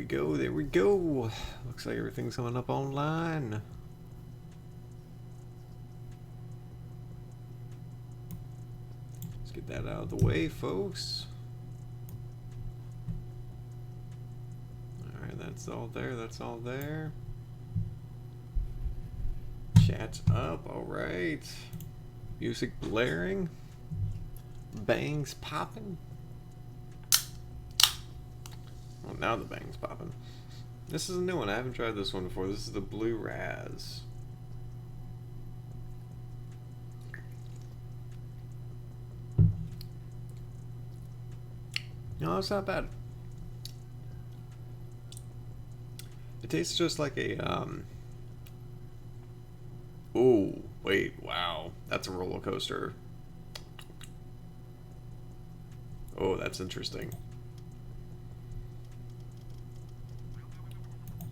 go, there we go. Looks like everything's coming up online. Let's get that out of the way, folks. Alright, that's all there, that's all there. Chat's up, alright. Music blaring. Bangs popping. Oh, now the bang's popping. This is a new one. I haven't tried this one before. This is the Blue Raz. No, it's not bad. It tastes just like a oh, wait, wow. That's a roller coaster. Oh, that's interesting.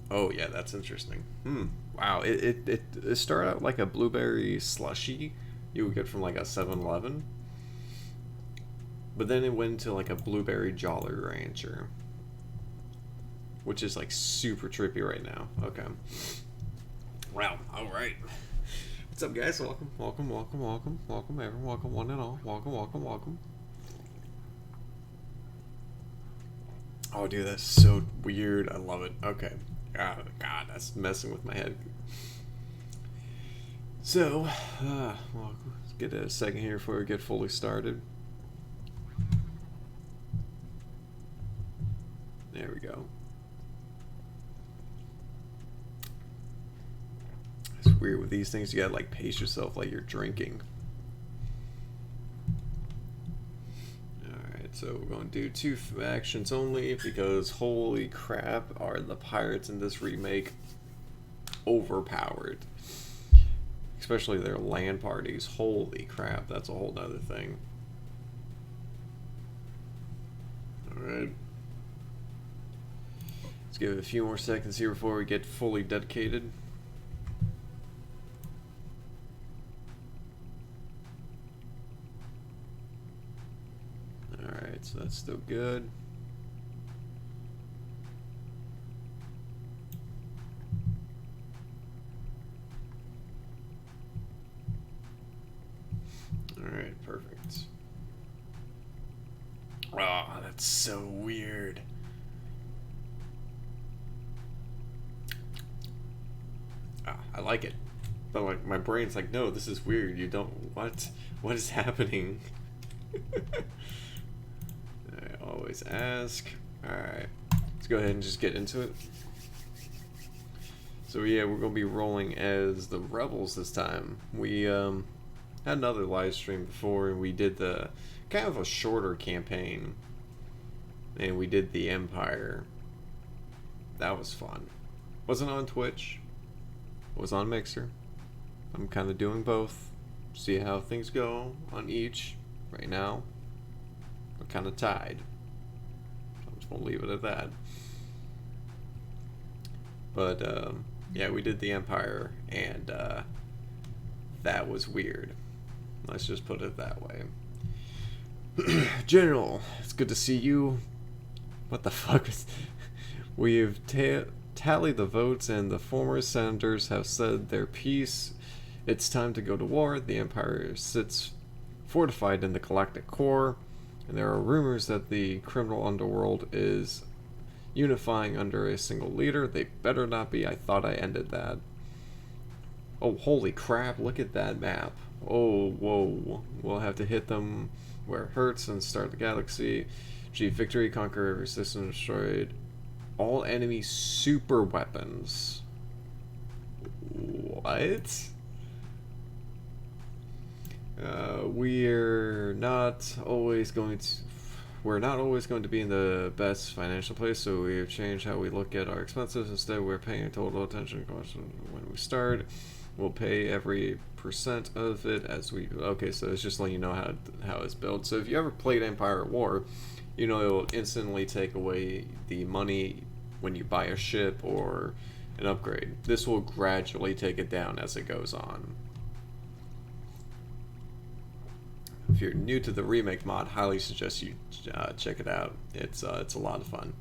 Oh yeah, that's interesting. Wow, it started out like a blueberry slushy you would get from like a 7-Eleven. But then it went into like a blueberry Jolly Rancher, which is like super trippy right now. Okay. Wow, alright. What's up, guys? Welcome, welcome, welcome, welcome, welcome, everyone. Welcome, one and all. Welcome, welcome, welcome. Oh, dude, that's so weird. I love it. Okay. God, that's messing with my head. So, well, let's get a second here before we get fully started. There we go. It's weird with these things. You gotta like pace yourself like you're drinking. Alright, so we're going to do 2 factions only because holy crap, are the pirates in this remake overpowered. Especially their LAN parties. Holy crap, that's a whole nother thing. Alright. Let's give it a few more seconds here before we get fully dedicated. Alright, so that's still good. Alright, perfect. Oh, that's so weird. I like it. But like my brain's like, no, this is weird. You don't what is happening? I always ask. Alright. Let's go ahead and just get into it. So yeah, we're gonna be rolling as the Rebels this time. We had another live stream before and we did the kind of a shorter campaign. And we did the Empire. That was fun. Wasn't on Twitch. Was on Mixer. I'm kind of doing both. See how things go on each. Right now, we're kind of tied. So I'm just gonna leave it at that. But yeah, we did the Empire, and that was weird. Let's just put it that way. General, it's good to see you. What the fuck is... We've tallied the votes and the former senators have said their piece. It's time to go to war. The Empire sits fortified in the galactic core, and there are rumors that the criminal underworld is unifying under a single leader. They better not be. I thought I ended that. Oh, holy crap, look at that map. Oh, whoa. We'll have to hit them where it hurts and start the galaxy. Achieve victory, conquer every system destroyed. All enemy super weapons. What? We're not always going to be in the best financial place, so we've changed how we look at our expenses. Instead, we're paying total attention when we start. We'll pay every % of it as we... Okay, so it's just letting you know how it's built. So if you ever played Empire at War, you know it will instantly take away the money when you buy a ship or an upgrade. This will gradually take it down as it goes on. If you're new to the remake mod, highly suggest you check it out. It's a lot of fun.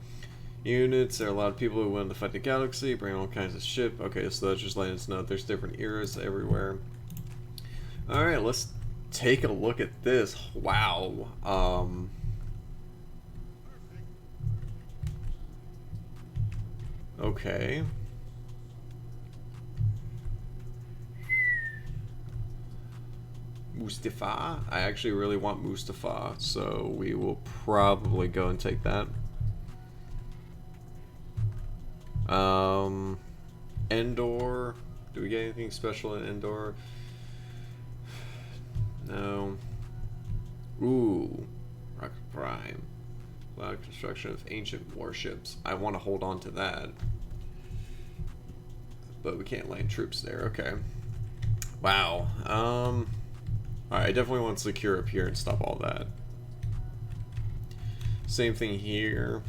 Units, there are a lot of people who want to fight the galaxy, bring all kinds of ship. Okay, so that's just letting us know there's different eras everywhere. Alright, let's take a look at this. Wow. Okay. Mustafa? I actually really want Mustafa, so we will probably go and take that. Endor. Do we get anything special in Endor? No. Ooh. Rocket Prime. A lot of construction of ancient warships. I want to hold on to that. But we can't land troops there. Okay. Wow. Alright, I definitely want to secure up here and stop all that. Same thing here.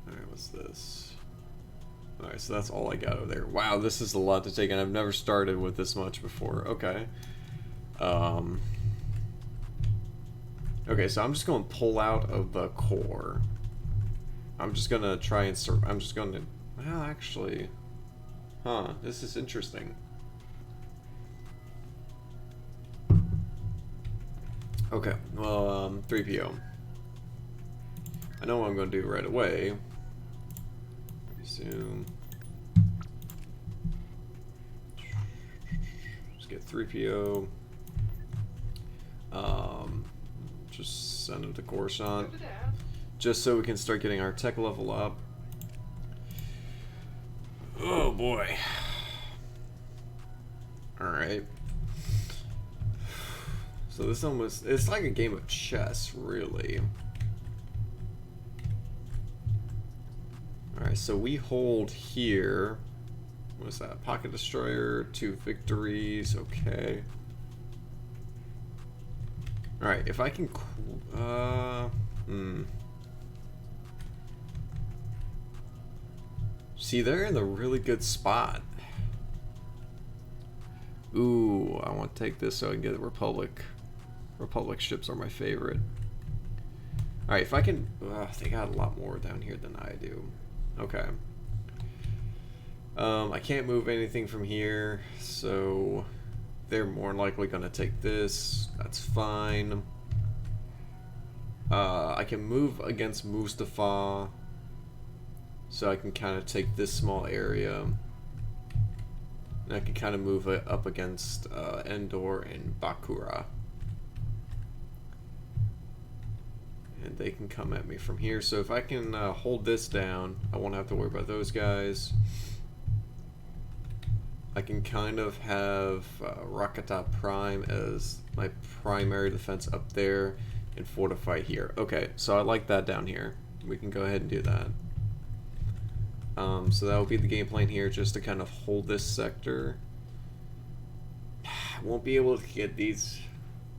Alright, what's this? Alright, so that's all I got over there. Wow, this is a lot to take, and I've never started with this much before. Okay. Okay, so I'm just going to pull out of the core. I'm just going to try and... I'm just going to... Well, actually... Huh, this is interesting. Okay, well, 3PO. I know what I'm going to do right away. Resume. Just get 3PO. Just send him to Coruscant. Just so we can start getting our tech level up. Oh boy. Alright. So this almost, it's like a game of chess, really. Alright, so we hold here. What's that? Pocket Destroyer, 2 victories, okay. Alright, if I can... See, they're in a really good spot. Ooh, I want to take this so I can get the Republic. Republic ships are my favorite. Alright, if I can... they got a lot more down here than I do. Okay. I can't move anything from here, so they're more likely going to take this. That's fine. I can move against Mustafa, so I can kind of take this small area. And I can kind of move it up against Endor and Bakura. And they can come at me from here. So if I can hold this down, I won't have to worry about those guys. I can kind of have Rakata Prime as my primary defense up there and fortify here. Okay, so I like that down here. We can go ahead and do that. So that will be the game plan here, just to kind of hold this sector. Won't be able to get these.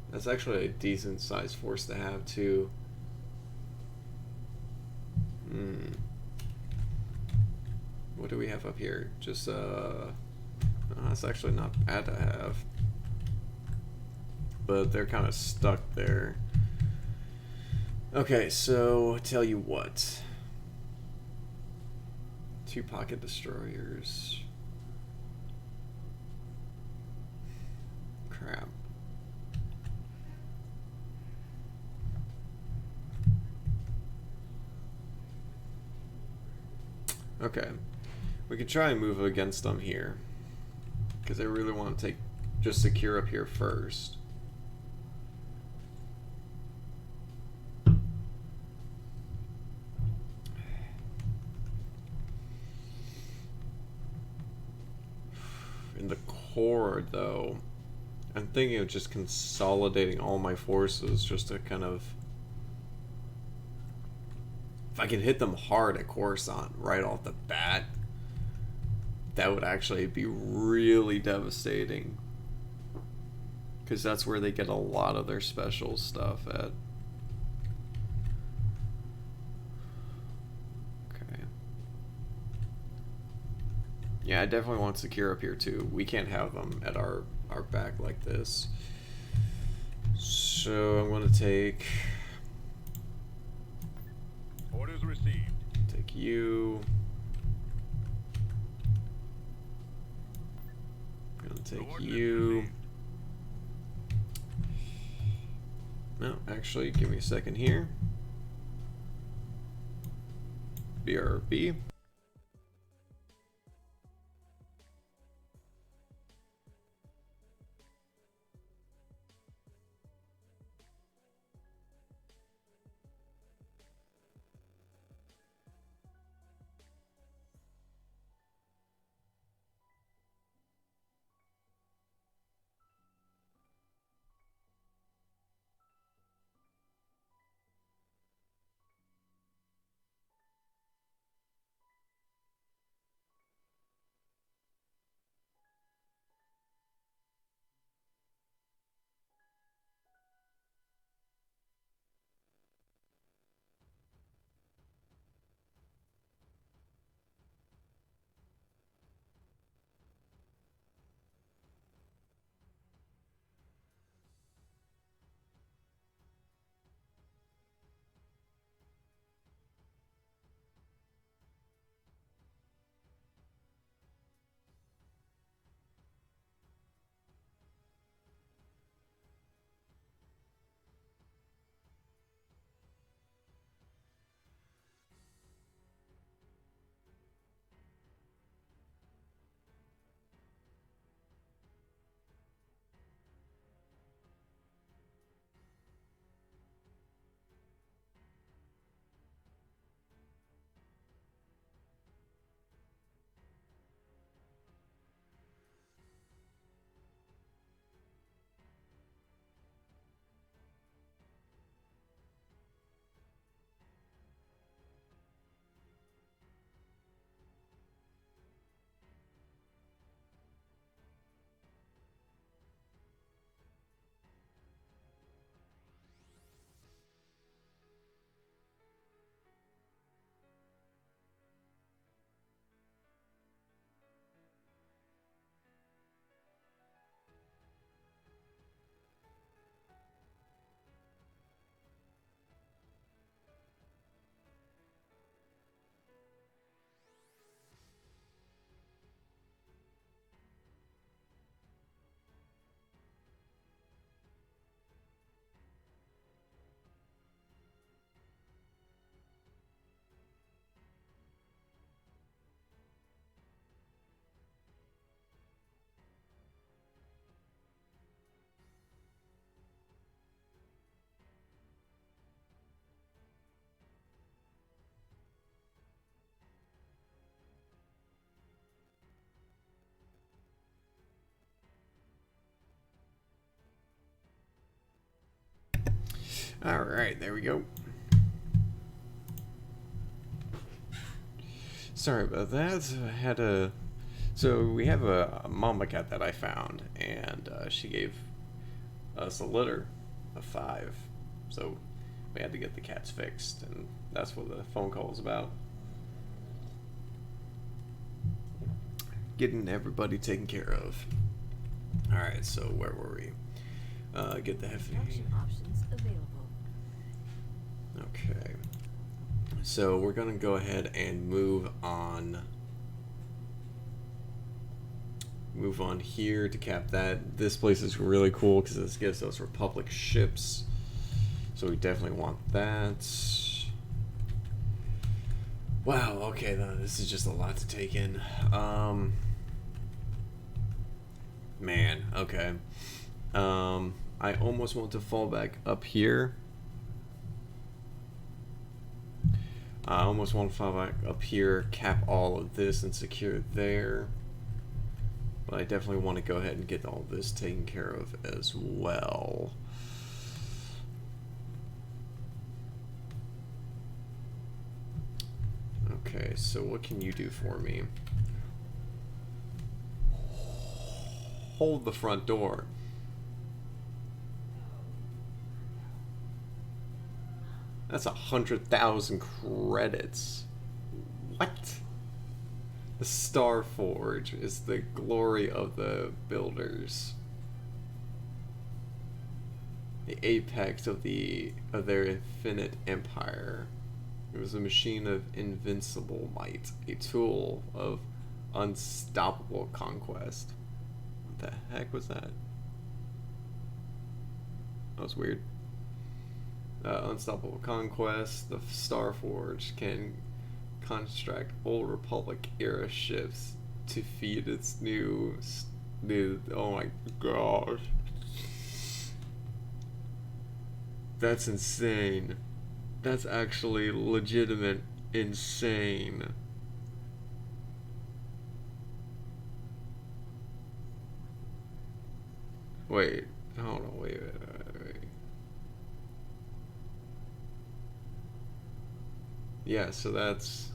That's actually a decent sized force to have too. What do we have up here? Just that's actually not bad to have. But they're kind of stuck there. Okay, so tell you what. 2 pocket destroyers. Crap. Okay. We could try and move against them here. Because I really want to just secure up here first. In the core, though, I'm thinking of just consolidating all my forces just to kind of... If I can hit them hard at Coruscant right off the bat, that would actually be really devastating. Because that's where they get a lot of their special stuff at. Okay. Yeah, I definitely want secure up here too. We can't have them at our back like this. So I'm going to take received. Take you. Gonna take Coordinates you. received. No, actually, give me a second here. BRB. Alright, there we go. Sorry about that. I had a... So we have a mama cat that I found, and she gave us a litter of 5. So we had to get the cats fixed, and that's what the phone call was about. Getting everybody taken care of. Alright, so where were we? Get the hefty... Options available. Okay. So we're gonna go ahead and move on here to cap that. This place is really cool because this gives us Republic ships. So we definitely want that. Wow, okay, this is just a lot to take in. Man, okay. I almost want to fall back up here. I almost want to fall back up here, cap all of this, and secure there. But I definitely want to go ahead and get all this taken care of as well. Okay, so what can you do for me? Hold the front door. That's 100,000 credits. What? The Star Forge is the glory of the builders. The apex of their infinite empire. It was a machine of invincible might, a tool of unstoppable conquest. What the heck was that? That was weird. Unstoppable conquest. The Starforge can construct old Republic era ships to feed its new. Oh my gosh. That's insane. That's actually legitimate insane. Wait, hold on, wait. Yeah, so that's...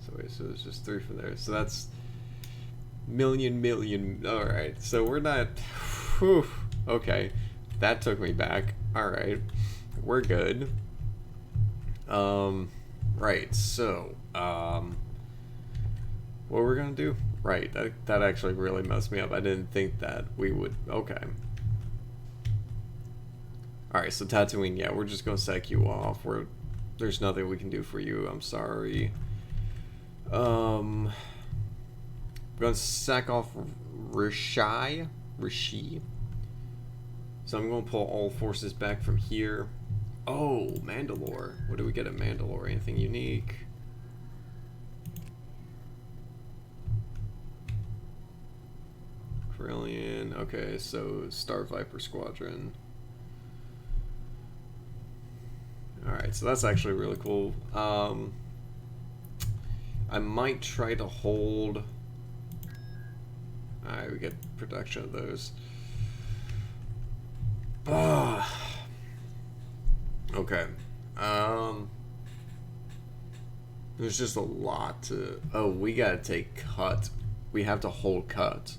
So wait, so there's just 3 from there. So that's... Million. Alright, so we're not... Whew, okay, that took me back. Alright, we're good. Right, so... what we're gonna do? Right, that actually really messed me up. I didn't think that we would... Okay. Alright, so Tatooine, yeah, we're just gonna sack you off. There's nothing we can do for you, I'm sorry. We're gonna sack off Rishi. So I'm gonna pull all forces back from here. Oh, Mandalore. What do we get at Mandalore? Anything unique? Brilliant. Okay, so Star Viper Squadron. Alright, so that's actually really cool. I might try to hold... Alright, we get production of those. Okay. There's just a lot to... Oh, we gotta take cut. We have to hold cut.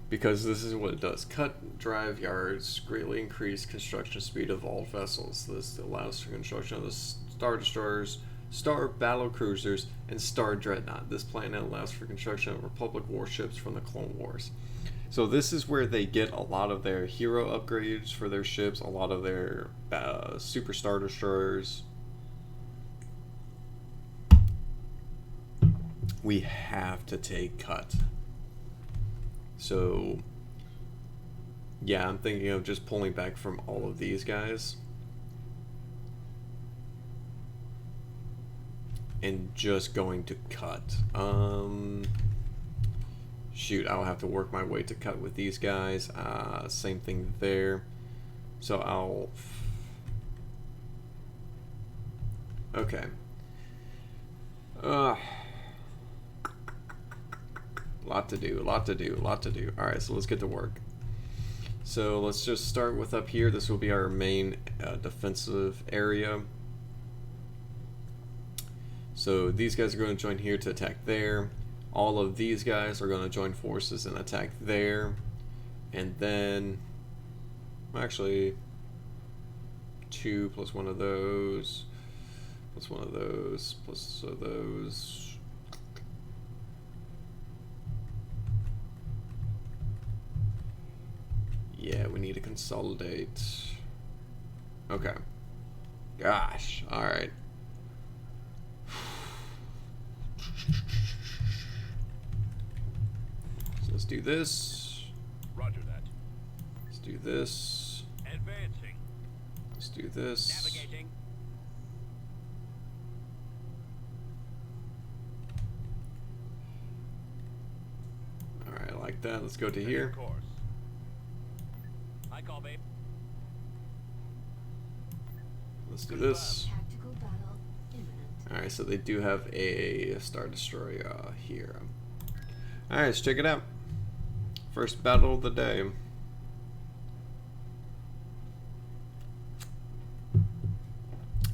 Because this is what it does. Cut drive yards greatly increase construction speed of all vessels. This allows for construction of the Star Destroyers, Star Battle Cruisers, and Star Dreadnought. This plan allows for construction of Republic warships from the Clone Wars. So this is where they get a lot of their hero upgrades for their ships, a lot of their Super Star Destroyers. We have to take cut. So, yeah, I'm thinking of just pulling back from all of these guys. And just going to cut. Shoot, I'll have to work my way to cut with these guys. Same thing there. So I'll... Okay. Lot to do. Alright, so let's get to work. So let's just start with up here. This will be our main defensive area. So these guys are going to join here to attack there. All of these guys are going to join forces and attack there. And then... Actually... 2 plus 1 of those. Plus 1 of those. Plus of those. Yeah, we need to consolidate. Okay. Gosh, alright. So let's do this. Roger that. Let's do this. Advancing. Let's do this. Navigating. Alright, I like that. Let's go to here. Course. I call, babe. Let's do this. Alright, so they do have a Star Destroyer here. Alright, let's check it out. First battle of the day.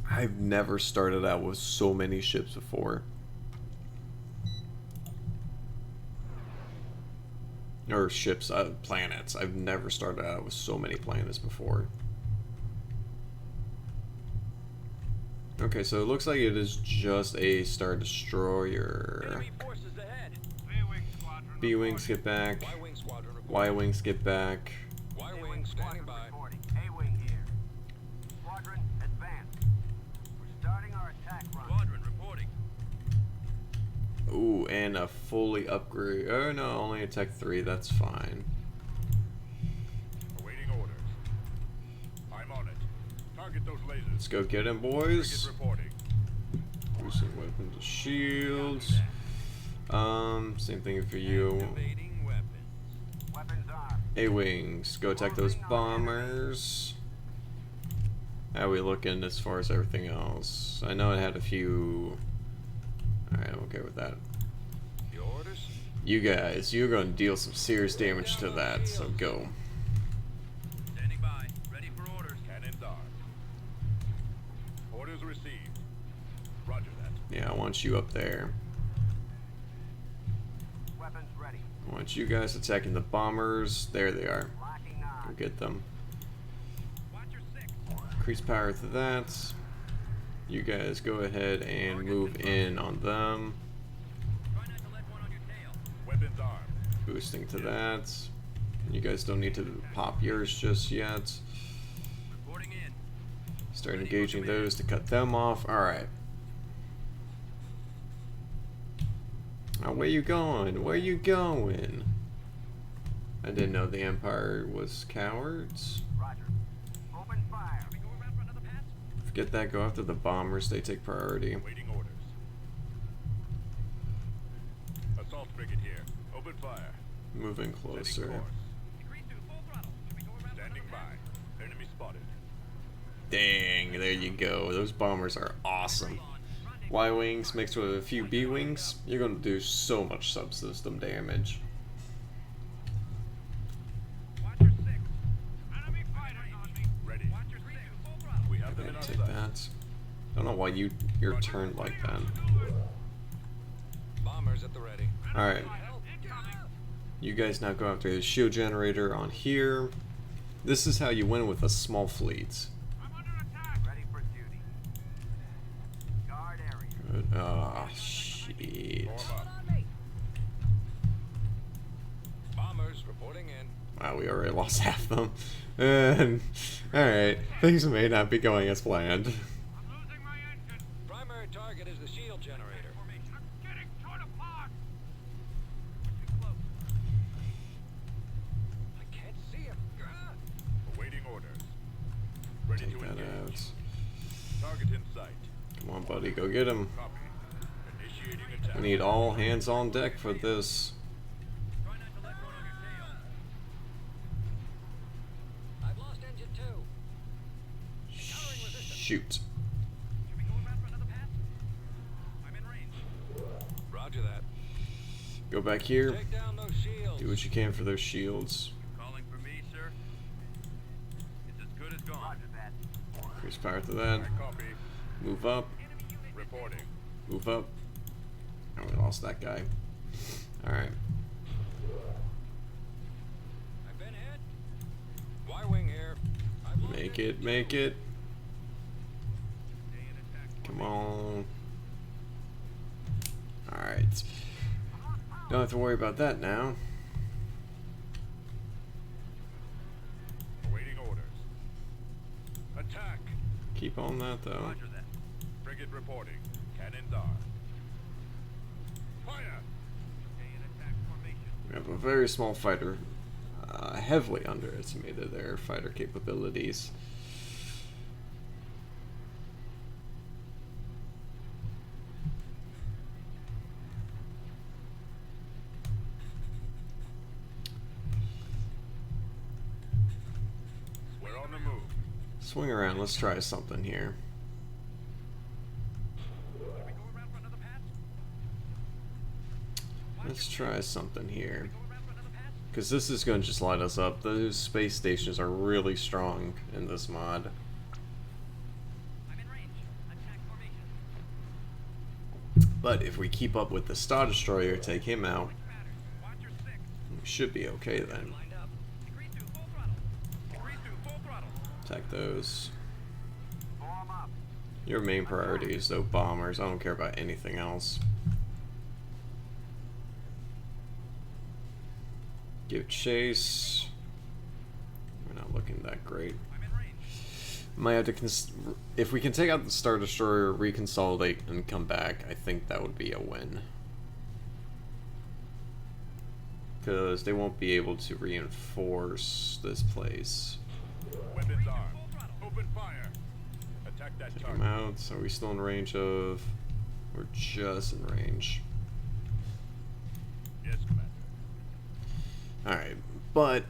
I've never started out with so many ships before. Or ships, planets. I've never started out with so many planets before. Okay, so it looks like it is just a Star Destroyer. Enemy forces ahead. B-Wings get back. Y-Wings get back. Y-wing standing by. Reporting. A-wing here. Squadron, advance. We're starting our attack run. Squadron reporting. Ooh, and a fully upgrade. Oh no, only attack 3. That's fine. Awaiting orders. I'm on it. Target those lasers. Let's go get him, Frigate boys. reporting. Boosting weapons and shields. Same thing for you. Activating weapons. Weapons armed. A-Wings, go attack those bombers. How are we looking as far as everything else? I know it had a few. Alright, I'm okay with that. Your orders? You guys, you're going to deal some serious damage to that, so go. Standing by. Ready for orders. Cannons armed. Orders received. Roger that. Yeah, I want you up there. Weapons ready. I want you guys attacking the bombers. There they are. Locking Go on. get them. Watch your six. Increase power to that. You guys go ahead and move in on them. Try not to let one on your tail. Weapons armed. Boosting to that. You guys don't need to pop yours just yet. Reporting in. Start engaging those to cut them off. Alright. Now, where you going? Where you going? I didn't know the Empire was cowards. Roger. Open fire. We go around for another pass? Forget that, go after the bombers, they take priority. Waiting orders. Assault frigate here. Open fire. Moving Setting closer. course. Decrease to full throttle. Should we go around for Standing another pass? by. Enemy spotted. Dang, there you go. Those bombers are awesome. Y-Wings mixed with a few B-Wings, you're going to do so much subsystem damage. Watch your six. Enemy fighters on me. Ready. Watch your six. Full throttle. We have them in our Take sight. that. Don't know why you're turned like that. Bombers at the ready. Alright, Help incoming. you guys now go after the shield generator on here. This is how you win with a small fleet. I'm under attack. Ready for duty. Guard area. Good. Ah, shit. Form up. Bombers reporting in. Wow, we already lost half them. And, alright, things may not be going as planned. I'm losing my engine. Primary target is the shield generator. Formation. I'm getting torn apart. We're too close. I can't see him. Awaiting orders. Ready Take to that engage. out. Target in sight. Come on, buddy, go get him. Copy. Initiating attack. We need all hands on deck for this. Try not to let one on your tail. I've lost engine 2. Shoot. Should we go around for another pass? I'm in range. Roger that. Go back here. Take down those shields. Do what you can for those shields. Calling for me, sir? It's as good as gone. Roger that. Increase power to that. I copy. Move up. Reporting. Move up. And we lost that guy. Alright. I've been hit. Y-wing here. I've lost Make engine it, make it. Stay in attack. Come on. Alright. Don't have to worry about that now. Awaiting orders. Attack. Keep on that though. Roger that. Frigate reporting. Cannons armed. Fire. Stay in attack formation. We have a very small fighter. Heavily underestimated their fighter capabilities. We're on the move. Swing around, let's try something here. Should we go around for another pass? Let's try something here. Go around for another pass? Because this is going to just light us up. Those space stations are really strong in this mod. I'm in range. Attack formation. But if we keep up with the Star Destroyer, take him out, Batters. Watch your six. we should be okay then. Lined up. Decrease to full throttle. Decrease to full throttle. Attack those. Form up. Your main priority is though bombers. I don't care about anything else. Give chase. We're not looking that great. I'm in range. Might have to if we can take out the Star Destroyer, reconsolidate, and come back, I think that would be a win. Because they won't be able to reinforce this place. Weapons armed. Open fire. Attack that Take them target. out. So are we still in range of... We're just in range. Yes, Commander. Alright, but...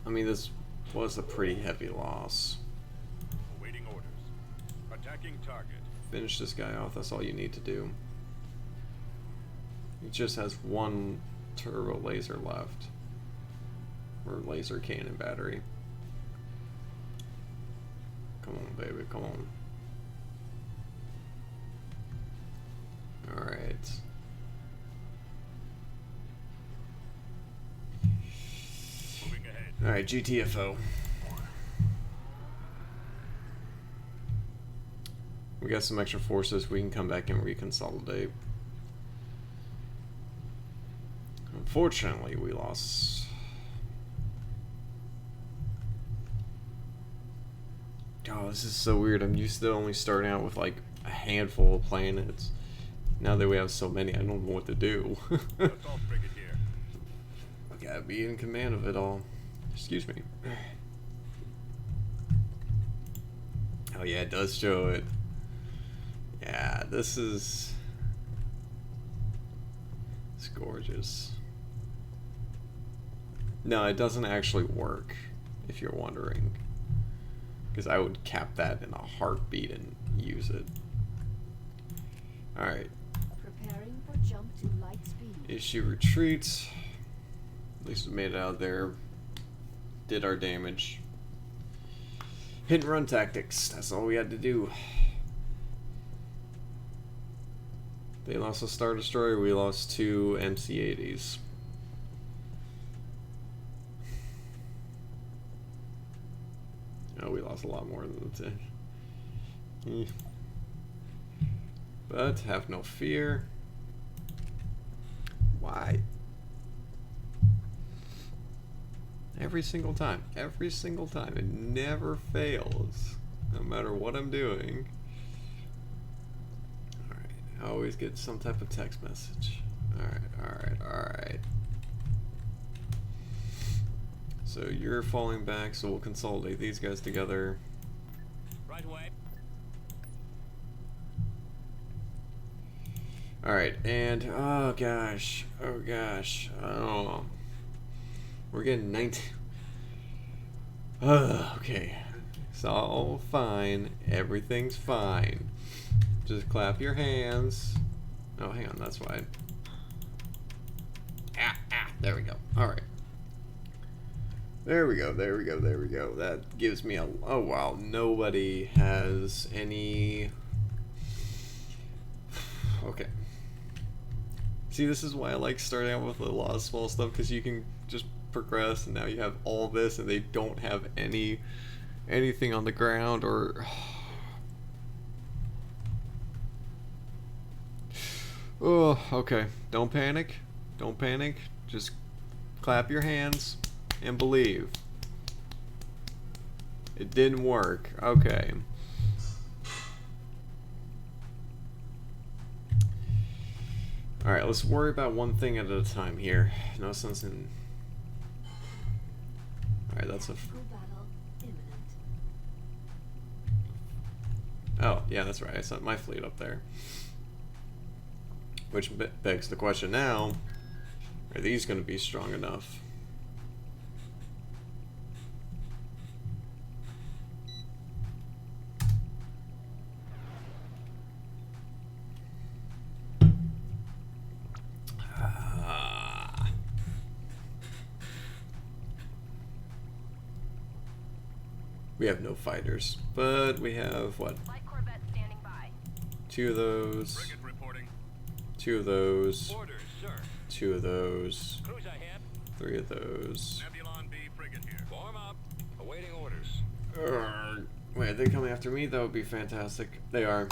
I mean, this was a pretty heavy loss. Awaiting orders. Attacking target. Finish this guy off, that's all you need to do. He just has one turbo laser left. Or laser cannon battery. Come on, baby, come on. Alright. Moving ahead. Alright, GTFO. We got some extra forces, we can come back and reconsolidate. Unfortunately, we lost. Oh, this is so weird. I'm used to only starting out with like a handful of planets. Now that we have so many, I don't know what to do. Assault frigate here. I gotta be in command of it all. Excuse me. Oh yeah, it does show it. Yeah, this is... It's gorgeous. No, it doesn't actually work, if you're wondering. Because I would cap that in a heartbeat and use it. Alright. Preparing for jump to light speed. Issue retreat. At least we made it out there. Did our damage. Hit and run tactics. That's all we had to do. They lost a Star Destroyer, we lost 2 MC-80s. Oh, we lost a lot more than the 10. But have no fear. Why? Every single time. Every single time. It never fails. No matter what I'm doing. Alright. I always get some type of text message. Alright, alright, alright. So you're falling back, so we'll consolidate these guys together. Right away. Alright, and oh gosh. Oh. We're getting 19. Okay. It's all fine. Everything's fine. Just clap your hands. Oh, hang on, that's why. There we go. Alright. There we go. That gives me a... Oh, wow. Nobody has any... Okay. See, this is why I like starting out with a lot of small stuff, because you can just progress, and now you have all this, and they don't have anything on the ground, or... Oh, okay. Don't panic. Don't panic. Just clap your hands and believe. It didn't work. Okay. Alright, let's worry about one thing at a time here. No sense in... Alright, that's a... Tactical battle imminent. Oh, yeah, that's right. I sent my fleet up there. Which begs the question now, are these going to be strong enough? We have no fighters, but we have, what? Light Corvette standing by. 2 of those, Frigate reporting. 2 of those, Orders, sir. 2 of those, Cruise ahead. 3 of those. Nebulon B frigate here. Form up. Awaiting orders. Wait, are they coming after me? That would be fantastic. They are.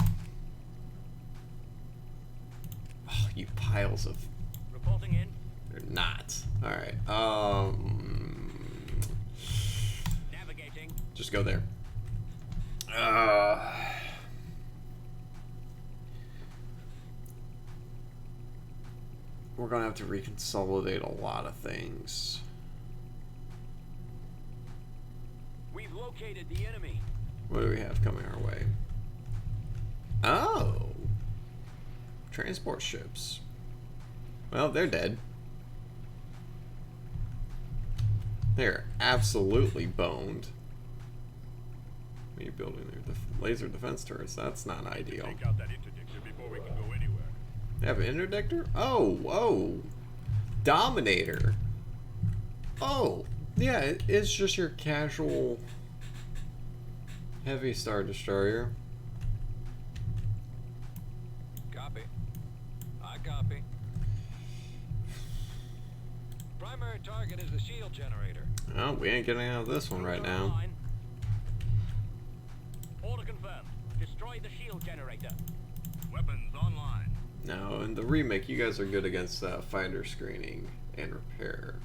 Oh, you piles of... Reporting in. They're not. Alright, Navigating. just go there. We're gonna have to reconsolidate a lot of things. We've located the enemy. What do we have coming our way? Oh! Transport ships. Well, they're dead. They're absolutely boned. What are you building there? Laser defense turrets. That's not ideal. Take out that interdictor before we can go anywhere. They have an interdictor? Oh, whoa. Dominator. Oh, yeah, it's just your casual heavy star destroyer. Copy. I copy. Primary target is the shield generator. Oh, we ain't getting out of this one right now. Online. Order confirmed. Destroy the shield generator. Weapons online. Now, in the remake, you guys are good against fighter screening and repair.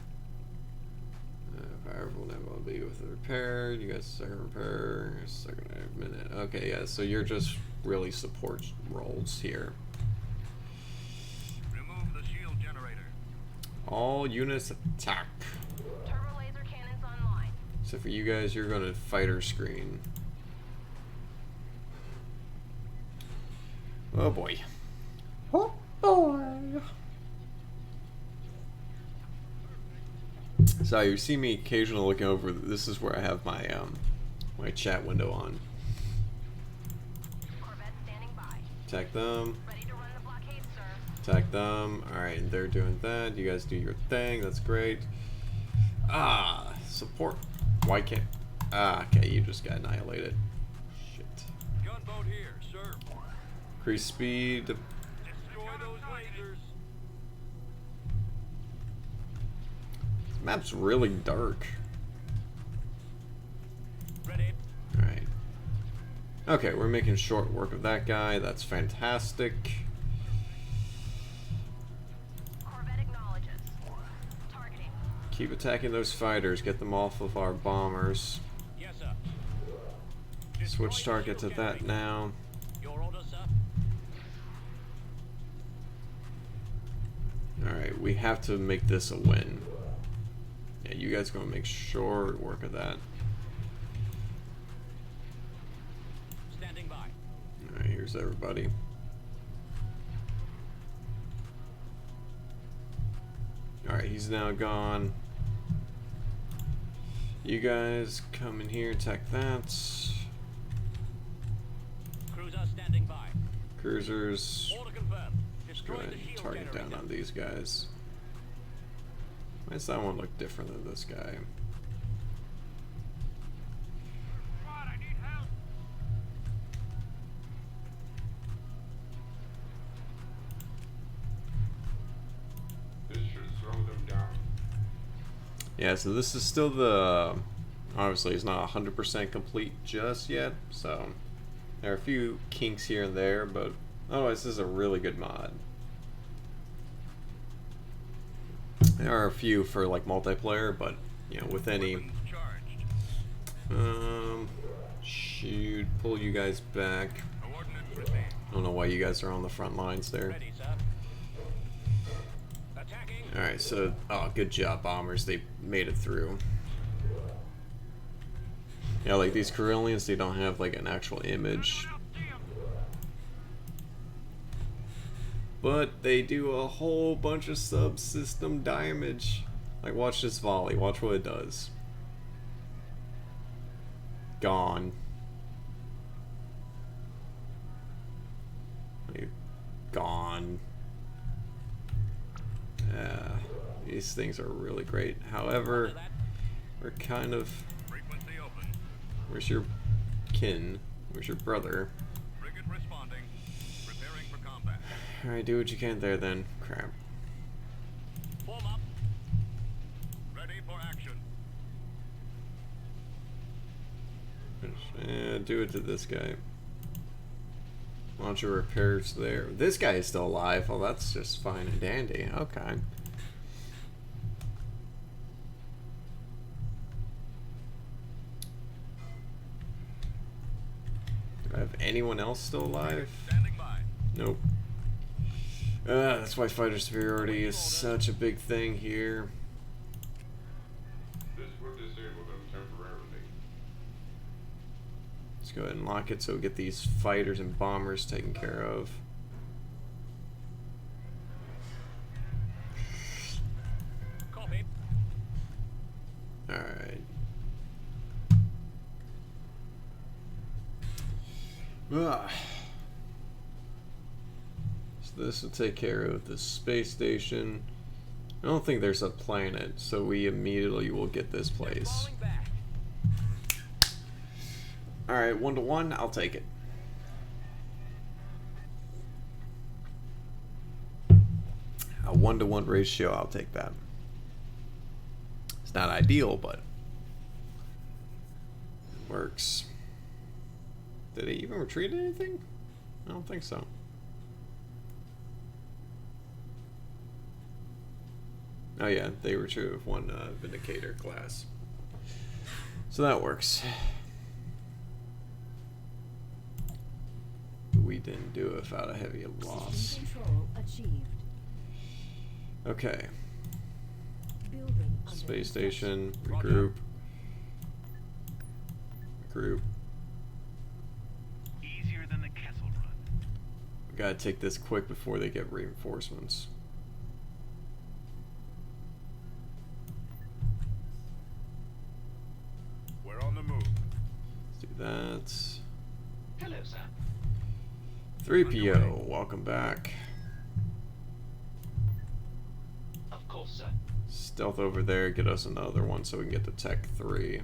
Fire vulnerability with the repair. You guys second repair. Second minute. Okay, yeah, so you're just really support roles here. Remove the shield generator. All units attack. Turbo laser cannons online. So for you guys, you're going to fighter screen. Oh boy. Oh boy. So you see me occasionally looking over. This is where I have my my chat window on. Corvette standing by. Attack them. Ready to run the blockade, sir. Attack them. Alright, they're doing that. You guys do your thing. That's great. Ah, support. Why can't... Ah, okay, you just got annihilated. Shit. Gunboat here, sir. Increase speed. Destroy those lasers. This map's really dark. Ready. Alright. Okay, we're making short work of that guy. That's fantastic. Corvette acknowledges. Targeting. Keep attacking those fighters. Get them off of our bombers. Yes, sir. Switch target to that now. Your order, sir. Alright, we have to make this a win. Yeah, you guys gonna make short work of that. Standing by. Alright, here's everybody. Alright, he's now gone. You guys come in here, attack that. Cruiser standing by. Cruisers. Order confirmed. Just go Destroy ahead the and shield target generator. down on these guys. Why does that one look different than this guy? Squad, I need help. This should slow them down. Yeah, so this is still the... Obviously, it's not 100% complete just yet, so... There are a few kinks here and there, but otherwise this is a really good mod. There are a few for like multiplayer, but you know, with any Weapons charged. shoot, pull you guys back. Coordinates received. I don't know why you guys are on the front lines there. Ready, sir. Attacking. Alright, so good job, bombers, they made it through. Yeah, like these Corellians, they don't have like an actual image, but they do a whole bunch of subsystem damage. Like, watch this volley. Watch what it does. Gone. Like, gone. Yeah, these things are really great. However, After that, we're kind of... Frequency open. Where's your kin? Where's your brother? Frigate responding. Preparing for combat. Alright, do what you can there then. Crap. form up. Ready for action. Do it to this guy. Launcher repairs there. This guy is still alive. Well, that's just fine and dandy. Okay. Have anyone else still alive? Standing by. Nope. That's why fighter superiority is such a big thing here. This will disable them temporarily. Let's go ahead and lock it so we get these fighters and bombers taken care of. Copy. Alright. Ah. So this will take care of the space station. I don't think there's a planet, so we immediately will get this place. Falling back. Alright, 1-to-1, I'll take it. A 1-to-1 ratio, I'll take that. It's not ideal, but it works. Did he even retreat anything? I don't think so. Oh yeah, they retreated with one Vindicator class. So that works. But we didn't do it without a heavy loss. System control achieved. Okay. Building under Space construction. station, regroup. Regroup. Easier than the Kessel Run. We gotta take this quick before they get reinforcements. We're on the move. Let's do that. Hello, sir. 3PO, welcome back. Of course, sir. Stealth over there, get us another one so we can get to Tech 3.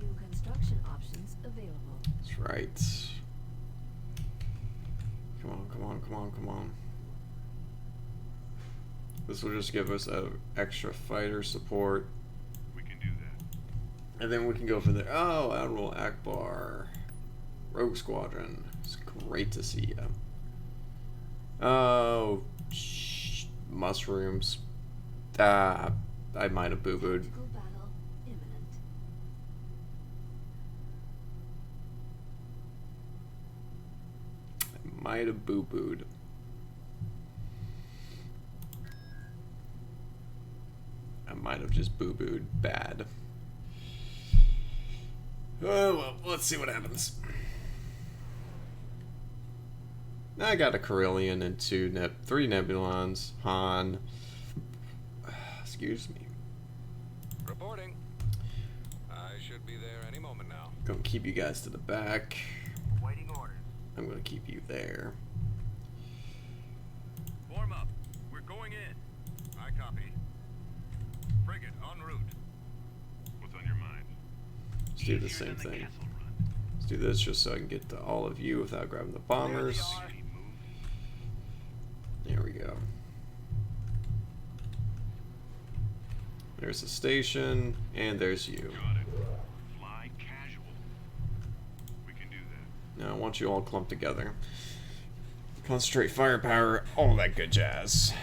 New construction options available. That's right. Come on, come on, come on, come on. This will just give us a extra fighter support. We can do that. And then we can go from there. Oh, Admiral Akbar. Rogue Squadron. It's great to see you. Oh, mushrooms. I might have boo-booed. Tactical battle imminent. I might have boo-booed. I might have just boo-booed bad. Oh, well, let's see what happens. I got a Carillion and three Nebulons. Han. Excuse me. Reporting. I should be there any moment now. Gonna keep you guys to the back. Waiting orders. I'm gonna keep you there. Form up. We're going in. I copy. Frigate en route. What's on your mind? Let's do the same thing. Let's do this just so I can get to all of you without grabbing the bombers. There we go. There's the station, and there's you. Got it. Fly casual. We can do that. Now I want you all clumped together. Concentrate firepower, all that good jazz.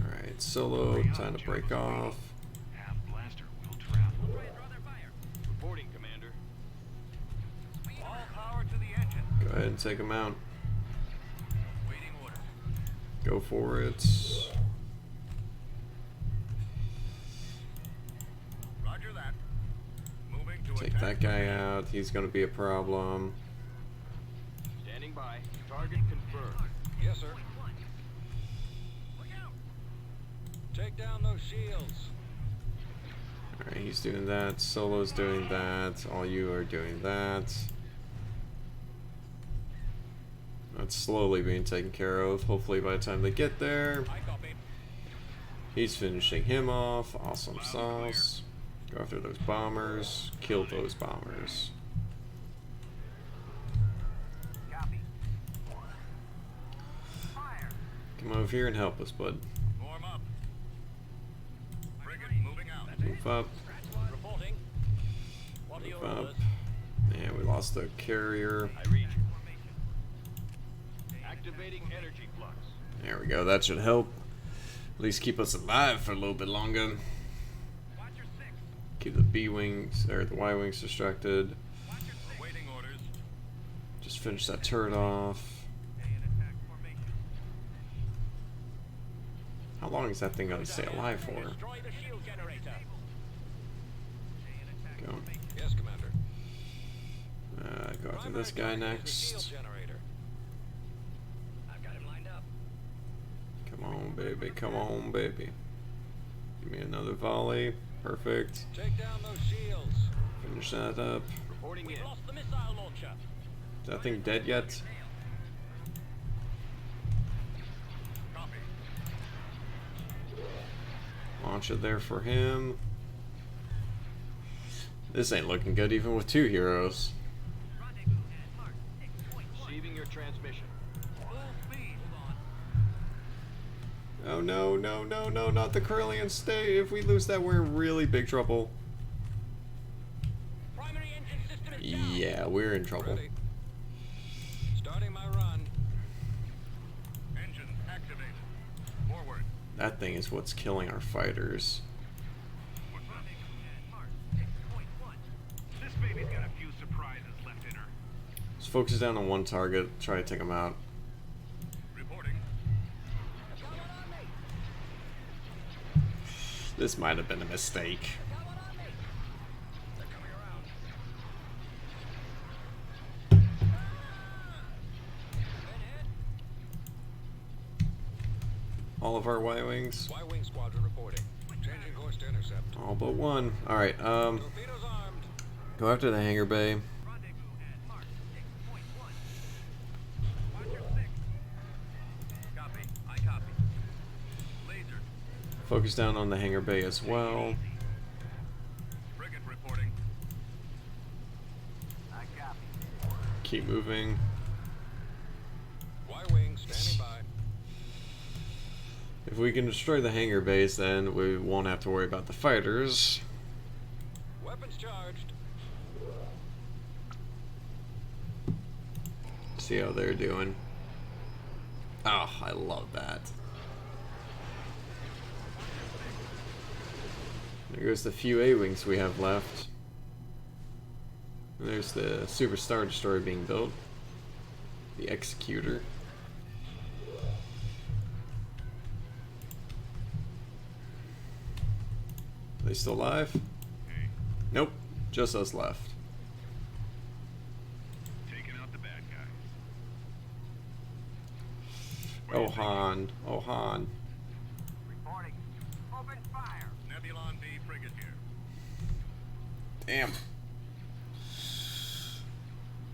Alright, Solo, time to break off. Half blaster will travel. Reporting, Commander. All power to the engine. Go ahead and take them out. Waiting order. Go for it. Roger that. Moving to Take that guy out. He's going to be a problem. Standing by. Target confirmed. Yes, sir. Look out. Take down those shields. Alright, he's doing that. Solo's doing that. All you are doing that. That's slowly being taken care of. Hopefully by the time they get there, I copy. he's finishing him off. Awesome sauce. Go after those bombers. Kill those bombers. Copy. Fire. Come over here and help us, bud. Form up. Frigate moving out. Move up. Reporting. What are your Move up. orders? And we lost the carrier. I read your formation. Activating energy flux. There we go. That should help. At least keep us alive for a little bit longer. Watch your six. Keep the B wings or the Y wings distracted. Watch your six. Awaiting orders. Just finish that turret off. Stay in attack formation. How long is that thing gonna stay alive for? Destroy the shield generator. Stay in attack Go. formation. Yes, Commander. Go after this guy next. Generator. I've got him lined up. Come on, baby. Come on, baby. Give me another volley. Perfect. Take down those shields. Finish that up. Reporting We've in. lost the missile launcher. Is that thing dead yet? Copy. Launch it there for him. This ain't looking good even with 2 heroes. Rendezvous at Mark 6.1. Receiving your transmission. Full speed. Hold on. Oh no, no, no, no, not the Corellian state. If we lose that, we're in really big trouble. Primary engine system is down. Yeah, we're in trouble. Ready. Starting my run. Engines activated. Forward. That thing is what's killing our fighters. Rendezvous at Mark 6.1. This baby's got a few surprises left in her. Just focus down on one target, try to take them out. Reporting. Got one on me. This might have been a mistake. Got one on me. They're coming around. Been hit. All of our Y-wings. Y-Wing Squadron reporting. Changing course to intercept. All but one. Alright, Torpedoes armed. go after the hangar bay. Rendezvous at Mark 6.1. Watch your six. Copy. I copy. Laser. Focus down on the hangar bay as well. Frigate reporting. I copy. Keep moving. Y-Wing standing by. If we can destroy the hangar base, then we won't have to worry about the fighters. Weapons charged. See how they're doing. Oh, I love that. There goes the few A-wings we have left. And there's the Super Star Destroyer being built. The Executor. Are they still alive? Nope, just us left. Taking out the bad guys. Oh Han, oh Han. Reporting. Open fire. Nebulon B frigate here. Damn.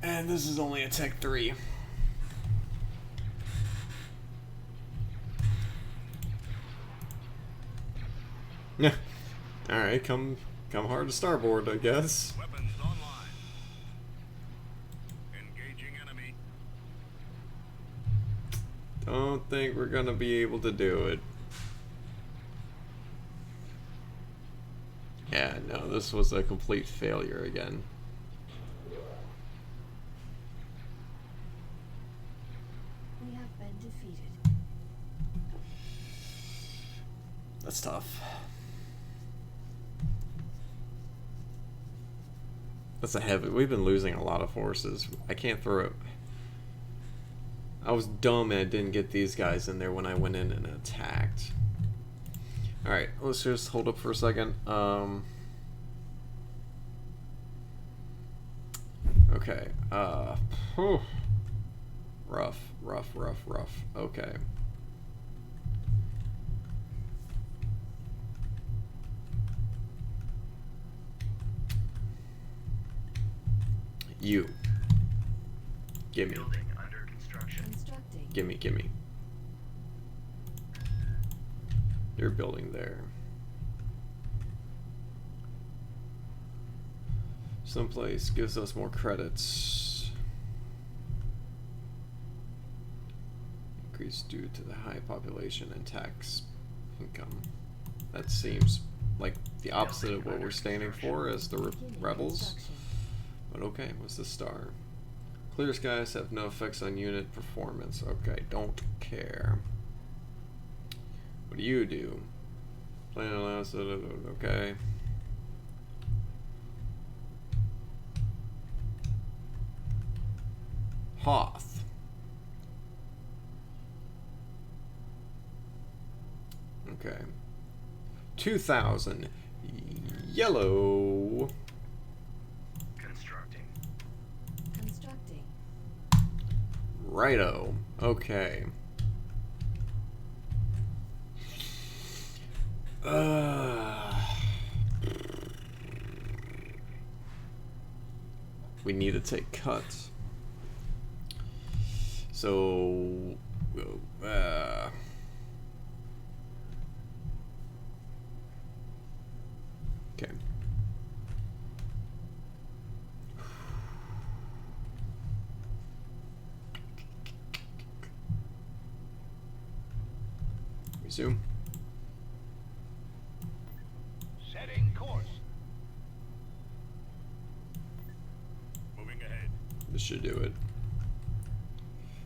And this is only a Tech 3. Alright, come hard to starboard, I guess. Weapons online. Engaging enemy. Don't think we're gonna be able to do it. Yeah, no, this was a complete failure again. We have been defeated. That's tough. That's a heavy. We've been losing a lot of forces. I can't throw it. I was dumb and I didn't get these guys in there when I went in and attacked. Alright, let's just hold up for a second. Okay. Whew. Rough. Okay. You. Gimme. Building under construction. Constructing. Gimme. You're building there. Someplace gives us more credits. Increase due to the high population and tax income. That seems like the opposite of what we're standing for as the Beginning rebels. construction. But okay, what's the star? Clear skies have no effects on unit performance. Okay, don't care. What do you do? Plan allows. Okay. Hoth. Okay. 2000. Yellow. Constructing. Constructing. Righto. Okay. We need to take cuts. So, okay. Resume. Setting course. Moving ahead. This should do it.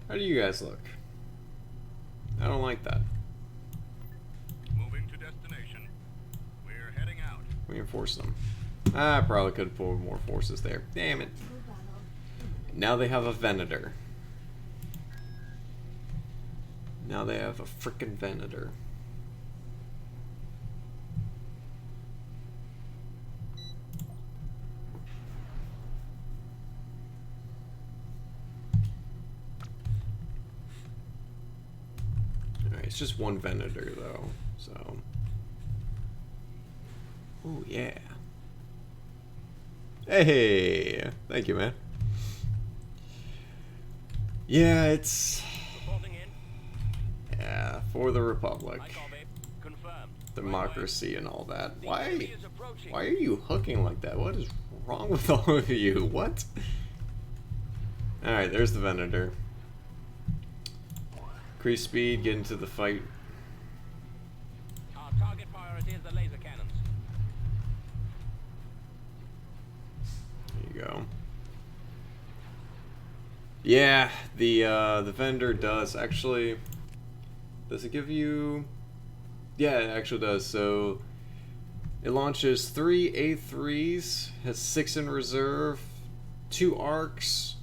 How do you guys look? I don't like that. Moving to destination. We're heading out. Reinforce them. I probably could have pulled more forces there. Damn it. Full battle. Now they have a Venator. Now they have a frickin' Venator. Alright, it's just one Venator though, so. Oh yeah. Hey! Thank you, man. Yeah, it's. Reporting in. Yeah, for the Republic. I copy. Confirmed. Democracy and all that. The Why? enemy is approaching. Why are you hooking like that? What is wrong with all of you? What? Alright, there's the Venator. Increase speed, get into the fight. Our target priority is the laser cannons. There you go. Yeah, the vendor does actually. Does it give you? Yeah, it actually does. So it launches 3 A3s, has 6 in reserve, 2 arcs,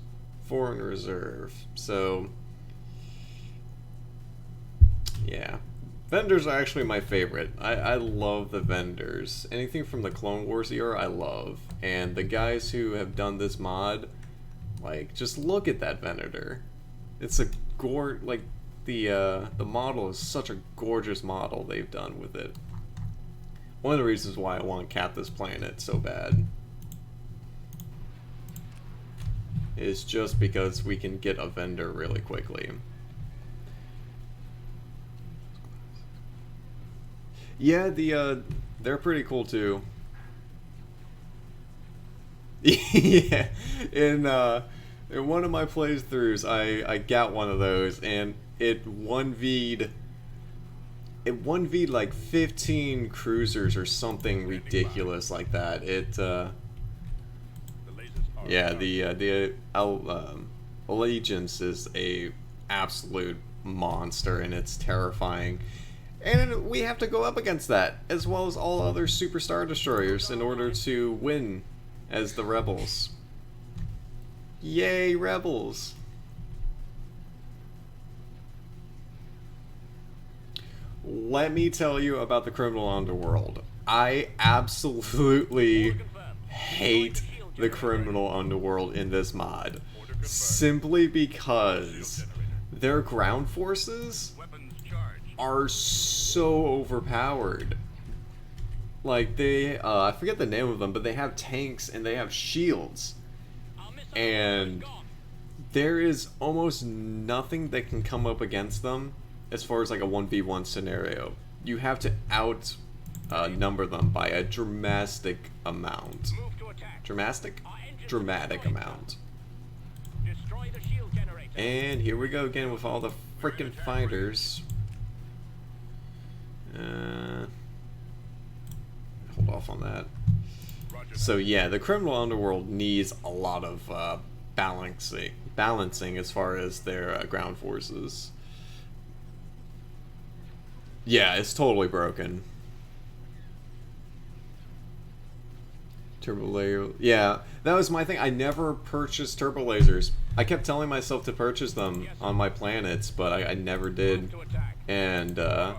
4 in reserve. So yeah, vendors are actually my favorite. I love the vendors. Anything from the Clone Wars era, I love. And the guys who have done this mod, like, just look at that Venator. It's a like the model is such a gorgeous model they've done with it. One of the reasons why I want to cap this planet so bad is just because we can get a vendor really quickly. Yeah, they're pretty cool too. Yeah, in one of my playthroughs, I got one of those, and it 1v'd like 15 cruisers or something ridiculous like that. It The lasers are yeah, out. the Allegiance is a absolute monster, and it's terrifying. And we have to go up against that, as well as all other Super Star Destroyers, in order to win as the Rebels. Yay, Rebels! Let me tell you about the criminal underworld. I absolutely hate the criminal underworld in this mod. Simply because their ground forces Weapons charged. are so overpowered. Like, they, I forget the name of them, but they have tanks and they have shields. Our missile And is gone. there is almost nothing that can come up against them as far as like a 1v1 scenario. You have to number them by a dramatic amount. Move to attack. Dramatic? Our engines Dramatic are destroyed. amount. Destroy the shield generator. And here we go again with all the frickin' fighters. Hold off on that. Roger So yeah, the criminal underworld needs a lot of balancing as far as their ground forces. Yeah, it's totally broken. Turbo laser. Yeah, that was my thing. I never purchased turbo lasers. I kept telling myself to purchase them on my planets, but I never did. To attack. And the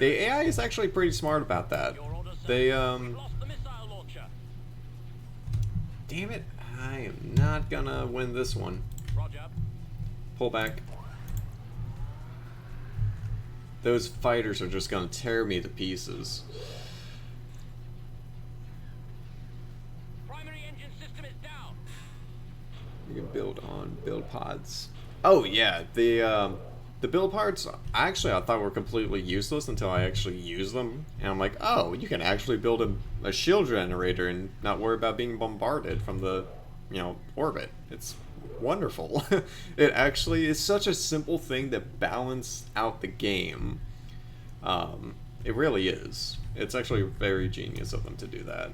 AI is actually pretty smart about that. Your order, sir. They We've lost the missile launcher. damn it, I am not gonna win this one. Roger. Pull back. Those fighters are just gonna tear me to pieces. Primary engine system is down. You can build on build pods. Oh yeah, the build parts actually I thought were completely useless until I actually used them, and I'm like, oh, you can actually build a shield generator and not worry about being bombarded from the, orbit. It's wonderful. It actually is such a simple thing that balanced out the game. It really is. It's actually very genius of them to do that.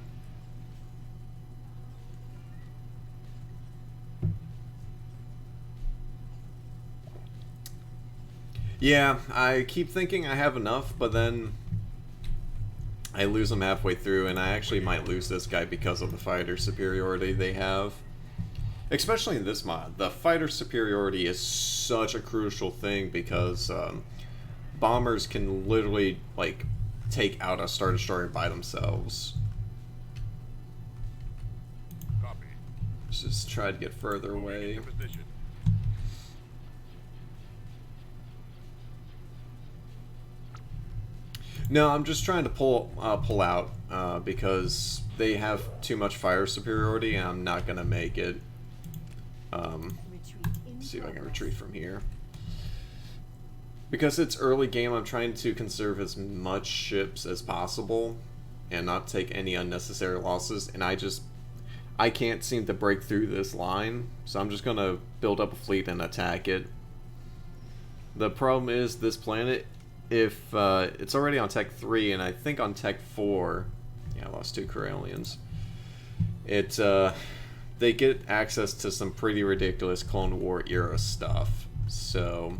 Yeah, I keep thinking I have enough, but then I lose them halfway through, and I actually might lose this guy because of the fighter superiority they have. Especially in this mod, the fighter superiority is such a crucial thing because bombers can literally, like, take out a Star Destroyer by themselves. Copy. Let's just try to get further away. Into position. No, I'm just trying to pull out because they have too much fire superiority, and I'm not gonna make it. Retreat in See if I can progress. retreat from here. Because it's early game, I'm trying to conserve as much ships as possible and not take any unnecessary losses, and I can't seem to break through this line, so I'm just gonna build up a fleet and attack it. The problem is this planet, if it's already on Tech 3, and I think on Tech 4, yeah, I lost 2 Corellians, they get access to some pretty ridiculous Clone War era stuff. So,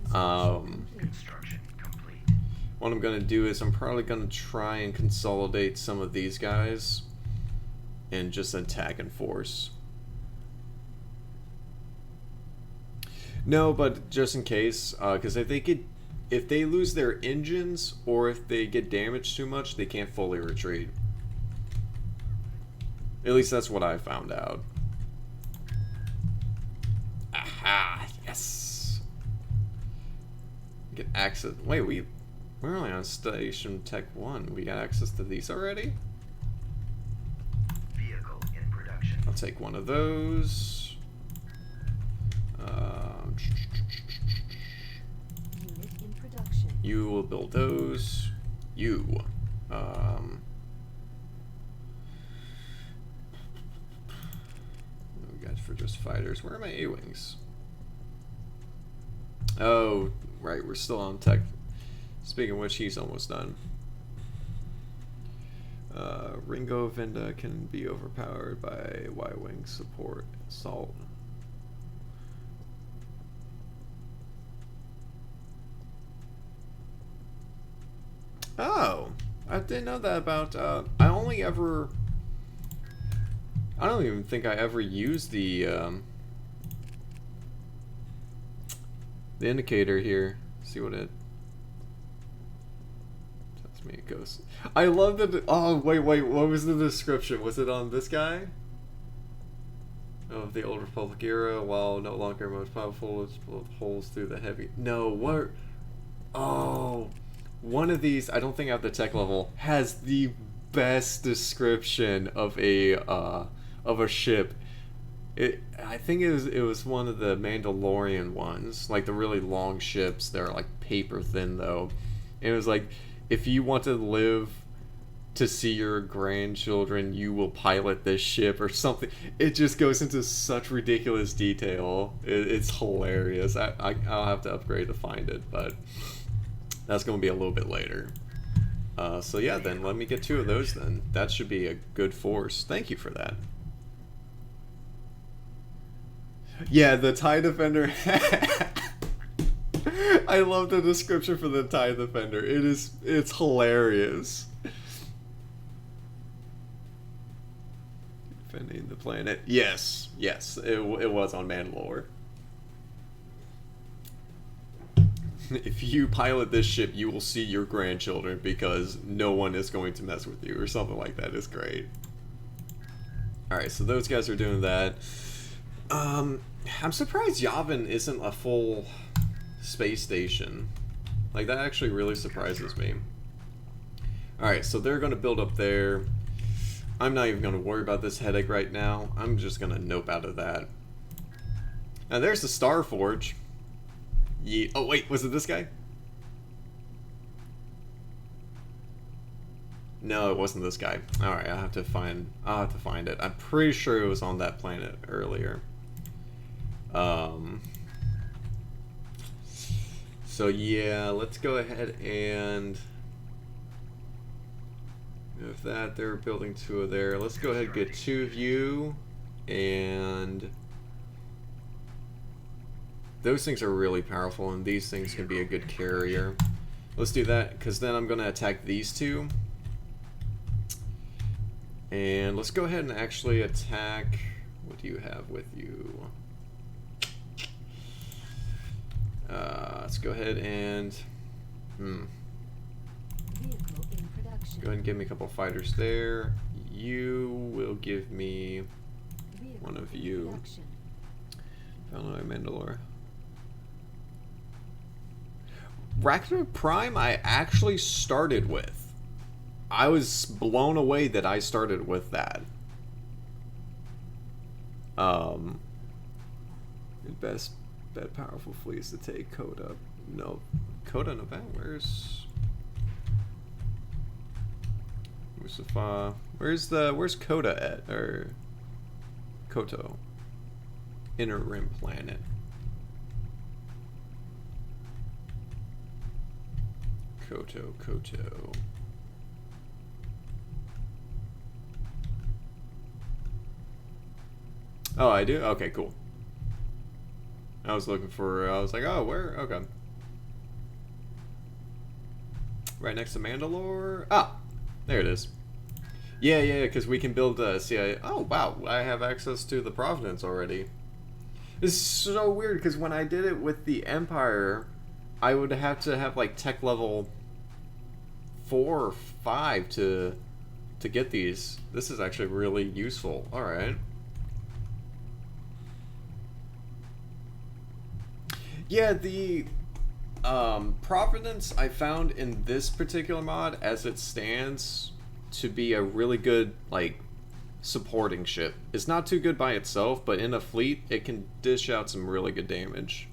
Construction complete. what I'm gonna do is I'm probably gonna try and consolidate some of these guys and just attack and force. No, but just in case, because if they lose their engines or if they get damaged too much, they can't fully retreat. At least that's what I found out. Aha! Yes. Get access. Wait, we're only on Station Tech 1. We got access to these already? Vehicle in production. I'll take one of those. Unit in production. You will build those. You. What do we got for just fighters? Where are my A-Wings? Oh, right, we're still on tech. Speaking of which, he's almost done. Ringo Vinda can be overpowered by Y-Wing support assault. Oh, I didn't know that about, I don't even think I ever used the indicator here. See what it tells me it goes. I love that. Oh, wait, what was the description? Was it on this guy? Of the Old Republic era, while no longer most powerful, it's blow holes through the heavy. No, what? Oh. One of these, I don't think at the tech level, has the best description of a ship. I think it was one of the Mandalorian ones, like the really long ships. They're like paper thin though. And it was like, if you want to live to see your grandchildren, you will pilot this ship or something. It just goes into such ridiculous detail. It's hilarious. I'll have to upgrade to find it, but that's going to be a little bit later. So yeah, then let me get 2 of those then. That should be a good force. Thank you for that. Yeah, the TIE Defender. I love the description for the TIE Defender. It's hilarious. Defending the planet. Yes, it was on Mandalore. If you pilot this ship, you will see your grandchildren because no one is going to mess with you, or something like that. It's great. Alright, so those guys are doing that. I'm surprised Yavin isn't a full space station. Like, that actually really surprises me. Alright, so they're going to build up there. I'm not even going to worry about this headache right now. I'm just going to nope out of that. Now, there's the Star Forge. Oh, wait, was it this guy? No, it wasn't this guy. Alright, I'll have to find it. I'm pretty sure it was on that planet earlier. So yeah, let's go ahead and with that, they're building 2 of there. Let's go ahead and get 2 of you, and those things are really powerful, and these things can be a good carrier. Let's do that, because then I'm going to attack these 2. And let's go ahead and actually attack... What do you have with you? Let's go ahead and... Vehicle in production. Go ahead and give me a couple fighters there. You will give me Vehicle one of in you. production. Illinois Mandalore. Raccoon Prime I actually started with. I was blown away that I started with that. Best powerful fleets to take Coda. No. Coda Nevada, where's Mustafa? Where's Coda at? Or Koto. Inner Rim Planet. Koto. Oh, I do? Okay, cool. I was like, oh, where? Okay. Right next to Mandalore? Ah! There it is. Yeah, because we can build CIA. Oh, wow, I have access to the Providence already. This is so weird, because when I did it with the Empire, I would have to have, like, tech level 4 or 5 to get these. This is actually really useful. Alright. Yeah, the Providence I found in this particular mod, as it stands, to be a really good, like, supporting ship. It's not too good by itself, but in a fleet, it can dish out some really good damage.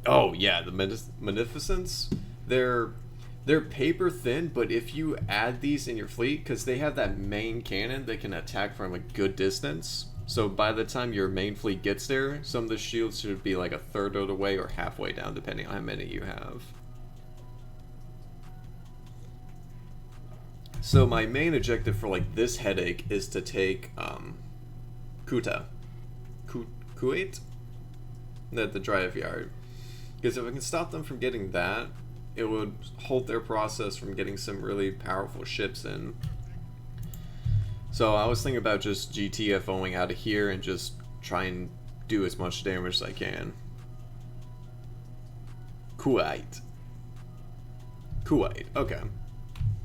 Oh yeah, the Magnificents, they're paper thin, but if you add these in your fleet, because they have that main cannon that can attack from a good distance, so by the time your main fleet gets there, some of the shields should be like a third of the way or halfway down, depending on how many you have. So my main objective for like this headache is to take Kuwait? The drive yard. Because if I can stop them from getting that, it would hold their process from getting some really powerful ships in. So I was thinking about just GTFOing out of here and just try and do as much damage as I can. Kuwait, okay.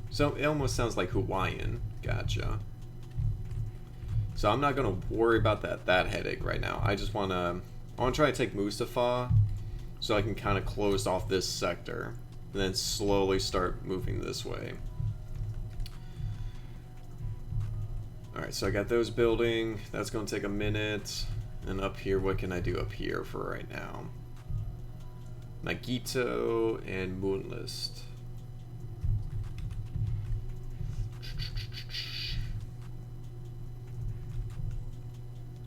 So it almost sounds like Hawaiian. Gotcha. So I'm not gonna worry about that headache right now. I just wanna try to take Mustafa so I can kind of close off this sector and then slowly start moving this way. Alright, so I got those building. That's gonna take a minute. And up here, what can I do up here for right now? Nagito and Moonlist.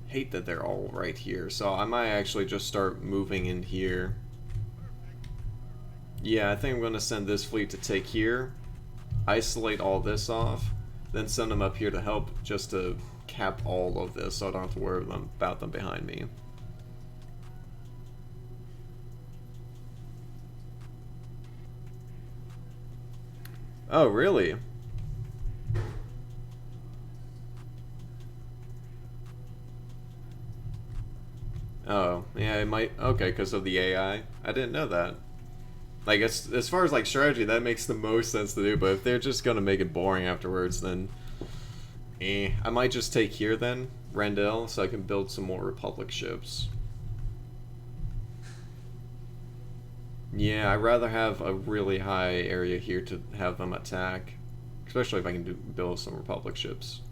Hate that they're all right here, so I might actually just start moving in here. Yeah, I think I'm going to send this fleet to take here, isolate all this off, then send them up here to help just to cap all of this so I don't have to worry about them behind me. Oh, really? Oh, yeah, it might. Okay, because of the AI. I didn't know that. Like, as far as like strategy, that makes the most sense to do. But if they're just gonna make it boring afterwards, then I might just take here then, Rendell, so I can build some more Republic ships. Yeah, I'd rather have a really high area here to have them attack, especially if I can build some Republic ships.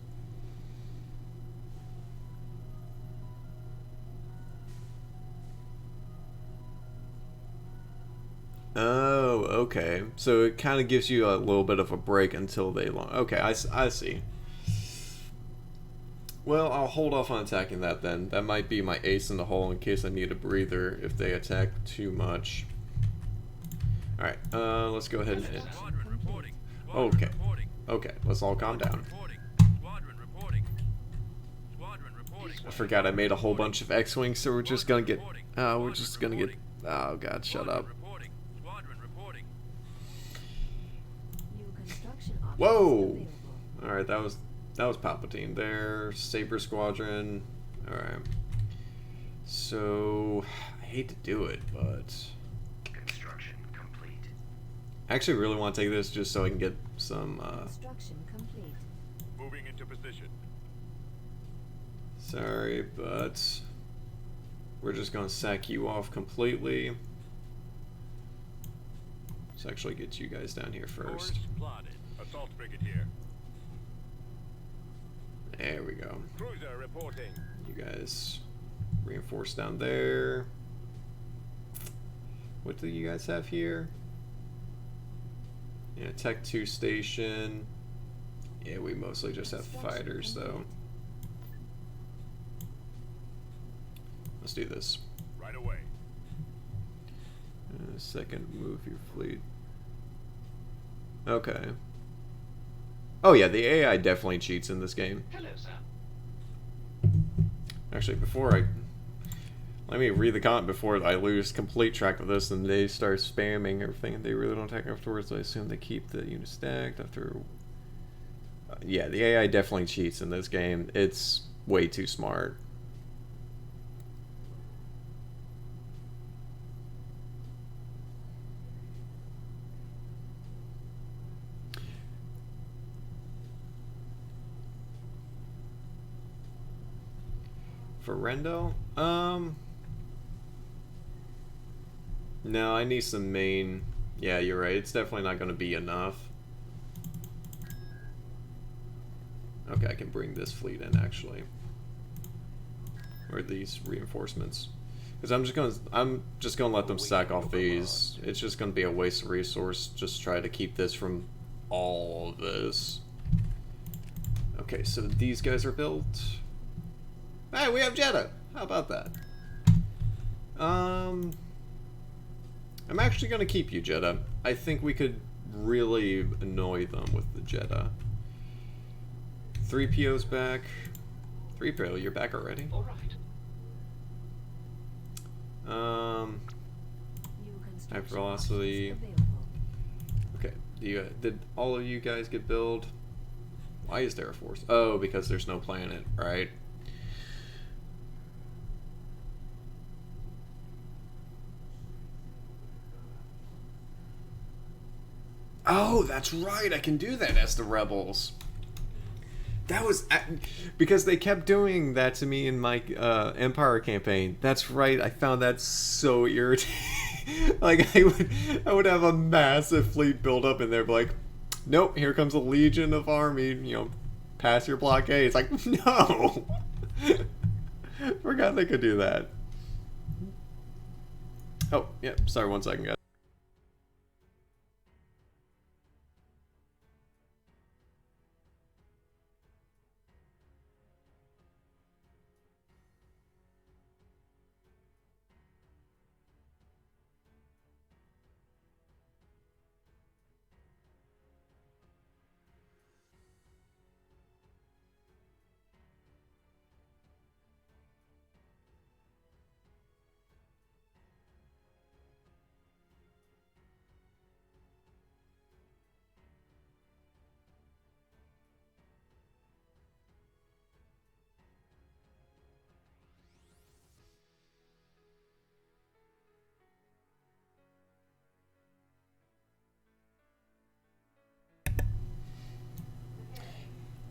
Oh, okay. So it kind of gives you a little bit of a break until they launch. Okay, I see. Well, I'll hold off on attacking that then. That might be my ace in the hole in case I need a breather if they attack too much. Alright, let's go ahead and... Squadron reporting. Okay. Reporting. Okay, let's all calm down. Reporting. Squadron reporting. Squadron reporting. I forgot I made a whole bunch of X-Wings, so we're just gonna get... we're just gonna get... Oh god, shut up. Reporting. Squadron reporting. New construction options Whoa! available. Alright, that was Palpatine there. Saber Squadron. Alright. So... I hate to do it, but... Construction complete. I actually really want to take this just so I can get some... Construction complete. Moving into position. Sorry, but... We're just gonna sack you off completely. Let's actually get you guys down here first. Course plotted. Assault frigate here. There we go. Cruiser reporting. You guys reinforce down there. What do you guys have here? Yeah, Tech 2 station. Yeah, we mostly just have fighters though. Let's do this. Right away. Second, move your fleet. Okay. Oh yeah, the AI definitely cheats in this game. Hello, sir. Actually, let me read the comment before I lose complete track of this and they start spamming everything and they really don't attack afterwards. I assume they keep the unit stacked after... yeah, the AI definitely cheats in this game. It's way too smart. For Rendo? No, I need some main... Yeah, you're right. It's definitely not going to be enough. Okay, I can bring this fleet in, actually. Or these reinforcements. Because I'm just gonna let them sack off these. It's just going to be a waste of resource. Just try to keep this from all of this. Okay, so these guys are built. Hey, we have Jeddah. How about that? I'm actually gonna keep you, Jeddah. I think we could really annoy them with the Jeddah. 3PO's back. 3PO, you're back already? All right. New High construction velocity. options available. Okay, did all of you guys get build? Why is there a force? Oh, because there's no planet, right? Oh, that's right. I can do that as the rebels. That was because they kept doing that to me in my Empire campaign. That's right. I found that so irritating. Like I would have a massive fleet build up in there, but like, nope. Here comes a legion of army. You know, pass your blockade. It's like no. Forgot they could do that. Oh, yeah. Sorry. 1 second, guys.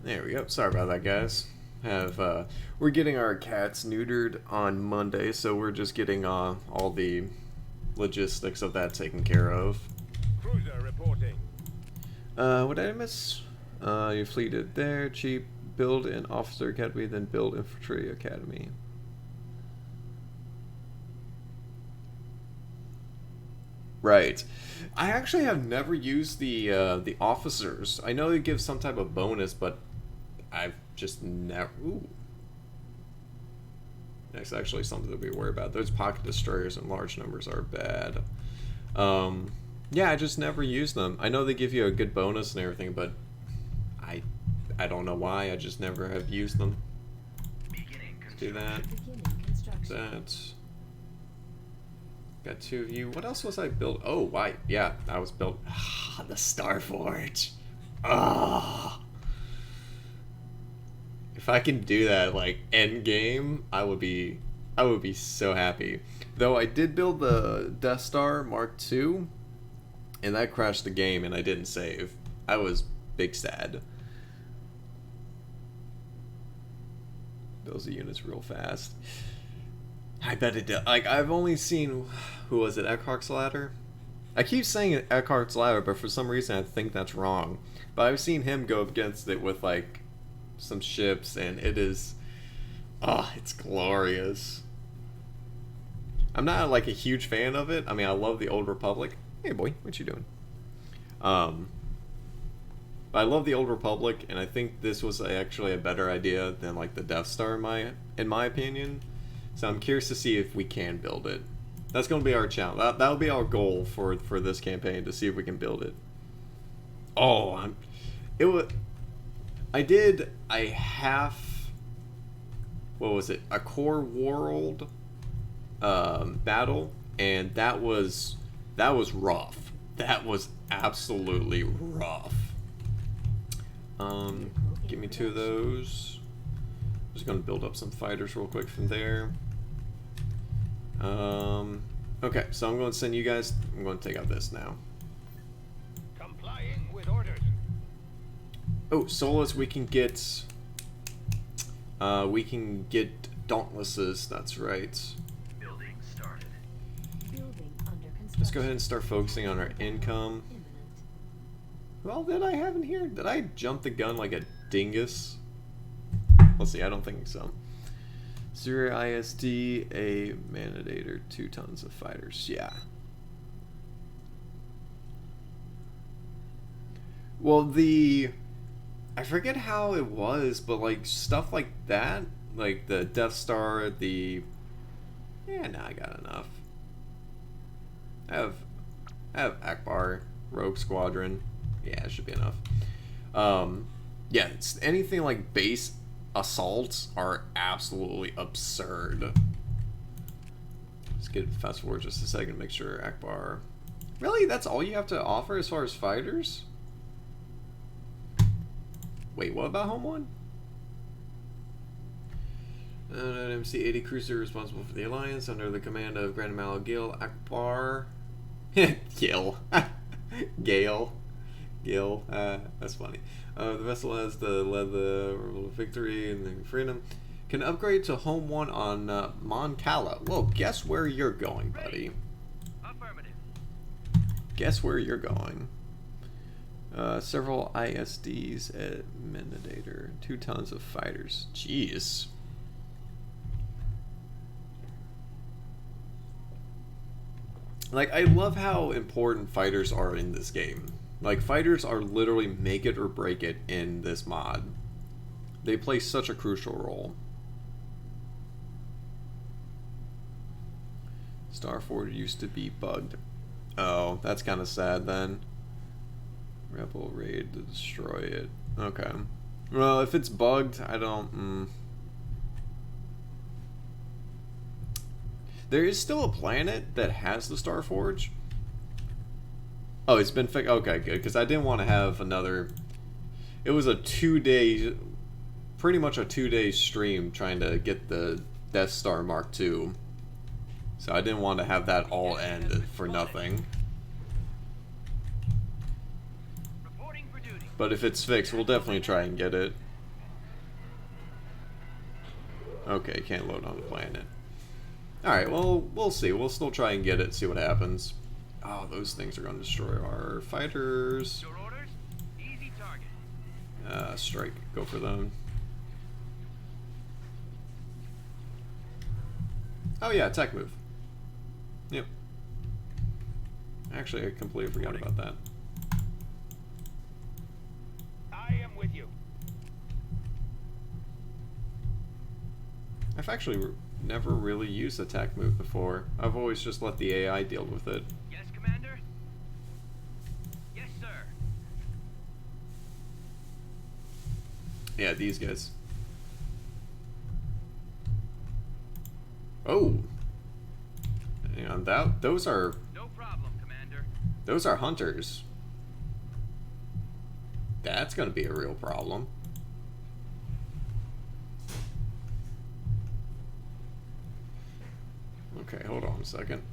There we go. Sorry about that, guys. We're getting our cats neutered on Monday, so we're just getting all the logistics of that taken care of. Cruiser reporting. What did I miss? You fleeted there. Cheap. Build an officer academy, then build infantry academy. Right. I actually have never used the officers. I know they give some type of bonus, but I've just never. Ooh. That's actually something to be worried about. Those pocket destroyers in large numbers are bad. Yeah, I just never used them. I know they give you a good bonus and everything, but I don't know why. I just never have used them. Let's do that. Beginning construction. That. Got 2 of you. What else was I built? Oh, why? Yeah, I was built. Ah, the Starforge. Ah. If I can do that like end game, I would be so happy. Though I did build the Death Star Mark II, and that crashed the game, and I didn't save. I was big sad. Builds the units real fast. I bet it did. Like, I've only seen, who was it, Eckhart's Ladder? I keep saying Eckhart's Ladder, but for some reason I think that's wrong. But I've seen him go against it with, like, some ships, and it is, it's glorious. I'm not, like, a huge fan of it. I mean, I love the Old Republic. Hey, boy, what you doing? But I love the Old Republic, and I think this was actually a better idea than, like, the Death Star, in my opinion. So I'm curious to see if we can build it. That's going to be our challenge. That'll be our goal for this campaign, to see if we can build it. Oh, I did a half, what was it, a core world battle, and that was rough. That was absolutely rough. Give me 2 of those. Just gonna build up some fighters real quick from there. Okay, so I'm going to send you guys. I'm going to take out this now. Complying with orders. Oh, Solus, we can get Dauntlesses. That's right. Building started. Building under construction. Let's go ahead and start focusing on our income. Imminent. Well, did I have in here? Did I jump the gun like a dingus? Let's see, I don't think so. 0 ISD, a Manator, 2 tons of fighters. Yeah. Well, I forget how it was, but like stuff like that, like the Death Star, yeah, nah, I got enough. I have Akbar, Rogue Squadron. Yeah, it should be enough. Yeah, it's anything like base assaults are absolutely absurd. Let's get fast forward just a second, make sure Akbar. Really, that's all you have to offer as far as fighters? Wait, what about Home One? An MC-80 cruiser responsible for the Alliance under the command of Grand Admiral Gil Akbar. Gil. Gale. Gil. That's funny. The vessel has led the victory and the freedom. Can upgrade to Home One on Mon Cala. Well, guess where you're going, buddy. Affirmative. Guess where you're going. Several ISDs at Manator. 2 tons of fighters. Jeez. Like, I love how important fighters are in this game. Like, fighters are literally make it or break it in this mod. They play such a crucial role. Starforge used to be bugged. Oh, that's kind of sad then. Rebel raid to destroy it. Okay. Well, if it's bugged, I don't... There is still a planet that has the Starforge. Oh, it's been fixed. Okay, good. Because I didn't want to have another... It was a 2-day... Pretty much a 2-day stream trying to get the Death Star Mark II. So I didn't want to have that all end for nothing. Reporting for duty. But if it's fixed, we'll definitely try and get it. Okay, can't load on the planet. Alright, well, we'll see. We'll still try and get it, see what happens. Oh, those things are going to destroy our fighters. Your orders? Easy target. Strike. Go for them. Oh yeah, attack move. Yep. Actually, I completely forgot about that. I am with you. I've actually never really used attack move before. I've always just let the AI deal with it. Yes, Commander? Yes, sir. Yeah, these guys. Oh! Hang on, those are No problem, Commander. hunters. That's gonna be a real problem. Okay, hold on a second.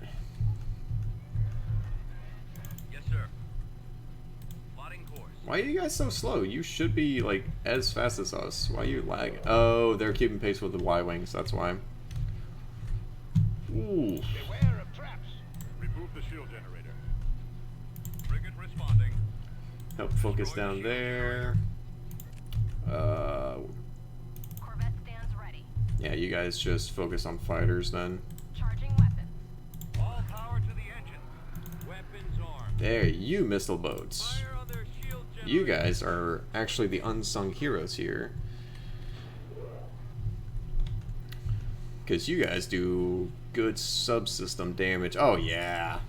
Yes, sir. Plotting course. Why are you guys so slow? You should be, like, as fast as us. Why are you lagging? Oh, they're keeping pace with the Y-Wings, that's why. Ooh. Beware of traps. Remove the shield generator. Frigate responding. Help focus down there. Corvette stands ready. Yeah, you guys just focus on fighters then. Charging weapons. All power to the engine. Weapons armed. There, you missile boats. Fire on their shield generator. You guys are actually the unsung heroes here. Because you guys do good subsystem damage. Oh, yeah.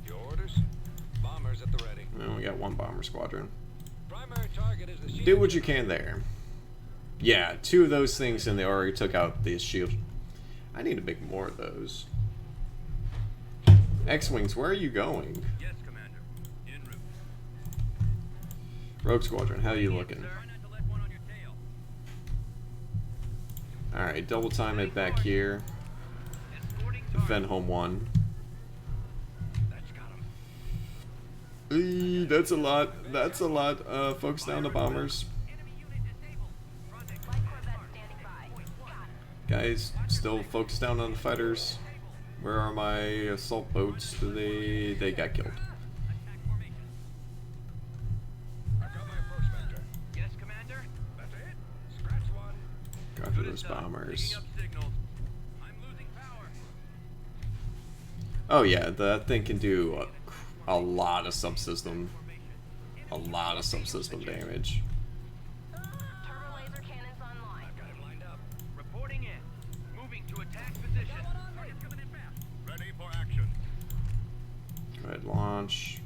Your orders? Bombers at the ready. Well, we got one bomber squadron. Primary target is the shield. Do what you can there. Yeah, 2 of those things and they already took out the shield. I need to make more of those. X-Wings, where are you going? Yes, Commander. En route. Rogue Squadron, how are you looking? Sir, try not to let one on your tail. Alright, double time it back here. Escorting target. Defend home 1. That's got him. That's a lot. That's a lot. Focus down the bombers. Enemy unit disabled. Rendezvous. Light Corvette standing by. Got it. Guys, still focus down on the fighters. Where are my assault boats? They got killed. Attack formation. I've got my approach vector. Yes, Commander. That's it. Scratch one. Copy Good those as done. bombers. Picking up signals. I'm losing power. Oh yeah, that thing can do a lot of subsystem. A lot of subsystem damage. Turbo laser cannons online. Got it lined up. Reporting in. Moving to attack position. Target's coming in fast. Ready for action. Go ahead, launch.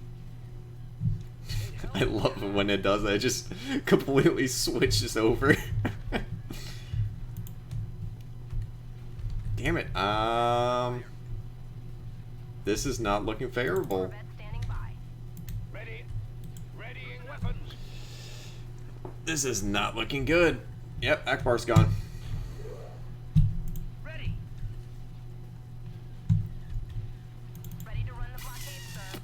I love it when it does that. It just completely switches over. Damn it. This is not looking favorable. Corvette standing by. Ready. Readying weapons. This is not looking good. Yep, Akbar's gone. Ready. Ready to run the blockade, sir.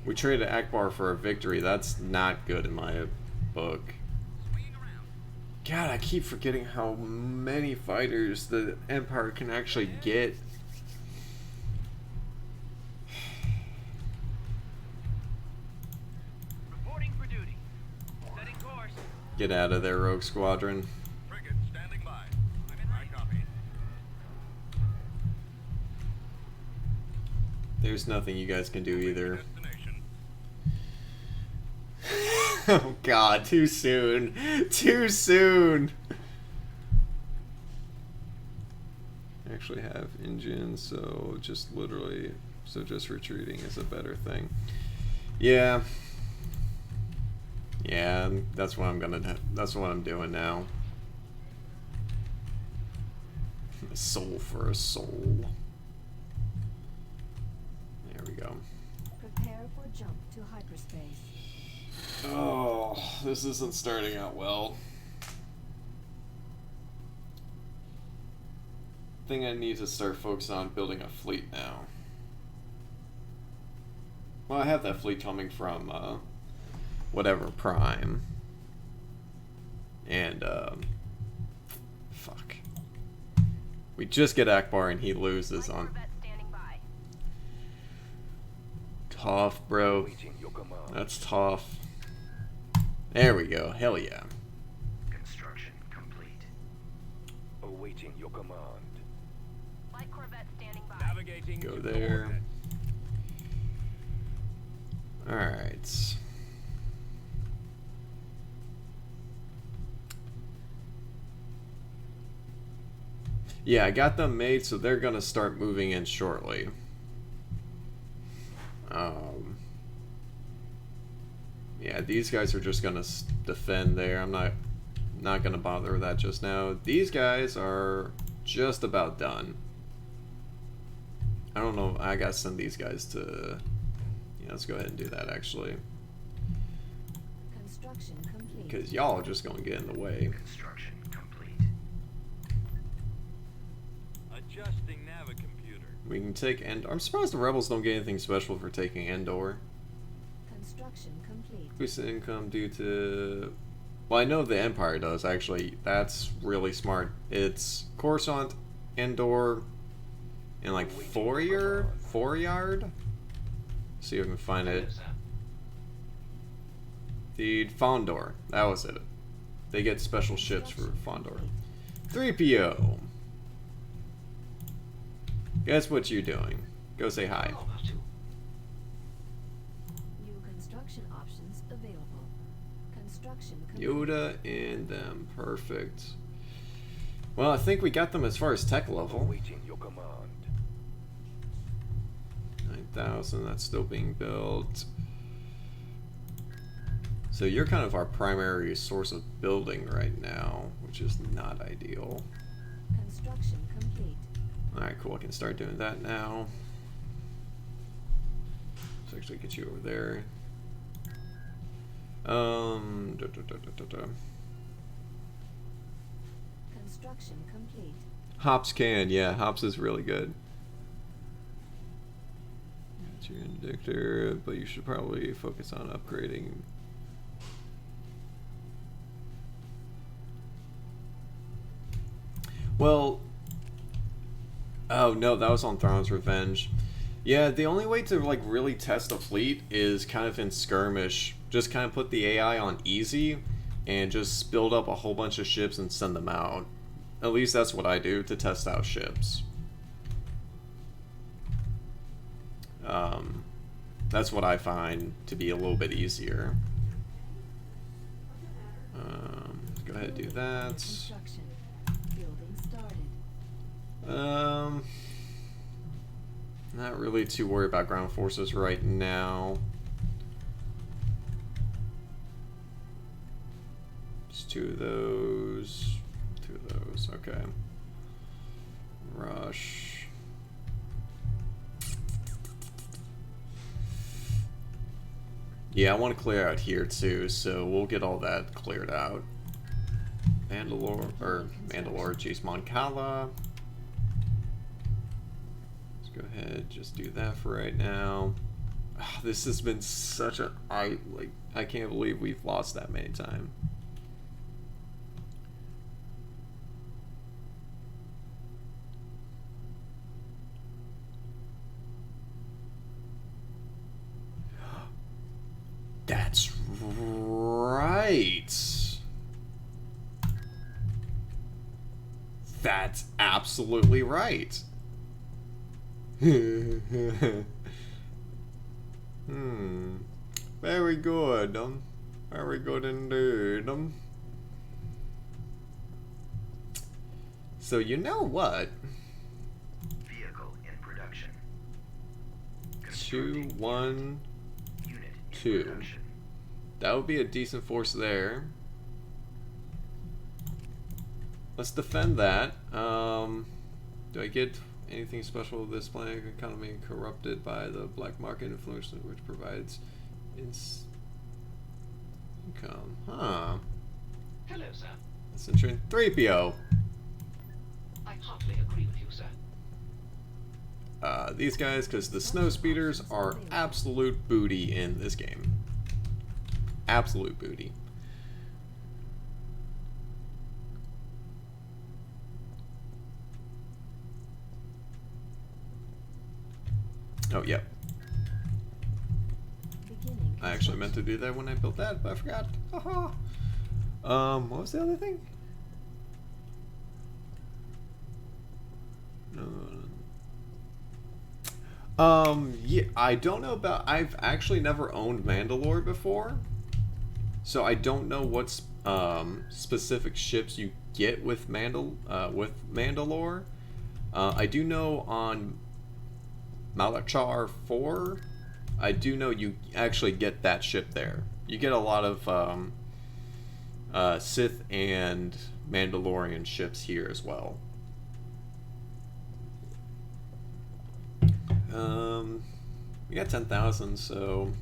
We traded Akbar for a victory. That's not good in my book. Swinging around. God, I keep forgetting how many fighters the Empire can actually get. Reporting for duty. Setting course. Get out of there, Rogue Squadron. Frigate standing by. I'm in. I copy. There's nothing you guys can do either. Destination. Oh god, too soon. Too soon. I actually have engines, so just retreating is a better thing. Yeah. Yeah, that's what I'm doing now. A soul for a soul. There we go. Prepare for jump to hyperspace. Oh, this isn't starting out well. I think I need to start focusing on building a fleet now. Well, I have that fleet coming from, whatever, Prime. And And, fuck. We just get Akbar and he loses Light on... Corvette standing by. Tough, bro. Awaiting your command. That's tough. There we go. Hell yeah. Construction complete. Awaiting your command. Light Corvette standing by. Navigating Go to there. coordinates. Alright. Yeah, I got them made, so they're gonna start moving in shortly. Yeah, these guys are just gonna defend there. I'm not gonna bother with that just now. These guys are just about done. I don't know. I gotta send these guys to. Yeah, let's go ahead and do that actually, Construction complete. because y'all are just gonna get in the way. Construction complete. Adjusting Navicomputer. We can take Endor. I'm surprised the rebels don't get anything special for taking Endor. Construction complete. Increase in income due to. Well, I know the Empire does actually. That's really smart. It's Coruscant, Endor, and like Four-Yard. See if I can find it. The Fondor. That was it. They get special ships for Fondor. 3PO. Guess what you're doing? Go say hi. New construction options available. Construction complete. Yoda and them. Perfect. Well, I think we got them as far as tech level. Awaiting your command. 9,000, that's still being built. So you're kind of our primary source of building right now, which is not ideal. Construction complete. Alright, cool, I can start doing that now. Let's actually get you over there. Construction complete. Hops can, yeah, Hops is really good. That's your Indictor, but you should probably focus on upgrading. Well, oh no, that was on Thrawn's Revenge. Yeah, the only way to like really test a fleet is kind of in skirmish. Just kind of put the AI on easy and just build up a whole bunch of ships and send them out. At least that's what I do to test out ships. That's what I find to be a little bit easier. Go ahead and do that. Construction. Building started. Not really too worried about ground forces right now. Just two of those. Two of those, okay. Rush. Yeah, I want to clear out here too, so we'll get all that cleared out. Mandalore, jeez, Moncala. Let's go ahead, just do that for right now. Oh, this has been such a, I can't believe we've lost that many times. That's right. That's absolutely right. Very good. Very good indeed. So you know what? Vehicle in production. 2, 1, Unit in 2. production. That would be a decent force there. Let's defend that. Do I get anything special with this planet economy corrupted by the black market influence which provides income? Huh. Hello, sir. That's interesting. 3PO. I hardly agree with you, sir. These guys, because the snow speeders are absolute booty in this game. Absolute booty. Oh, yep. Beginning I actually meant to construction. do that when I built that, but I forgot. Haha. What was the other thing? Yeah, I don't know about. I've actually never owned Mandalore before, so I don't know what specific ships you get with Mandalore. I do know on Malachar 4, I do know you actually get that ship there. You get a lot of Sith and Mandalorian ships here as well. We got 10,000, so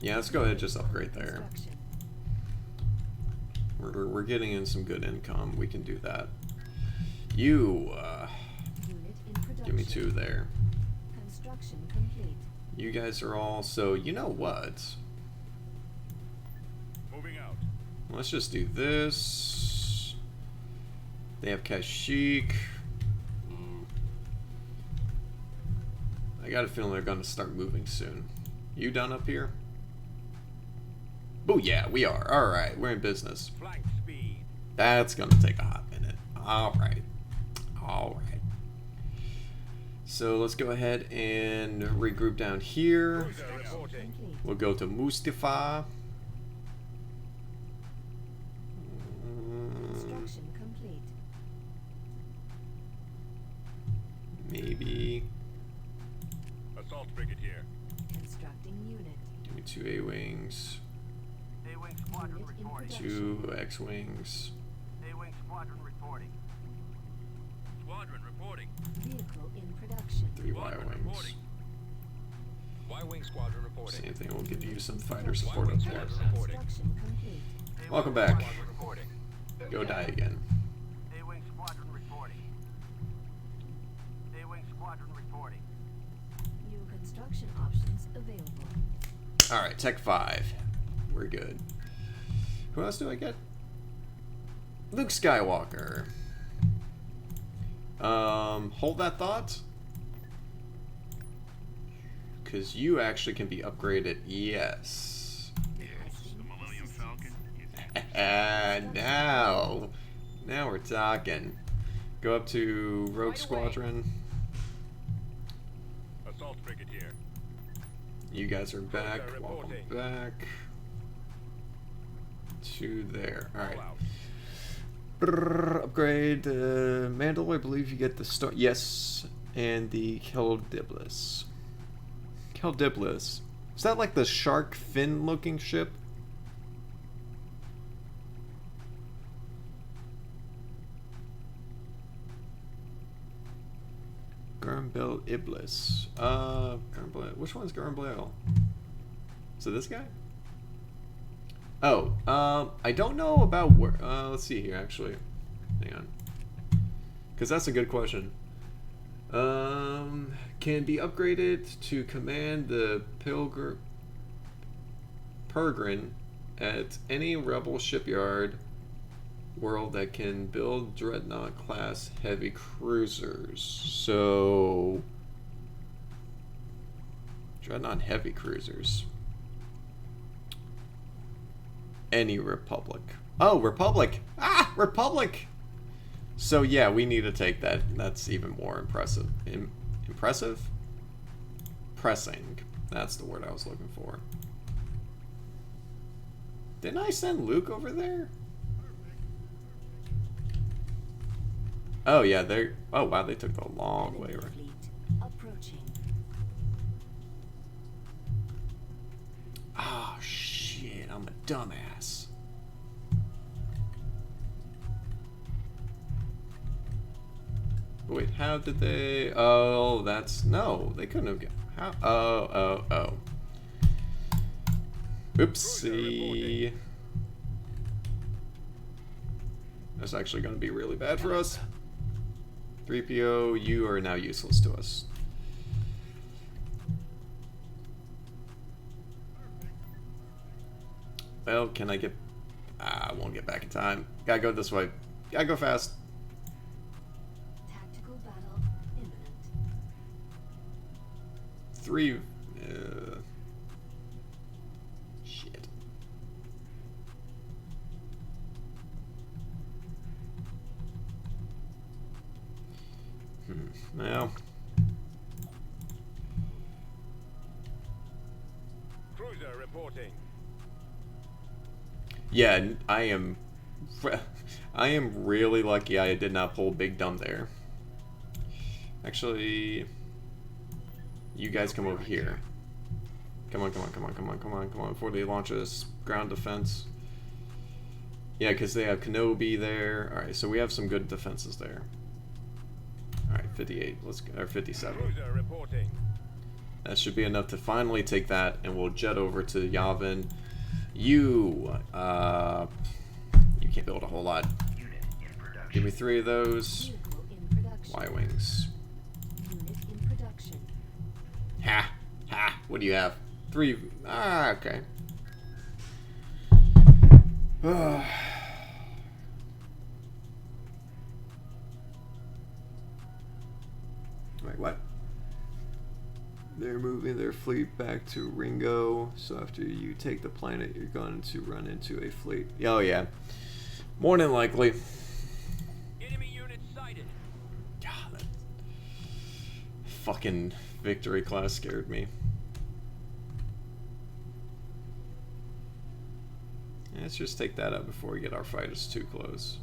yeah, let's go ahead and just upgrade there. Construction. We're getting in some good income. We can do that. You Unit in production. give me 2 there. Construction complete. You guys are all so. You know what? Moving out. Let's just do this. They have Kashyyyk. I got a feeling they're gonna start moving soon. You done up here? Oh yeah, we are. Alright, we're in business. Flank speed. That's gonna take a hot minute. Alright. Alright. So let's go ahead and regroup down here. Cruiser reporting. Complete. We'll go to Mustafa. Construction complete. Maybe. Assault frigate here. Constructing unit. Give me 2 A-Wings. A-Wing squadron Unit in reporting. production. 2 X-Wings. A-Wing squadron reporting. Squadron reporting. Vehicle in production. 3 Squadron Y-Wings. reporting. Y-wing squadron reporting. Same thing, we'll give you some fighter support up there. Reporting. Construction complete. A-Wing Welcome back. Squadron reporting. Go die again. A-Wing squadron reporting. A-Wing squadron reporting. New construction options available. Alright, Tech 5. We're good. Who else do I get? Luke Skywalker. Hold that thought. Because you actually can be upgraded. Yes. Yes, the Millennium Falcon. And now we're talking. Go up to Rogue Right away. Squadron. Assault frigate here. You guys are back. Cruiser Welcome reporting. back. To there. Alright. All out. Upgrade Mandalore. I believe you get the star. Yes. And the Keldiblis. Keldiblis. Is that like the shark fin looking ship? Gurmbel Iblis. Which one's Gurmbel? Is it this guy? Oh, I don't know about where. Let's see here, actually. Hang on. Because that's a good question. Can be upgraded to command the Peregrine at any Rebel shipyard world that can build Dreadnought class heavy cruisers. So Dreadnought heavy cruisers. Any Republic. Oh, Republic! Ah, Republic! So yeah, we need to take that. That's even more impressive. Impressive? Pressing. That's the word I was looking for. Didn't I send Luke over there? Oh yeah, they're. Oh wow, they took the long way. Enemy Right? fleet approaching. Oh shit, I'm a dumbass. Wait, how did they? Oh, that's no. They couldn't have. How? Oh. Oopsie. That's actually going to be really bad for us. 3PO, you are now useless to us. Well, can I get... I won't get back in time. Gotta go this way. Gotta go fast. 3. Shit. Well. Cruiser reporting. Yeah, I am really lucky I did not pull Big Dumb there. Actually, you guys come over here. Come on, before they launch us ground defense. Yeah, because they have Kenobi there. Alright, so we have some good defenses there. Alright, 58, let's go, or 57. Cruiser reporting. That should be enough to finally take that, and we'll jet over to Yavin. You can't build a whole lot. Give me 3 of those. Vehicle in production. Y-Wings. Unit in production. Ha! Ha! What do you have? 3. Ah, okay. Wait, what? They're moving their fleet back to Ringo, so after you take the planet, you're going to run into a fleet. Oh, yeah. More than likely. Enemy unit sighted. God, that fucking victory class scared me. Let's just take that out before we get our fighters too close.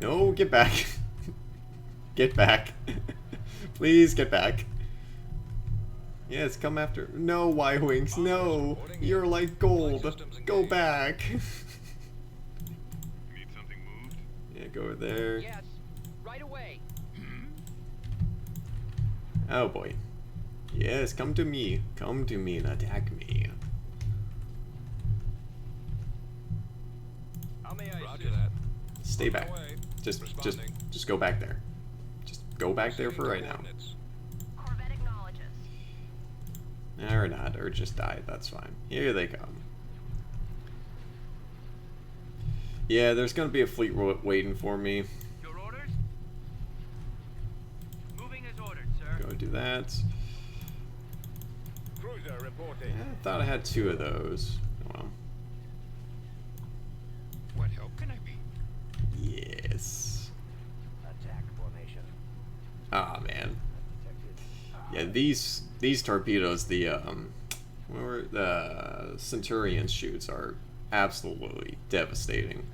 No, get back. Get back. Please get back. Yes, come after. No, Y-Wings, no. You're like gold. Go back. Need something moved? Yeah, go over there. Yes, right away. Oh boy. Yes, come to me. Come to me and attack me. How may I Roger that. Stay back. Away. Just go back there. Just go back there for right now. Corvette acknowledges. Or not, or just die. That's fine. Here they come. Yeah, there's gonna be a fleet waiting for me. Your orders? Moving as ordered, sir. Go do that. Cruiser reporting. Yeah, I thought I had 2 of those. Oh, well. What help can I be? Yes. Attack formation. Ah, man. Detected. Yeah, these torpedoes, the Centurion shoots are absolutely devastating.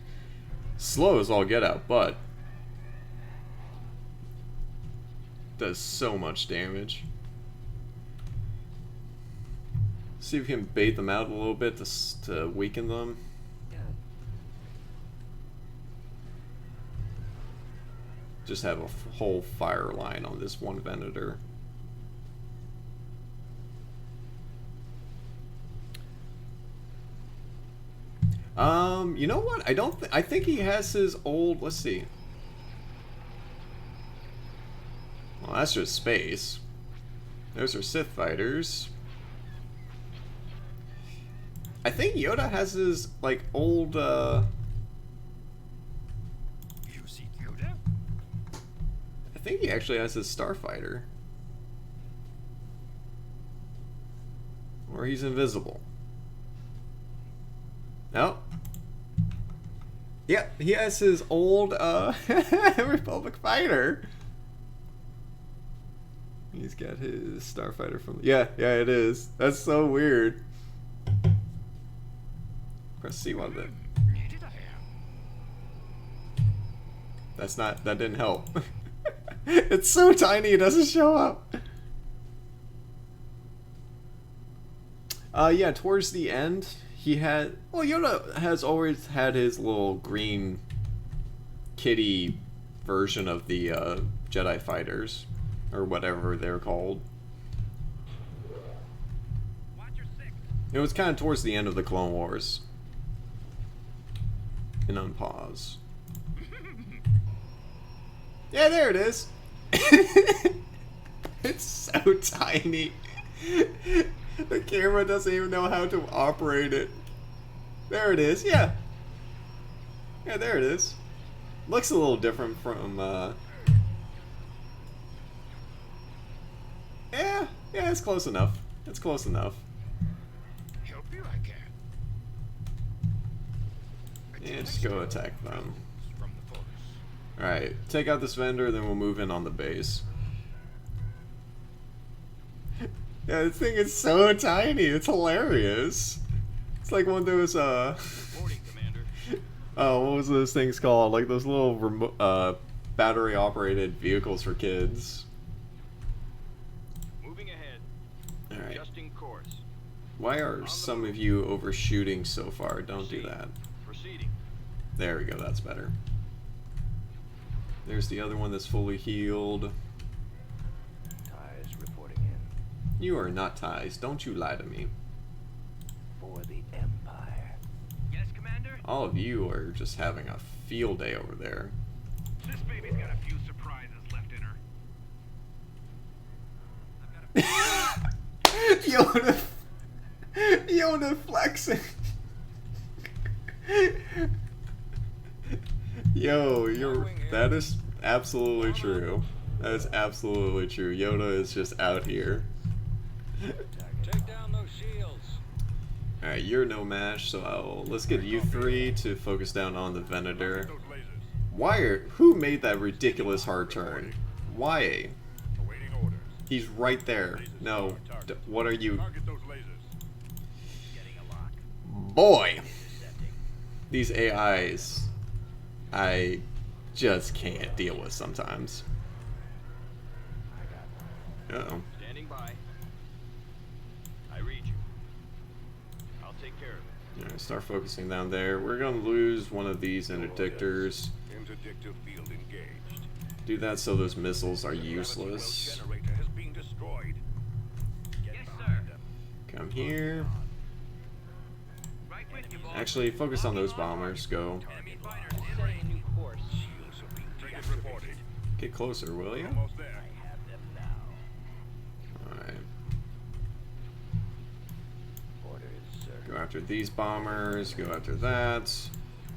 Slow as all get out, but does so much damage. See if we can bait them out a little bit to weaken them. Just have a whole fire line on this one Venator. You know what? I think he has his old. Let's see. Well, that's just space. Those are Sith fighters. I think Yoda has his like old. You seek Yoda? I think he actually has his starfighter. Or he's invisible. No. Yep, he has his old Republic fighter. He's got his starfighter from. Yeah, it is. That's so weird. Press C one bit. Needed I am. That didn't help. It's so tiny it doesn't show up. Yeah, towards the end, he had... Well, Yoda has always had his little green kitty version of the Jedi fighters, or whatever they're called. Watch your six. It was kind of towards the end of the Clone Wars. And unpause. Yeah, there it is. It's so tiny. The camera doesn't even know how to operate it. There it is, yeah. Yeah, there it is. Looks a little different from, Yeah, it's close enough. It's close enough. Help you, I can. Yeah, just go attack them. From the force. Alright, take out this vendor, then we'll move in on the base. Yeah, this thing is so tiny, it's hilarious. It's like one of those, Reporting, Commander. oh, what was those things called? Like those little battery-operated vehicles for kids. Moving ahead. Alright. Adjusting course. Why are some of you overshooting so far? Don't do that. Proceeding. There we go, that's better. There's the other one that's fully healed. Ties reporting in You are not Ties. Don't you lie to me. for the Empire. Yes, Commander? All of you are just having a field day over there. This baby's got a few surprises left in her. Yoda, Yoda flexing. Yo, that is absolutely true. That is absolutely true. Yoda is just out here. Take down those shields. Alright, you're no match, so let's get you three to focus down on the Venator. Those lasers. Who made that ridiculous hard turn? Why? Awaiting orders. He's right there. No, what are you? Target those lasers. Getting a lock. Boy! These AIs, I just can't deal with sometimes. Uh-oh. Standing by. I read you. I'll take care of it. Alright, start focusing down there. We're gonna lose one of these interdictors. Interdictor field engaged. Do that so those missiles are useless. Generator has been destroyed. Get Yes, behind sir. them. Come here. Right with you, boss. Actually, focus on those bombers. Go. Enemy fighters in range. New course. Shields have been Frigate deactivated. reported. Get closer, will you? Almost there. Have them now. Alright. Orders, sir. Go after these bombers. Go after that.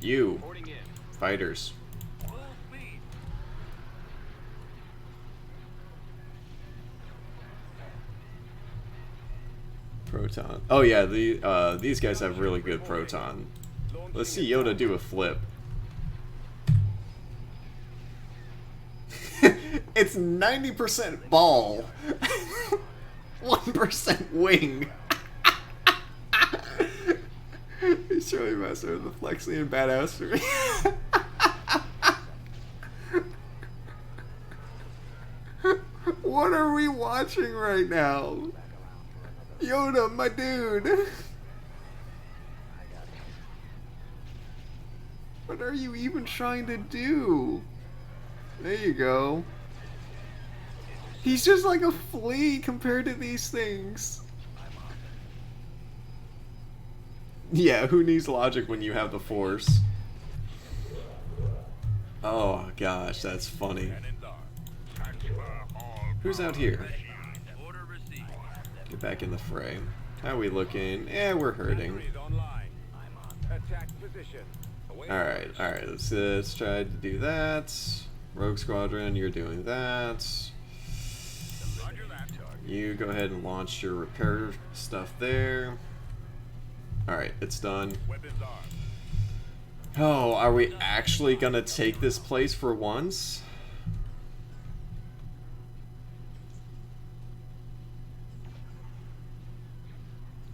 You. Reporting in. Fighters. Full speed. Proton. Oh yeah, these guys have really good proton. Let's see Yoda do a flip. It's 90% ball. 1% wing. He's really messing with the flexing and badassery. What are we watching right now? Yoda, my dude. What are you even trying to do? There you go. He's just like a flea compared to these things. Yeah, who needs logic when you have the Force? Oh gosh, that's funny. Cannon dark. Transfer all Who's out here? Order received. Get back in the fray. How we looking? Eh, we're hurting. batteries online. Attack position. Awaiting orders. Alright, let's try to do that. Rogue Squadron, you're doing that. Roger that. You go ahead and launch your repair stuff there. Alright, it's done. Weapons armed. Oh, are we actually gonna take this place for once?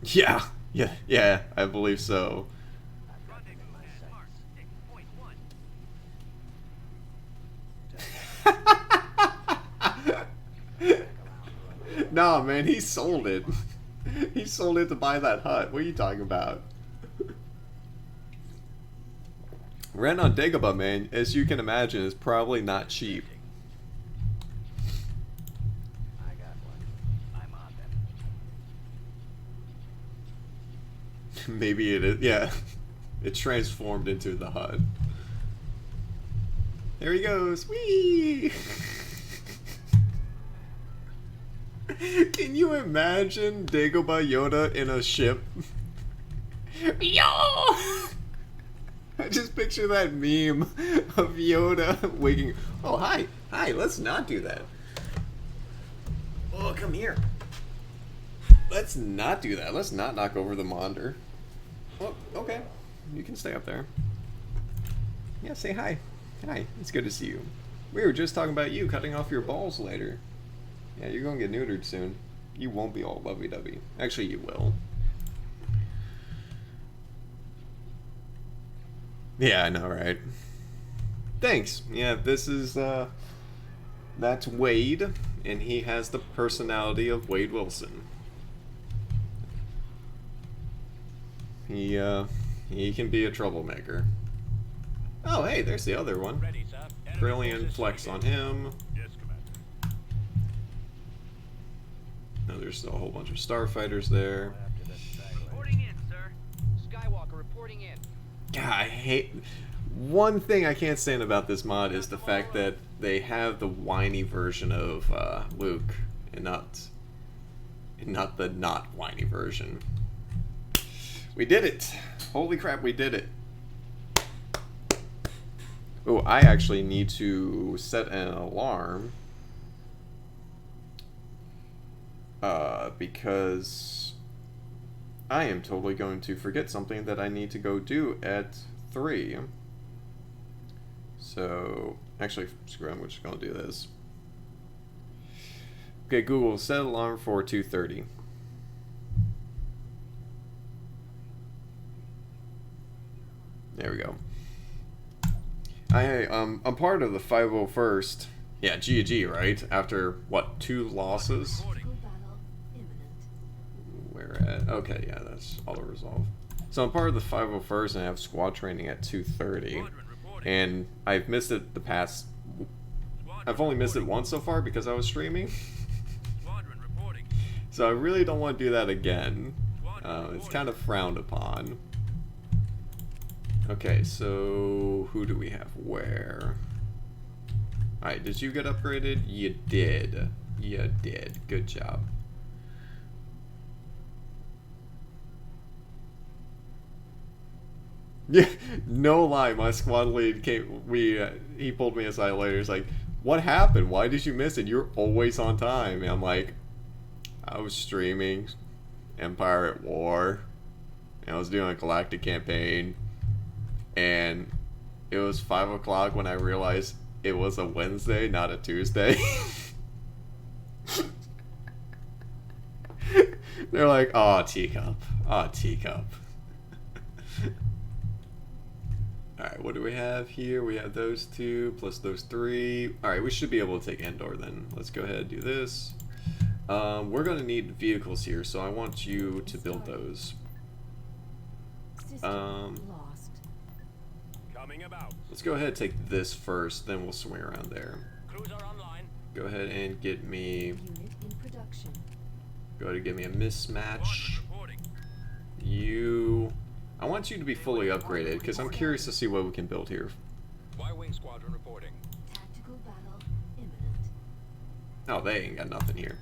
Yeah, I believe so. Rendezvous at Mark 6.1. Nah, man, he sold it. He sold it to buy that hut. What are you talking about? Rent on Dagobah, man, as you can imagine, is probably not cheap. I got one. I'm on them. Maybe it is. Yeah, it transformed into the hut. There he goes. Whee! Can you imagine Dagobah Yoda in a ship? Yo! I just picture that meme of Yoda waking. Oh, hi. Hi, let's not do that. Oh, come here. Let's not do that. Let's not knock over the monitor. Oh, okay. You can stay up there. Yeah, say hi. Hi. It's good to see you. We were just talking about you cutting off your balls later. Yeah, you're gonna get neutered soon. You won't be all lovey-dovey. Actually, you will. Yeah, I know, right? Thanks. Yeah, this is, that's Wade, and he has the personality of Wade Wilson. He can be a troublemaker. Oh, hey, there's the other one. Ready, sir. Enemy Brilliant forces flex sighted. on him. Yes, Commander. No, there's a whole bunch of starfighters there. Reporting in, sir. Skywalker reporting in. God, I hate... One thing I can't stand about this mod is the fact that they have the whiny version of Luke, and not the not whiny version. We did it! Holy crap, we did it! Oh, I actually need to set an alarm. Because I am totally going to forget something that I need to go do at 3. So, actually, screw it, I'm just going to do this. Okay, Google, set alarm for 2:30. There we go. I'm part of the 501st. Yeah, GG, right? After, what, 2 losses? Tactical battle imminent. Where at? Okay, yeah, that's auto-resolve. So I'm part of the 501st and I have squad training at 2:30. Squadron reporting. And I've missed it the past... I've only missed it once so far because I was streaming. Squadron reporting. So I really don't want to do that again. Squadron It's reporting. kind of frowned upon. Okay, so who do we have where? Alright, did you get upgraded? You did. You did. Good job. Yeah, no lie, my squad lead came, he pulled me aside later, he's like, what happened? Why did you miss it? You're always on time. And I'm like, I was streaming Empire at War, and I was doing a galactic campaign, and it was 5 o'clock when I realized it was a Wednesday, not a Tuesday. They're like, aw, teacup. Aw, teacup. Alright, what do we have here? We have those 2 plus those 3. Alright, we should be able to take Endor then. Let's go ahead and do this. We're going to need vehicles here, so I want you to build those. System lost. Coming about. Let's go ahead and take this first, then we'll swing around there. Cruiser online. Go ahead and get me... Unit in production. Go ahead and get me a mismatch. Squadron reporting. You... I want you to be fully upgraded, because I'm curious to see what we can build here. Y-wing squadron reporting. Tactical battle imminent. Oh, they ain't got nothing here.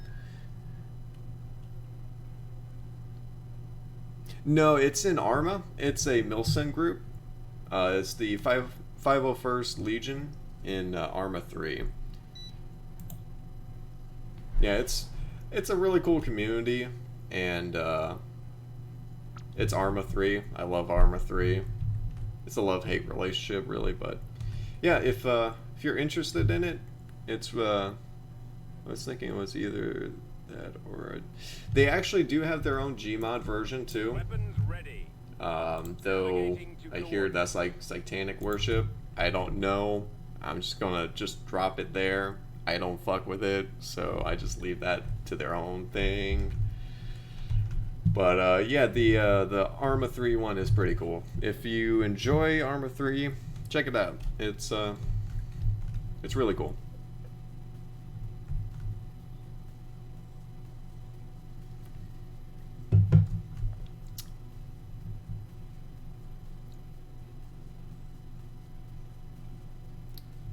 No, it's in Arma. It's a Milsen group. It's the 501st Legion in Arma 3. Yeah, it's a really cool community, and it's Arma 3. I love Arma 3. It's a love-hate relationship, really, but yeah, if you're interested in it, it's I was thinking it was either that or they actually do have their own Gmod version too. Weapons ready. Though I hear that's like satanic worship. I don't know. I'm just gonna drop it there. I don't fuck with it, so I just leave that to their own thing. But yeah, the Arma 3 one is pretty cool. If you enjoy Arma 3, check it out. It's really cool.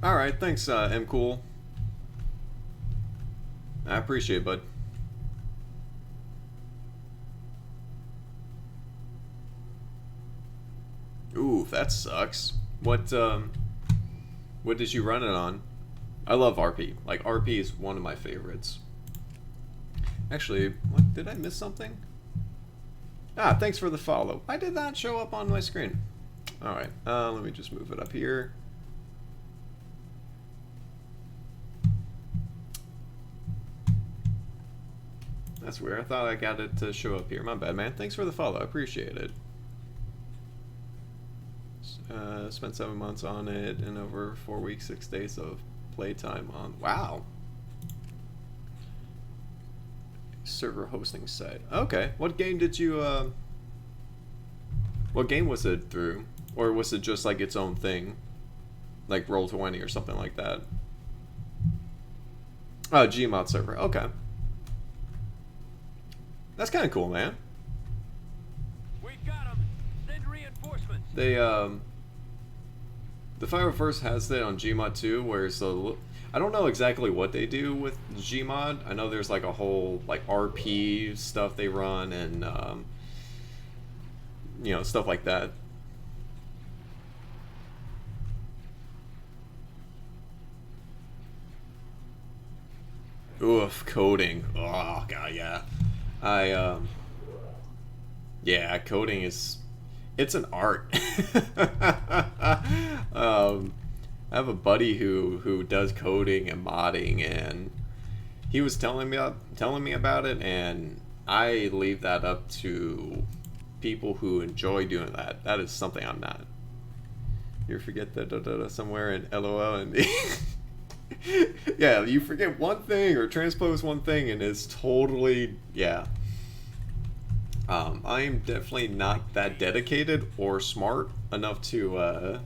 All right, thanks, M Cool. I appreciate it, bud. Ooh, that sucks. What did you run it on? I love RP. Like, RP is one of my favorites. Actually, what, did I miss something? Ah, thanks for the follow. Why did that show up on my screen? Alright, let me just move it up here. That's weird. I thought I got it to show up here. My bad, man. Thanks for the follow. I appreciate it. Spent 7 months on it and over 4 weeks, 6 days of playtime on. Wow. Server hosting site. Okay. What game did you, what game was it through? Or was it just like its own thing? Like Roll20 or something like that? Oh, Gmod server. Okay. That's kind of cool, man. We got him. Send reinforcements. They, the 501st has that on Gmod too, where it's a I don't know exactly what they do with Gmod. I know there's like a whole like RP stuff they run and you know, stuff like that. Oof, coding. Oh god, yeah. Yeah, coding is, it's an art. I have a buddy who does coding and modding, and he was telling me about it, and I leave that up to people who enjoy doing that. That is something I'm not. You forget the somewhere in LOL and yeah, you forget one thing or transpose one thing, and it's totally, yeah. I am definitely not that dedicated or smart enough to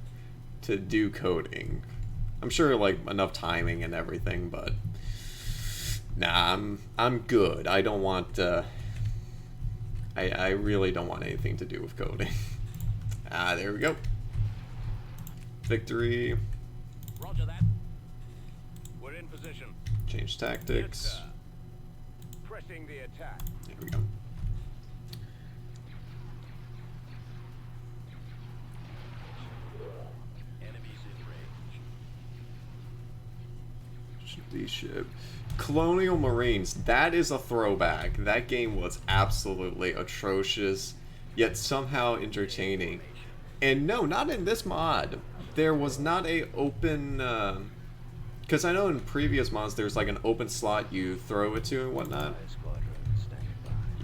do coding. I'm sure like enough timing and everything, but nah, I'm good. I don't want I really don't want anything to do with coding. Ah, there we go. Victory. Roger that. We're in position. Change tactics. Yes, sir. Pressing the attack. There we go. Enemies in range. The ship. Colonial Marines. That is a throwback. That game was absolutely atrocious, yet somehow entertaining. And no, not in this mod. There was not a open... because I know in previous mods there's like an open slot you throw it to and whatnot.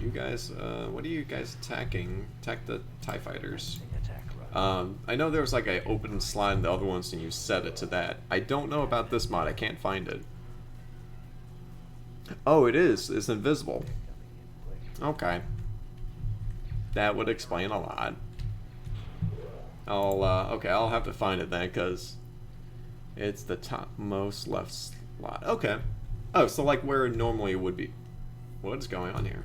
You guys, what are you guys attacking? Attack the TIE fighters. I know there was like a open slot in the other ones and you set it to that. I don't know about this mod. I can't find it. Oh, it is. It's invisible. Okay. That would explain a lot. Okay, I'll have to find it then, because it's the topmost left slot. Okay. Oh, so like where it normally would be. What is going on here?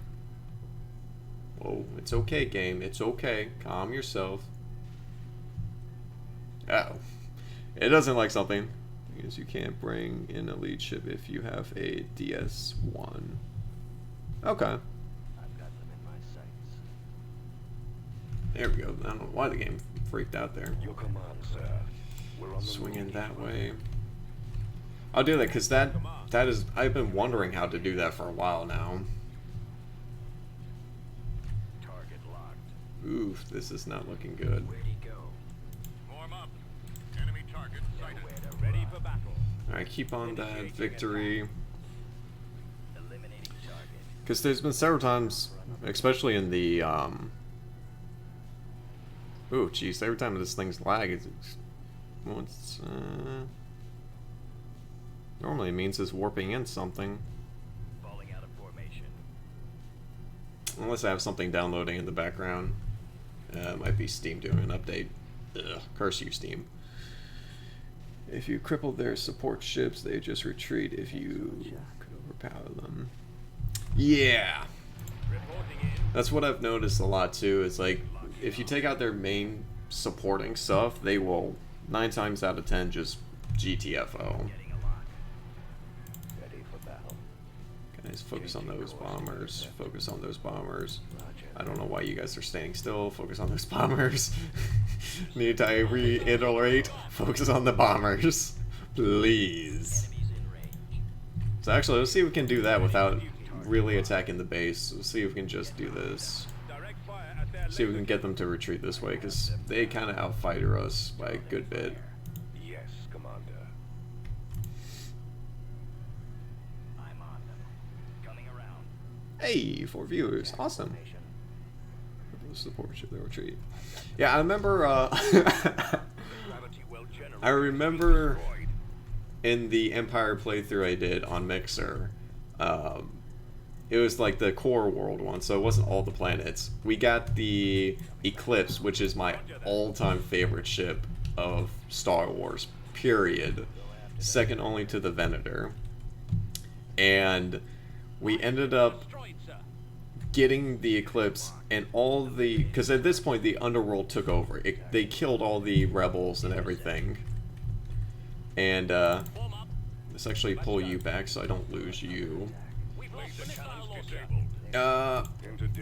Oh, it's okay, game. It's okay. Calm yourself. Oh. It doesn't like something. Because you can't bring in a lead ship if you have a DS1. Okay. I've got them in my sights. There we go. I don't know why the game freaked out there. Your command, sir. We're on the Swinging move. that way. I'll do that because that is, I've been wondering how to do that for a while now. Target locked. Oof, this is not looking good. Where'd he go? Form up. Enemy target sighted. Ready for battle. Alright, keep on that victory. Eliminating target. Because there's been several times, especially in the, ooh, jeez, every time this thing's lag, it's, normally it means it's warping in something. Falling out of formation. Unless I have something downloading in the background. It might be Steam doing an update. Ugh, curse you, Steam. If you cripple their support ships, they just retreat if you could overpower them. Yeah! Reporting in. That's what I've noticed a lot too, is like, if you take out their main supporting stuff, they will, 9 times out of 10, just GTFO. Getting a lock. Ready for battle. Guys, focus on those bombers. Focus on those bombers. I don't know why you guys are staying still. Focus on those bombers. Need to reiterate. Focus on the bombers. Please. Enemies in range. So actually, let's see if we can do that without really attacking the base. Let's see if we can just do this. Direct fire at their See if we laser can get them to retreat this way, because they kind of outfighter us by a good bit. Yes, Commander. I'm on them. Coming around. Hey, 4 viewers, awesome. Support should they retreat. Yeah, I remember. gravity well generated. I remember Destroyed. in the Empire playthrough I did on Mixer. It was like the core world one, so it wasn't all the planets. We got the Eclipse, which is my all-time favorite ship of Star Wars, period. Second only to the Venator. And we ended up Destroyed, sir. getting the Eclipse and all the... Because at this point, the Underworld took over. They killed all the rebels and everything. And, Form up. let's actually pull you back so I don't lose you. We've lost the missile challenge launcher. disabled.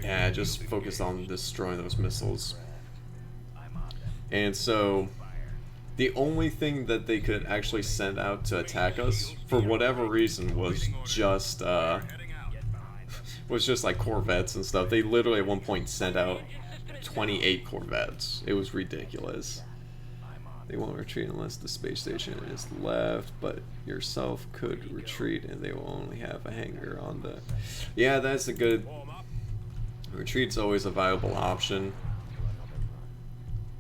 Yeah, just focus on destroying those missiles. I'm on them. And so, Fire. the only thing that they could actually send out to attack us, for whatever reason, was just, Heading out. Get behind them. was just like Corvettes and stuff. They literally at one point sent out 28 Corvettes. It was ridiculous. I'm on. They won't retreat unless the space station is left, but yourself could retreat and they will only have a hangar on the... Yeah, that's a good... Form up. Retreat's always a viable option.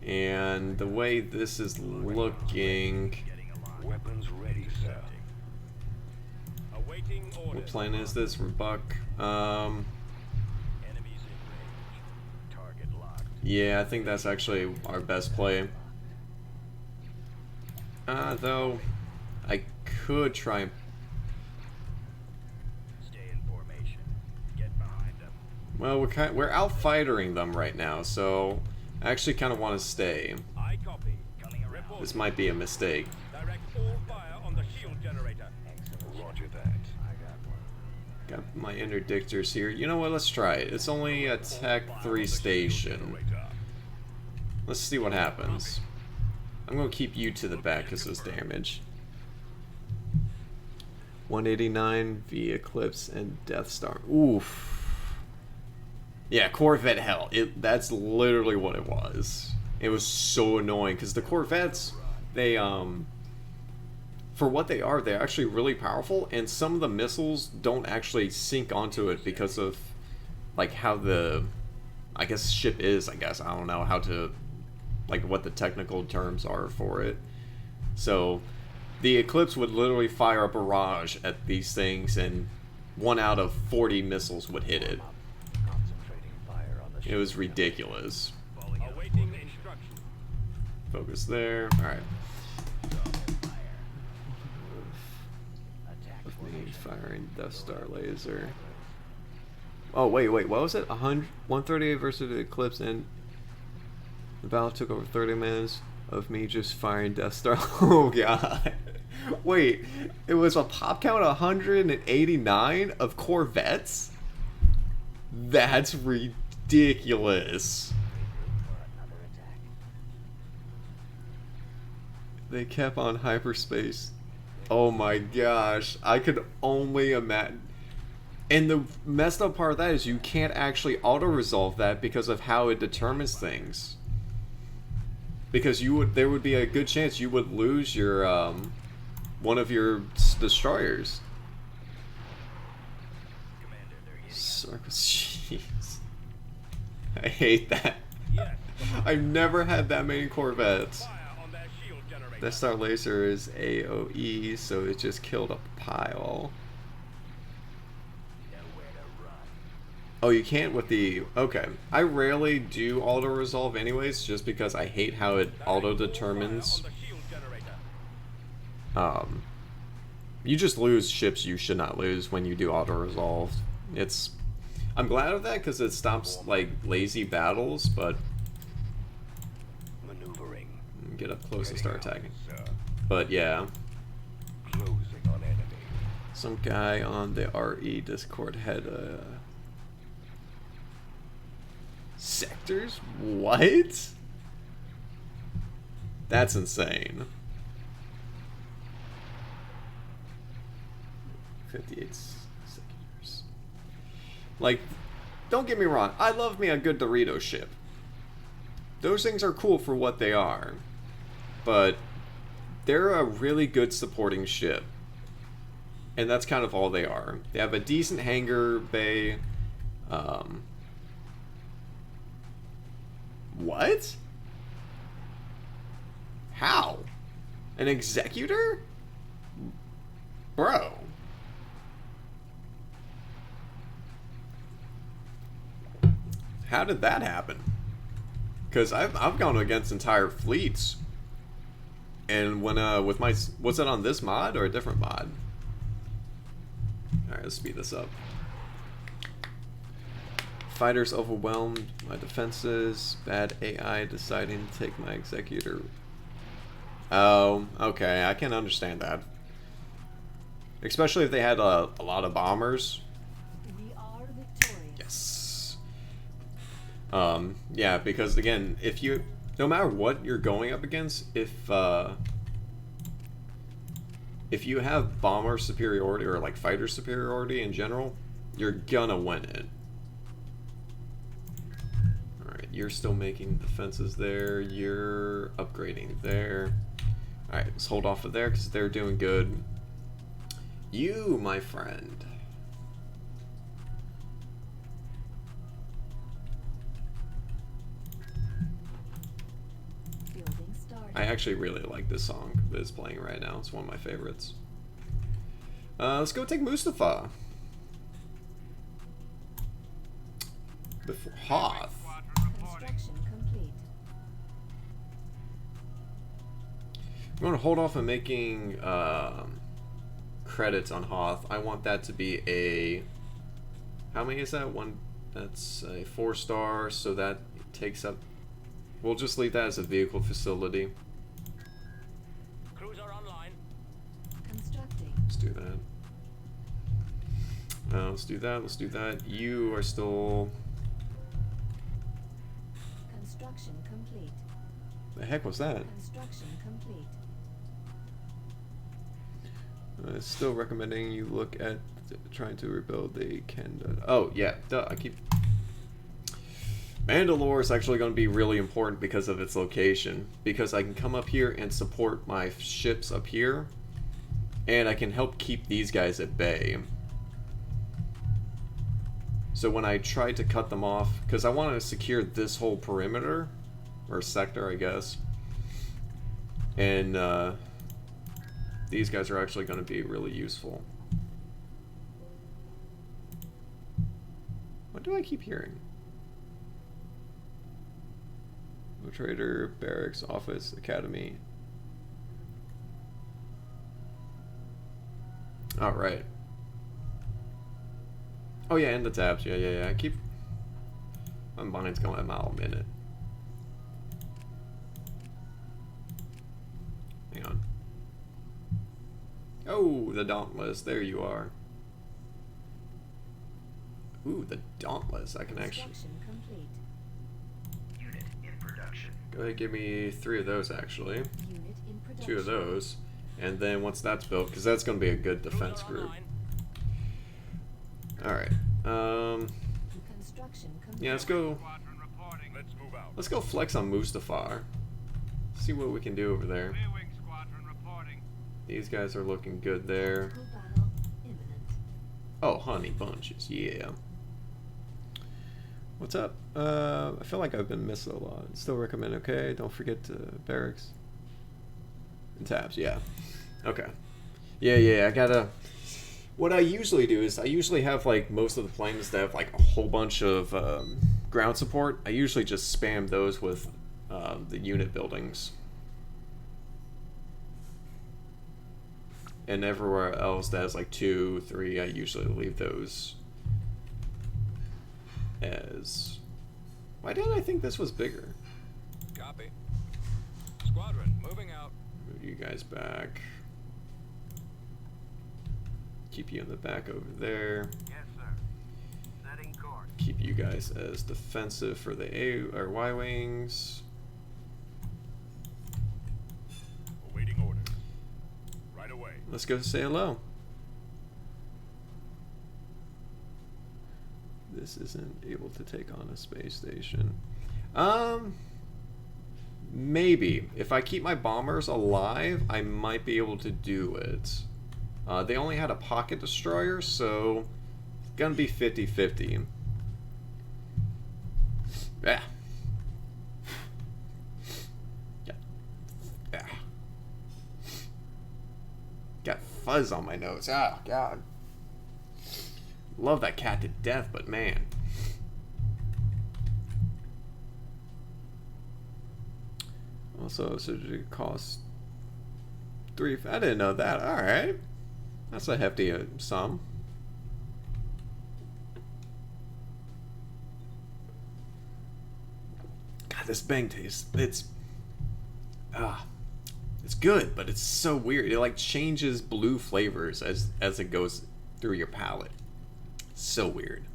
And the way this is looking... Getting alive. Weapons ready, sir. Awaiting orders. What plan is this? Rebuck? Enemies in range. Target locked. Yeah, I think that's actually our best play. Though, I could try and... Stay in formation. Get behind them. Well, we're outfightering them right now, so I actually kind of want to stay. I copy. Coming around. Report. This might be a mistake. Direct all fire on the shield generator. Roger that. I got one. Got my interdictors here. You know what? Let's try it. It's only a Tech 3 station. Generator. Let's see what happens. I'm going to keep you to the back because of damage. 189 via Eclipse and Death Star. Oof. Yeah, Corvette hell. That's literally what it was. It was so annoying because the Corvettes, they for what they are, they're actually really powerful, and some of the missiles don't actually sink onto it because of like how the ship is, I don't know how to, like, what the technical terms are for it. So the Eclipse would literally fire a barrage at these things and 1 out of 40 missiles would hit it. Concentrating fire on the It was ridiculous. Awaiting instructions. Focus there. Alright. attack With me formation. firing Death Star laser. Oh, wait, what was it? 138 versus the Eclipse, and the battle took over 30 minutes of me just firing Death Star. Oh, God. Wait, it was a pop count of 189 of Corvettes? That's ridiculous. For another attack. They kept on hyperspace. Oh my gosh. I could only imagine. And the messed up part of that is you can't actually auto-resolve that because of how it determines things. Because there would be a good chance you would lose your, one of your destroyers. Commander, they're hitting us. Circus, jeez. I hate that. Yes. I've never had that many Corvettes. Fire on their shield generator. Death Star laser is AOE, so it just killed a pile. Nowhere to run. Oh, you can't with the... Okay. I rarely do auto-resolve anyways, just because I hate how it Direct all auto-determines. fire on the shield generator. You just lose ships you should not lose when you do auto-resolve. It's... I'm glad of that, because it stops, like, lazy battles, but... Maneuvering. Get up close and start attacking. Sir. But, yeah. Closing on enemy. Some guy on the RE Discord had, sectors? What? That's insane. 58 sectors. Like, don't get me wrong, I love me a good Dorito ship. Those things are cool for what they are. But they're a really good supporting ship. And that's kind of all they are. They have a decent hangar bay. What? How? An executor? Bro. How did that happen? Because I've gone against entire fleets. And when with my, was it on this mod or a different mod? Alright, let's speed this up. Fighters overwhelmed my defenses. Bad AI deciding to take my executor. Oh, okay, I can understand that. Especially if they had a lot of bombers. We are victorious. Yes. Yeah, because again, if you, no matter what you're going up against, if you have bomber superiority or like fighter superiority in general, you're gonna win it. Alright, you're still making defenses there, you're upgrading there. Alright, let's hold off of there because they're doing good. You, my friend. Building started. I actually really like this song that is playing right now. It's one of my favorites. Let's go take Mustafa. Before Hoth. Construction complete. I'm going to hold off on making credits on Hoth. I want that to be a... How many is that? One. That's a 4-star, so that takes up... We'll just leave that as a vehicle facility. Crews are online. Constructing. Let's do that. Let's do that. Let's do that. You are still... Construction complete. The heck was that? Construction complete. Still recommending you look at trying to rebuild the Canada. Oh, yeah. Duh. I keep... Mandalore is actually going to be really important because of its location. Because I can come up here and support my ships up here. And I can help keep these guys at bay. So when I try to cut them off, because I want to secure this whole perimeter, or sector, I guess. And these guys are actually going to be really useful. What do I keep hearing? Trader, barracks, office, academy. Alright. Oh yeah, and the tabs. Yeah. I keep... My mind's going a mile a minute. Hang on. Oh, the Dauntless. There you are. Ooh, the Dauntless. I can actually... Construction complete. Unit in production. Go ahead and give me 3 of those, actually. Unit in production. 2 of those. And then once that's built, because that's going to be a good defense Crews are group. online. Alright. Construction complete. Yeah, let's go... Squadron reporting. Let's move out. Let's go flex on Mustafar. See what we can do over there. Rear wing squadron reporting. These guys are looking good there. Tactical battle imminent. Oh, honey bunches, yeah. What's up? I feel like I've been missing a lot. Still recommend, okay? Don't forget to barracks. And tabs, yeah. Okay. Yeah, I gotta... What I usually do is I usually have like most of the planes that have like a whole bunch of ground support. I usually just spam those with the unit buildings. And everywhere else that has like 2, 3, I usually leave those as... Why didn't I think this was bigger? Copy. Squadron, moving out. Move you guys back. Keep you in the back over there. Yes, sir. Setting course. Keep you guys as defensive for the A or Y wings. Awaiting orders. Right away. Let's go say hello. this isn't able to take on a space station. Maybe. If I keep my bombers alive, I might be able to do it. They only had a pocket destroyer, so it's gonna be 50-50. Yeah. Yeah. Got fuzz on my nose. Oh, God. Love that cat to death, but man. Also, surgery costs 3. I didn't know that. Alright. That's a hefty sum. God, this bang taste. It's good, but it's so weird. It like changes blue flavors as it goes through your palate. So weird.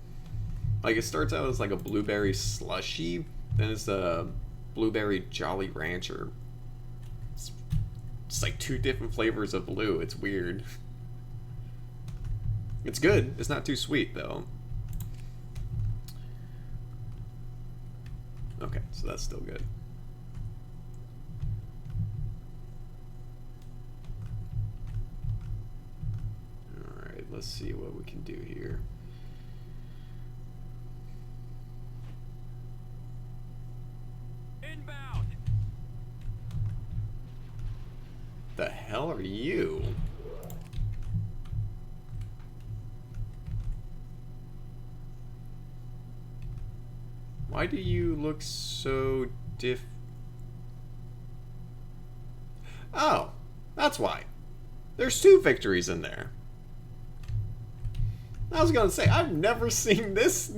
Like it starts out as like a blueberry slushy, then it's a blueberry Jolly Rancher. It's like 2 different flavors of blue. It's weird. It's good. It's not too sweet though. Okay, so that's still good. Alright, let's see what we can do here. Inbound. The hell are you? Why do you look so Oh, that's why. There's 2 victories in there. I was gonna say, I've never seen this.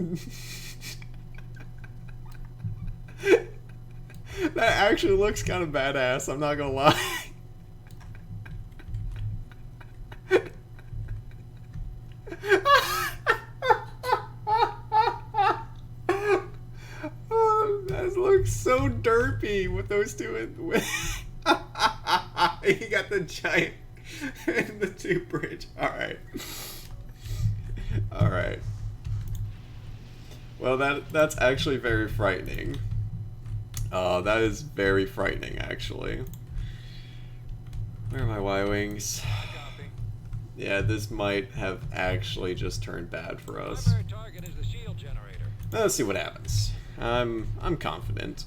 That actually looks kind of badass, I'm not gonna lie. Oh, that looks so derpy with those 2 in. He got the giant and the 2 bridge. Alright. Alright. Well, that's actually very frightening. That is very frightening, actually. Where are my Y-Wings? Yeah, this might have actually just turned bad for us. Primary target is the shield generator. Let's see what happens. I'm confident.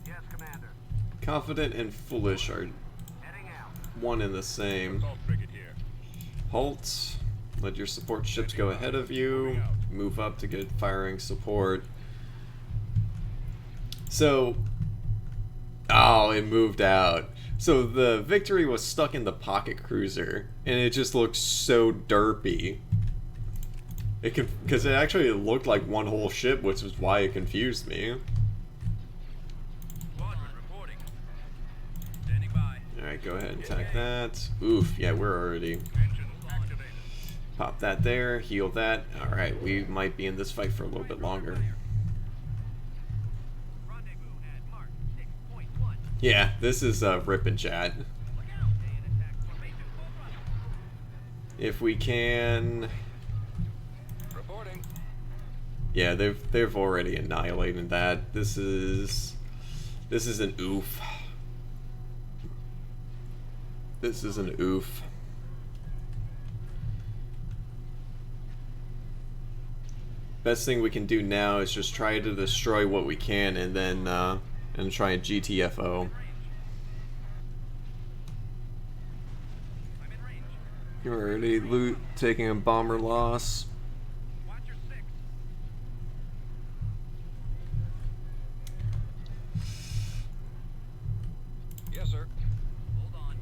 Yes, Commander. Confident and foolish are Heading out. one and the same. Assault frigate here. Halt. Let your support ships go ahead of you. Move up to get firing support. So, oh, it moved out. So the victory was stuck in the pocket cruiser, and it just looked so derpy. Because it actually looked like one whole ship, which is why it confused me. Squadron reporting. Standing by. Alright, go ahead and attack that. Oof, yeah, we're already... Engines activated. Pop that there, heal that. Alright, we might be in this fight for a little bit longer. Rendezvous at Mark 6.1. Yeah, this is Rip and Chat. Look out. Stay in attack formation. Full throttle. If we can... Reporting. Yeah, they've already annihilated that. This is an oof. This is an oof. Best thing we can do now is just try to destroy what we can, and then and try and GTFO. I'm in range. You already loot, taking a bomber loss. Watch your 6. Yes, sir. Hold on.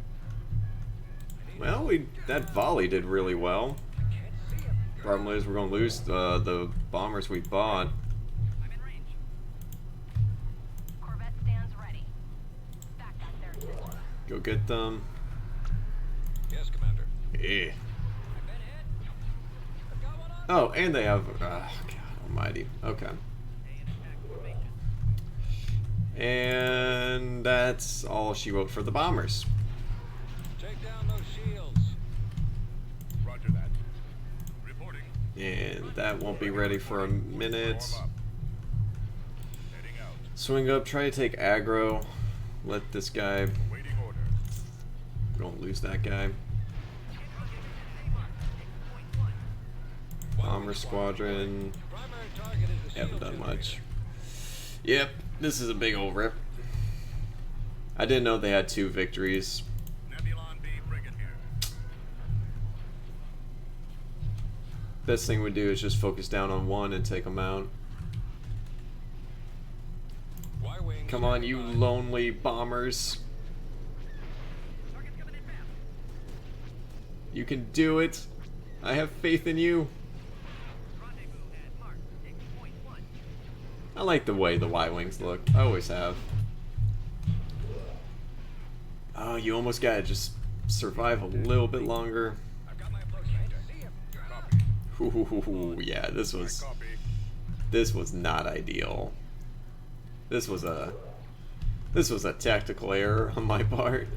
Well, that volley did really well. Problem is, we're gonna lose the bombers we bought. I'm in range. Corvette stands ready. Back at their attention. Go get them. Yes, Commander. Yeah. I've been hit. I've got one on. Oh, and they have. God Almighty. Okay. Stay in attack formation. And that's all she wrote for the bombers. Take down those shields. Roger that. Reporting. And that won't be ready for a minute. Form up. Heading out. Swing up, try to take aggro. Let this guy. Waiting order. Don't lose that guy. Bomber squadron. Primary target is the Haven't shield done generator. much. Yep, this is a big old rip. I didn't know they had 2 victories. Nebulon B frigate here. Best thing we do is just focus down on one and take them out. Y-wing Come on, you standing by. lonely bombers. Target's coming in fast. You can do it. I have faith in you. Rendezvous at Mark. Take point 1. I like the way the Y-Wings look. I always have. Oh, you almost gotta just survive a little bit longer. I've got my approach range. I see him. Copy. Ooh, yeah, this was Copy. not ideal. This was a tactical error on my part.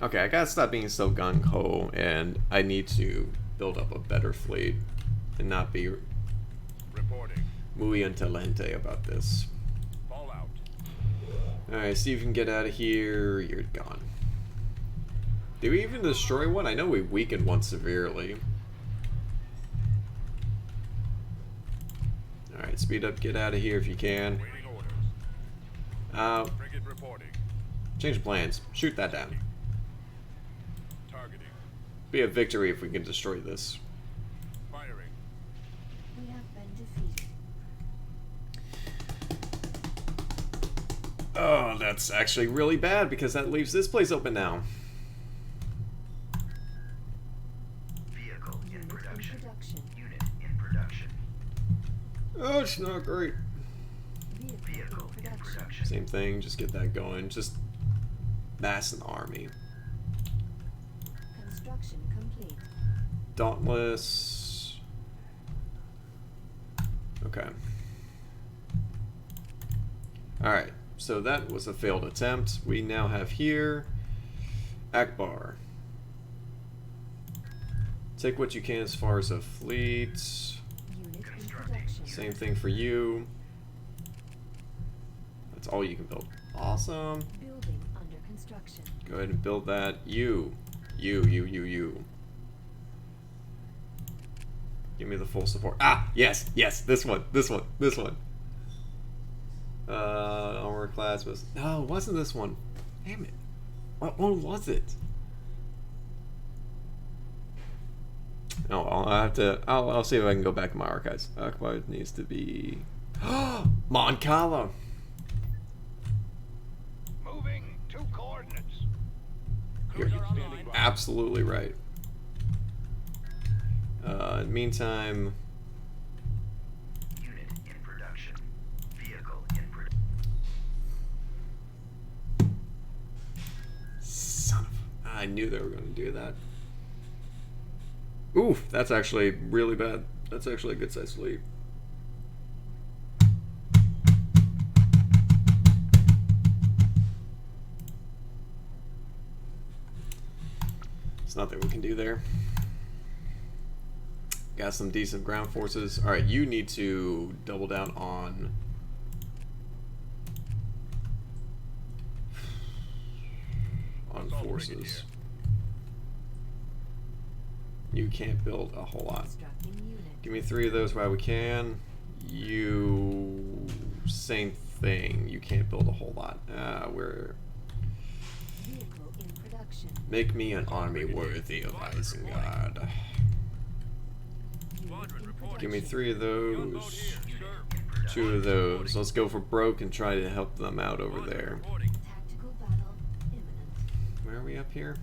Okay, I gotta stop being so gung-ho, and I need to build up a better fleet and not be Reporting. muy intelligente about this. Fall out. Alright, see if you can get out of here. You're gone. Did we even destroy one? I know we weakened one severely. Alright, speed up, get out of here if you can. Waiting orders. Frigate reporting. Change plans. Shoot that down. Targeting. Be a victory if we can destroy this. Firing. We have been defeated. Oh, that's actually really bad because that leaves this place open now. Vehicle in Unit production. in production. Unit in production. Oh, it's not great. Vehicle in production. Same thing, just get that going. Just mass an army. Construction complete. Dauntless. Okay. Alright, so that was a failed attempt. We now have here Akbar. Take what you can as far as a fleet. Unit in production. Same thing for you. That's all you can build. Awesome. Building under construction. Go ahead and build that. You. Give me the full support. Ah, yes, this one. Armor class was... No, it wasn't this one. Damn it. What one was it? Oh, I'll have to... I'll see if I can go back in my archives. Akbar needs to be... Moncala! Moving 2 coordinates. You're Cruiser online. absolutely right. Meantime... Unit in production. Vehicle in production. Son of... I knew they were going to do that. Oof, that's actually really bad. That's actually a good size fleet. There's nothing we can do there. Got some decent ground forces. Alright, you need to double down on... Assault frigate forces. You can't build a whole lot. Constructing unit. Give me 3 of those while we can. You... Same thing. You can't build a whole lot. We're... Vehicle in production. Make me an army worthy of Isengard. Squadron reporting. Give me 3 of Gunboat those. here. Sir. 2 of those. Let's go for broke and try to help them out over Squadron there. reporting. Tactical battle imminent. Where are we up here?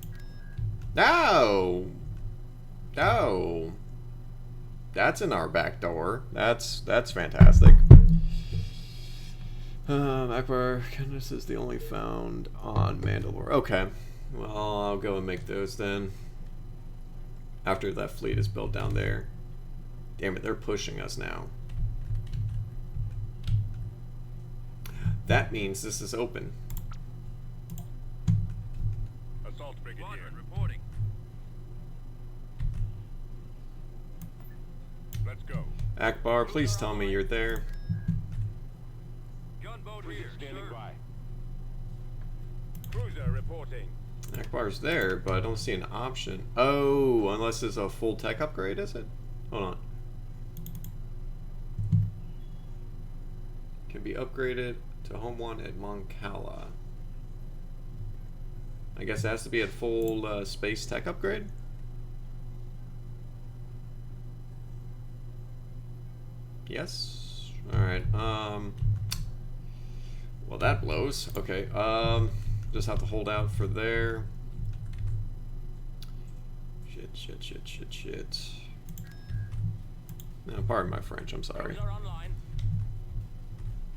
No! No! That's in our back door. That's fantastic. Akbar, Candace is the only found on Mandalore. Okay. Well, I'll go and make those then. After that fleet is built down there. Damn it, they're pushing us now. That means this is open. frigate here. Squadron reporting. Let's go. Akbar, please tell me you're there. Gunboat Frigate here, standing sir. by. Cruiser reporting. Akbar's there, but I don't see an option. Oh, unless it's a full tech upgrade, is it? Hold on. Can be upgraded to Home 1 at Moncala. I guess it has to be at full space tech upgrade? Yes. Alright, well that blows. Okay, just have to hold out for there. Shit. No, pardon my French, I'm sorry. Cruiser online.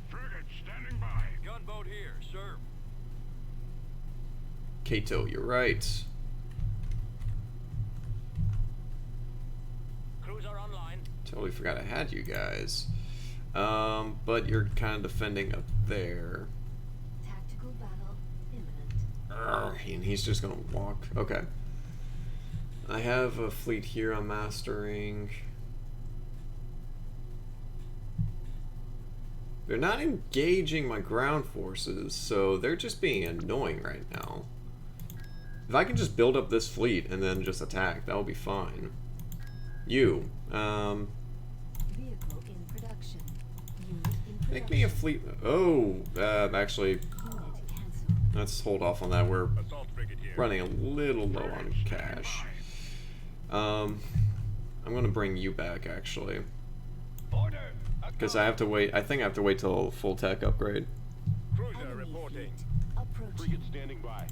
Frigate standing by. Gunboat here, sir. Kato, you're right. Cruiser online. Totally forgot I had you guys. But you're kind of defending up there. Tactical battle imminent. And he's just gonna walk. Okay. I have a fleet here I'm mastering. They're not engaging my ground forces, so they're just being annoying right now. If I can just build up this fleet and then just attack, that'll be fine. You, Vehicle in production. Unit in production. make me a fleet. Oh, actually, Unit cancelled. let's hold off on that. We're Assault frigate here. running a little low on cash. I'm gonna bring you back actually, Order. because I have to wait. I think I have to wait till full tech upgrade. Cruiser Enemy reporting. fleet approaching. Frigate standing by.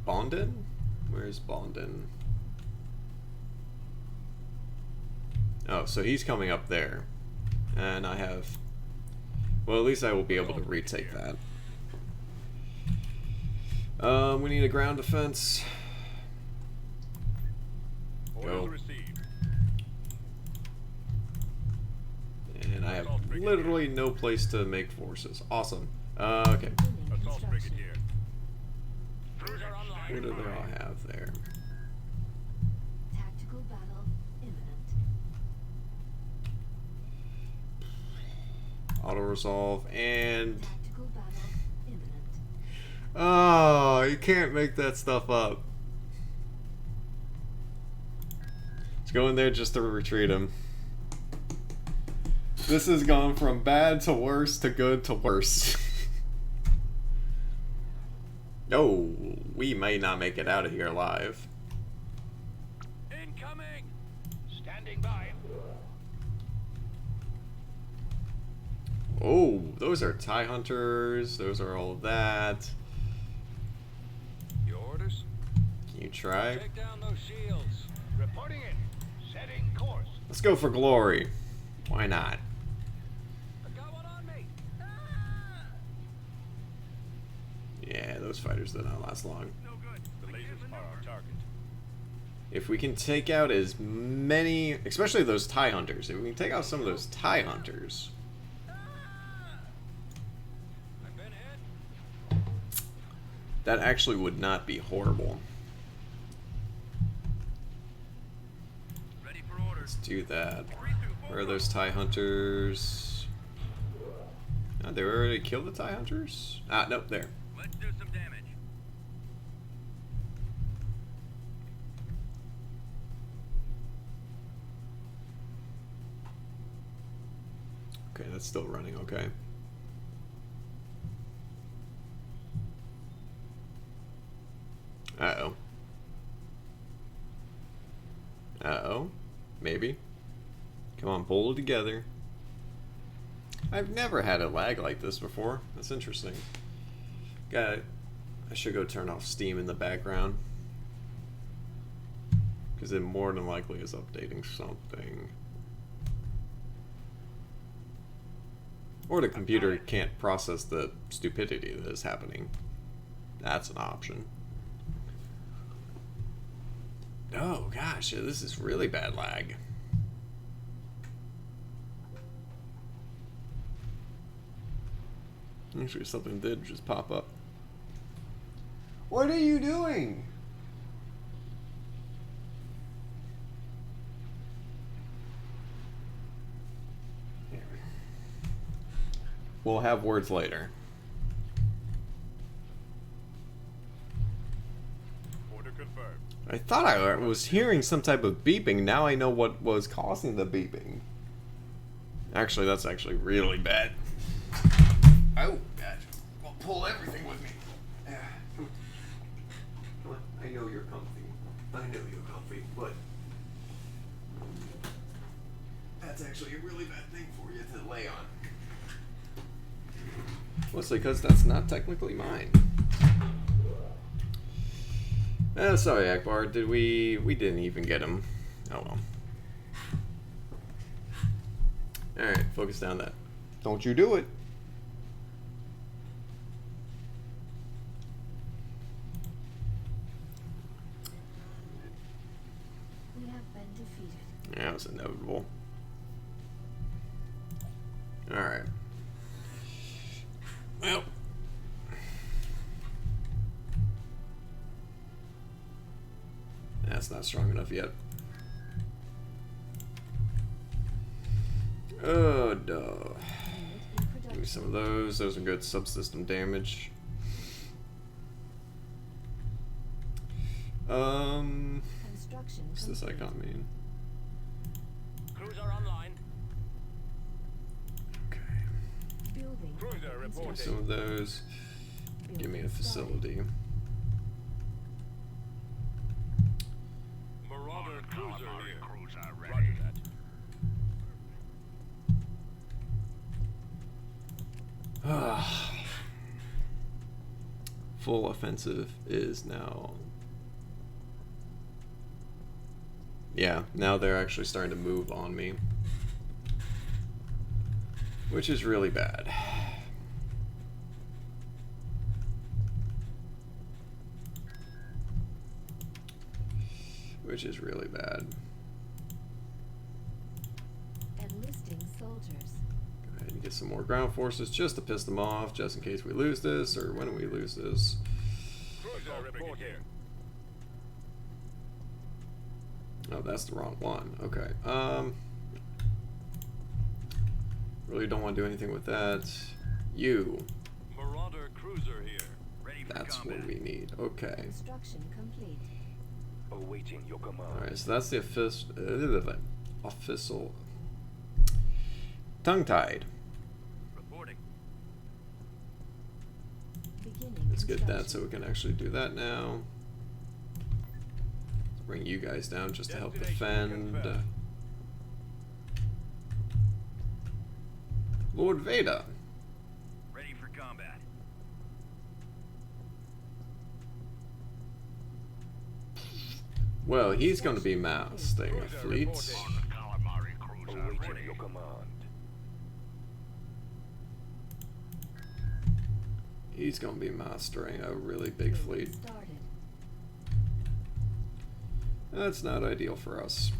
Bondin? Where's Bondin? Oh, so he's coming up there, and I have. Well, at least I will be able to retake that. We need a ground defense. Go. Orders received. And I have literally no place to make forces. Awesome. Okay. Beginning Assault frigate construction. here. Cruiser online. What do they all have there? Tactical battle imminent. Auto resolve and. Tactical battle imminent. Oh, you can't make that stuff up. Let's go in there just to retreat him. This has gone from bad to worse to good to worse. No, we may not make it out of here alive. Incoming. Standing by. Oh, those are TIE hunters. Those are all of that. Your orders? Can you try? Take down those shields. Reporting in. Setting course. Let's go for glory. Why not? I got one on me. Ah! Yeah, those fighters did not last long. No good. The lasers are our target. If we can take out as many, especially those TIE hunters, if we can take out some of those TIE hunters, I've been hit. that actually would not be horrible. Ready for orders. Let's do that. Where are those TIE hunters? Oh, they already killed the TIE hunters? Ah, nope, there. Let's do some damage. Okay, that's still running okay. Uh-oh. Uh-oh. Maybe. Come on, pull it together. I've never had a lag like this before. That's interesting. I should go turn off Steam in the background. Because it more than likely is updating something. Or the computer can't process the stupidity that is happening. That's an option. Oh gosh, this is really bad lag. Actually, something did just pop up. What are you doing? Here. We'll have words later. Order confirmed. I thought I was hearing some type of beeping. Now I know what was causing the beeping. Actually, that's actually really bad. Oh, God. Well, pull everything with me. Come on. Come on. I know you're comfy. I know you're comfy, but that's actually a really bad thing for you to lay on. Mostly because that's not technically mine. Sorry, Akbar. Did we didn't even get him. Oh well. Alright, focus down that. Don't you do it. We have been defeated. Yeah, it was inevitable. Alright. Well. That's not strong enough yet. Oh, duh. Unit in Give me production. some of those. Those are good subsystem damage. Construction What's this complete. icon mean? Cruiser online. Okay. Building. Cruiser under reporting. Give me construction. some of those. Give me a Building started. facility. Marauder cruiser here. Cruiser Roger that. Full offensive is now. Yeah, now they're actually starting to move on me. Which is really bad. Which is really bad. Enlisting soldiers. Go ahead and get some more ground forces just to piss them off, just in case we lose this, or when we lose this. Cruiser reporting. Oh, that's the wrong one. Okay. Really don't want to do anything with that. You. Marauder cruiser here. Ready for That's combat. what we need. Okay. Construction complete. Awaiting your command. Alright, so that's the official tongue-tied. Reporting. Beginning Let's get that so construction. we can actually do that now. Let's bring you guys down just to help Destination defend. confirmed. Lord Veda. Ready for combat. Well, he's going to be massing a fleet. Calamari cruiser awaiting your command. He's going to be mastering a really big fleet. Started. That's not ideal for us.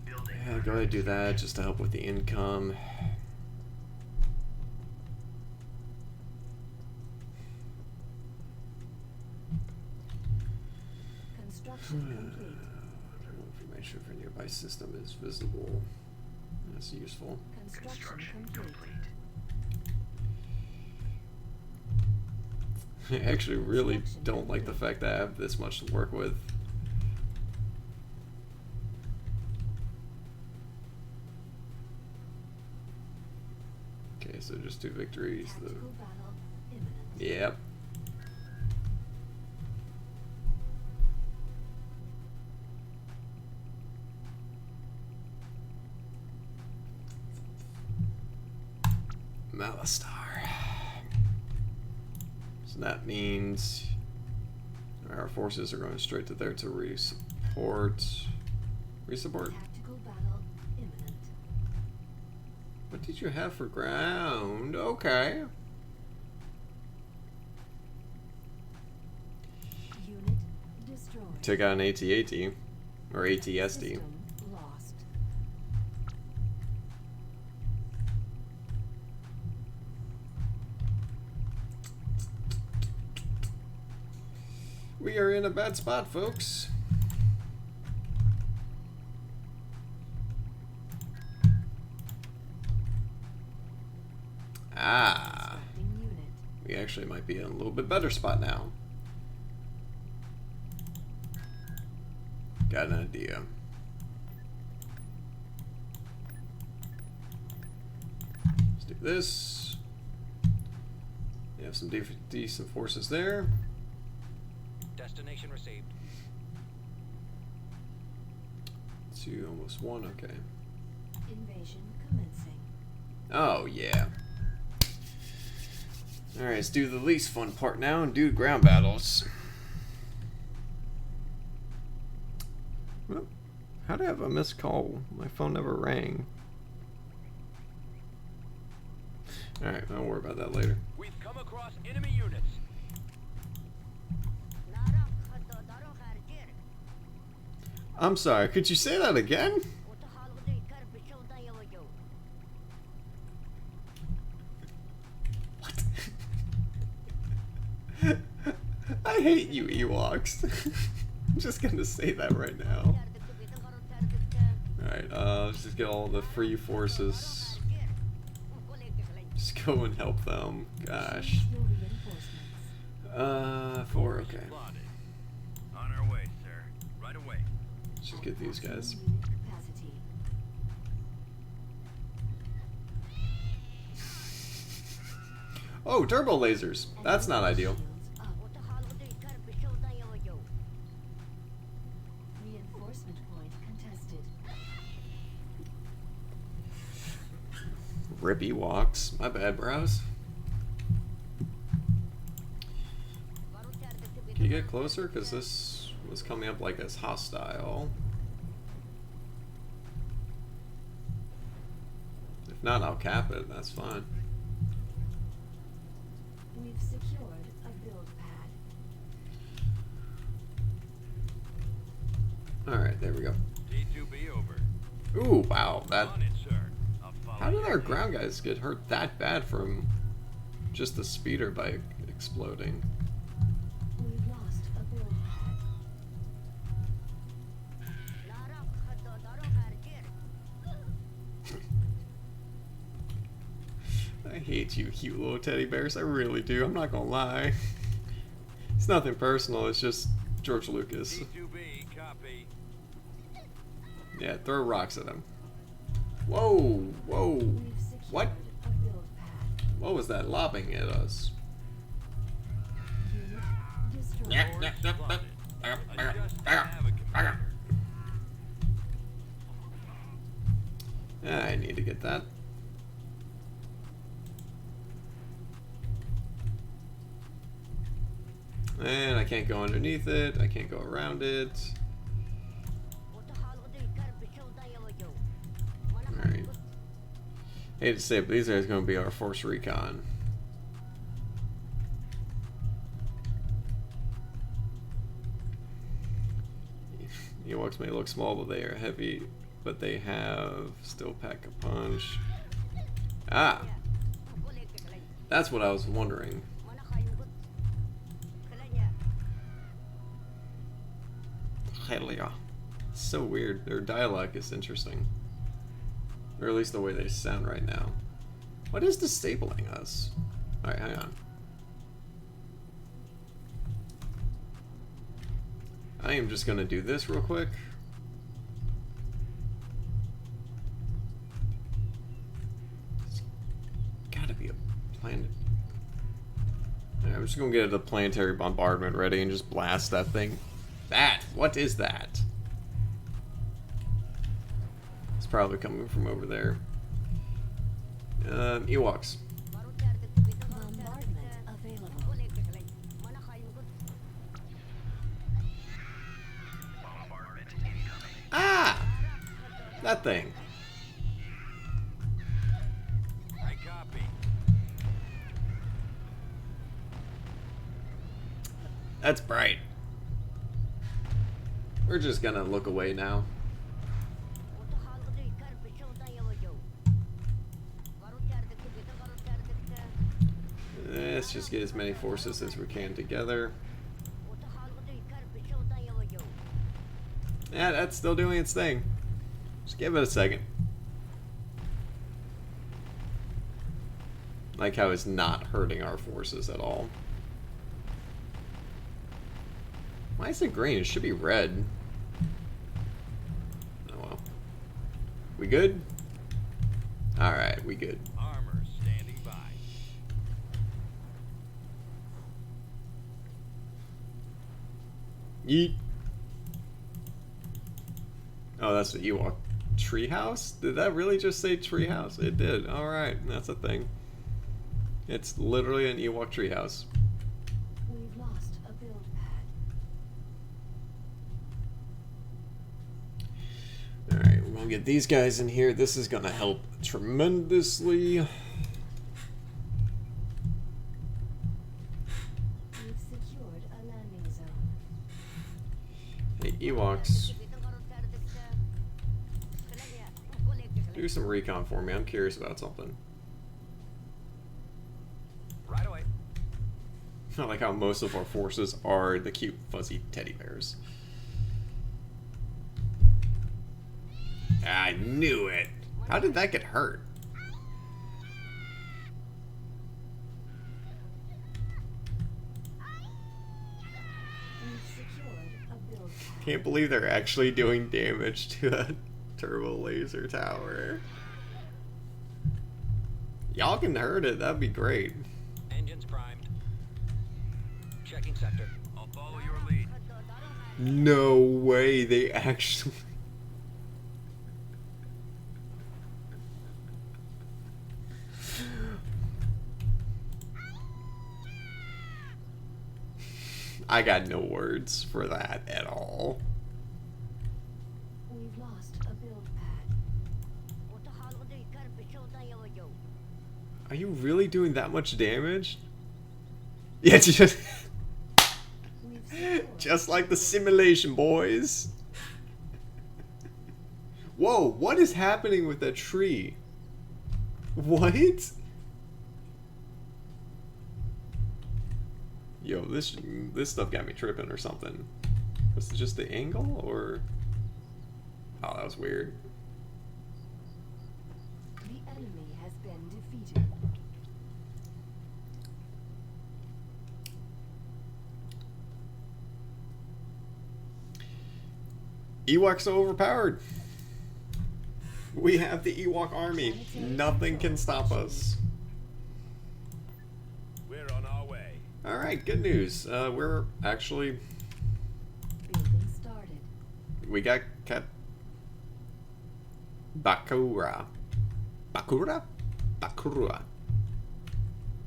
Building. Yeah, go ahead and do that just to help with the income. Construction complete. Information for nearby system is visible. That's useful. Construction complete. complete. I actually really don't like the fact that I have this much to work with. Okay, so just 2 victories. Tactical battle imminent. Yep. Malistar. So that means our forces are going straight to there to re-support. Re-support? Tactical battle imminent. What did you have for ground? Okay. Unit destroyed. Took out an AT-AT. Or ATSD. System lost. We are in a bad spot, folks. Ah, Selecting unit. we actually might be in a little bit better spot now. Got an idea. Let's do this. We have some decent forces there. Destination received. 2, almost 1, okay. Invasion commencing. Oh, yeah. Alright, let's do the least fun part now and do ground battles. Well, how do I have a missed call? My phone never rang. Alright, I'll worry about that later. We've come across enemy units. I'm sorry, could you say that again? What? I hate you, Ewoks. I'm just gonna say that right now. Alright, let's just get all the free forces. Just go and help them. Gosh. Choose your reinforcements. 4, okay. Spotted. On our way, sir. Right away. Let's just get these guys. Unit capacity. Oh, turbo lasers. That's not ideal. Shields up. Reinforcement point contested. Rip Ewoks. My bad, bros. Can you get closer? Because this was coming up like as hostile. If not, I'll cap it. That's fine. We've secured a build pad. Alright, there we go. T2B over. Ooh, wow. That. On it, sir. I'll follow How did your our lead. ground guys get hurt that bad from just the speeder by exploding? We've lost a build pad. I hate you, cute little teddy bears. I really do. I'm not gonna lie. It's nothing personal. It's just George Lucas. T2B, copy. Yeah, throw rocks at him. Whoa, whoa. We've secured What? a build pad. What was that lobbing at us? Unit destroyed. Spotted. I just have a commander. I need to get that. And I can't go underneath it. I can't go around it. Alright. Hate to say it, but these guys are going to be our force recon. Ewoks may look small, but they are heavy. But they have still pack a punch. Ah! That's what I was wondering. Helia. So weird. Their dialogue is interesting. Or at least the way they sound right now. What is disabling us? Alright, hang on. I am just gonna do this real quick. It's gotta be a planet. Alright, I'm just gonna get the planetary bombardment ready and just blast that thing. What is that? It's probably coming from over there. Ewoks. Bombardment available. Ah! That thing. I copy. That's bright. We're just gonna look away now. Let's just get as many forces as we can together. Yeah, that's still doing its thing. Just give it a second. Like how it's not hurting our forces at all. Why is it green? It should be red. Oh well. We good? Alright, we good. Armor standing by. Yeet. Oh, that's the Ewok treehouse? Did that really just say treehouse? It did. Alright, that's a thing. It's literally an Ewok treehouse. We've lost a build pad. Alright, we're gonna get these guys in here. This is gonna help tremendously. We've secured a landing zone. Hey, Ewoks, do some recon for me. I'm curious about something. Right away. I like how most of our forces are the cute, fuzzy teddy bears. I knew it! How did that get hurt? We've secured a build pad. Can't believe they're actually doing damage to a turbo laser tower. Y'all can hurt it, that'd be great. Engines primed. Checking sector. I'll follow your lead. No way, they actually... I got no words for that at all. We've lost a build pad. Are you really doing that much damage? Yeah, just, We've secured just like the simulation, boys. Whoa, what is happening with that tree? What? Yo, this stuff got me tripping or something. Was it just the angle, or... Oh, that was weird. the enemy has been defeated. Ewoks so overpowered. We have the Ewok army. Nothing can stop us. We're on our way. Alright, good news. We're actually... Building started. We got Bakura. Bakura? Bakura.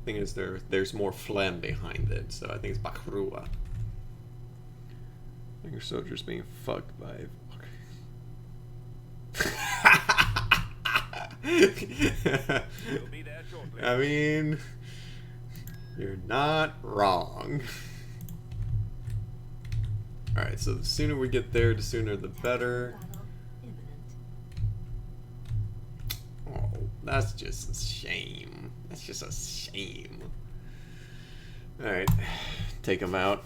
Thing is, there's more phlegm behind it, so I think it's Bakurua. Your soldiers being fucked by... We'll be there shortly. I mean, you're not wrong. Alright, so the sooner we get there, the sooner the better. Battle imminent. Oh, that's just a shame. That's just a shame. Alright, take them out.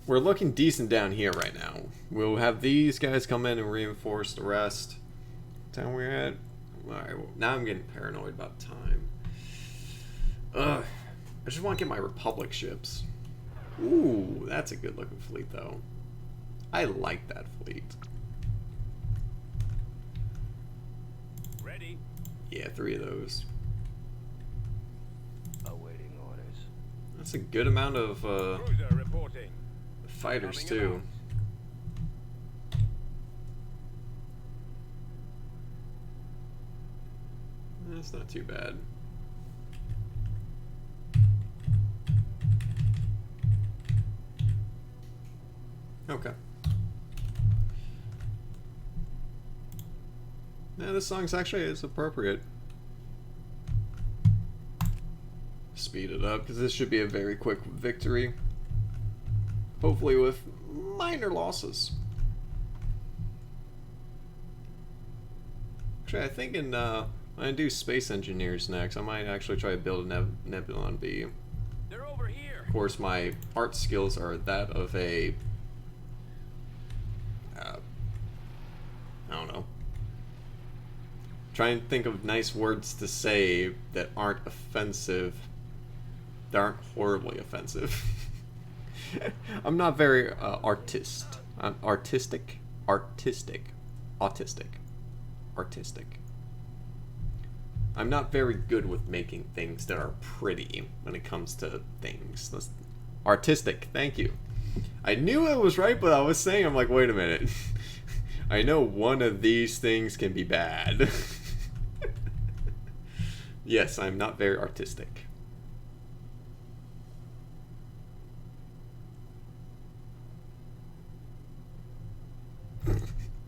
We're looking decent down here right now. We'll have these guys come in and reinforce the rest. What time we're at? Alright, well, now I'm getting paranoid about time. Ugh. I just want to get my Republic ships. Ooh, that's a good looking fleet though. I like that fleet. Ready? Yeah, 3 of those. Awaiting orders. That's a good amount of Cruiser reporting. fighters Coming too. That's not too bad. Okay. Yeah, this song's actually is appropriate. Speed it up, because this should be a very quick victory. Hopefully with minor losses. Actually, I think when I do Space Engineers next, I might actually try to build a Nebulon B. They're over here. Of course, my art skills are that of a Trying to think of nice words to say that aren't offensive. That aren't horribly offensive. I'm not very artistic. Autistic. I'm not very good with making things that are pretty when it comes to things. Artistic, thank you. I knew I was right, but I was saying, I'm like, wait a minute. I know one of these things can be bad. Yes, I'm not very artistic.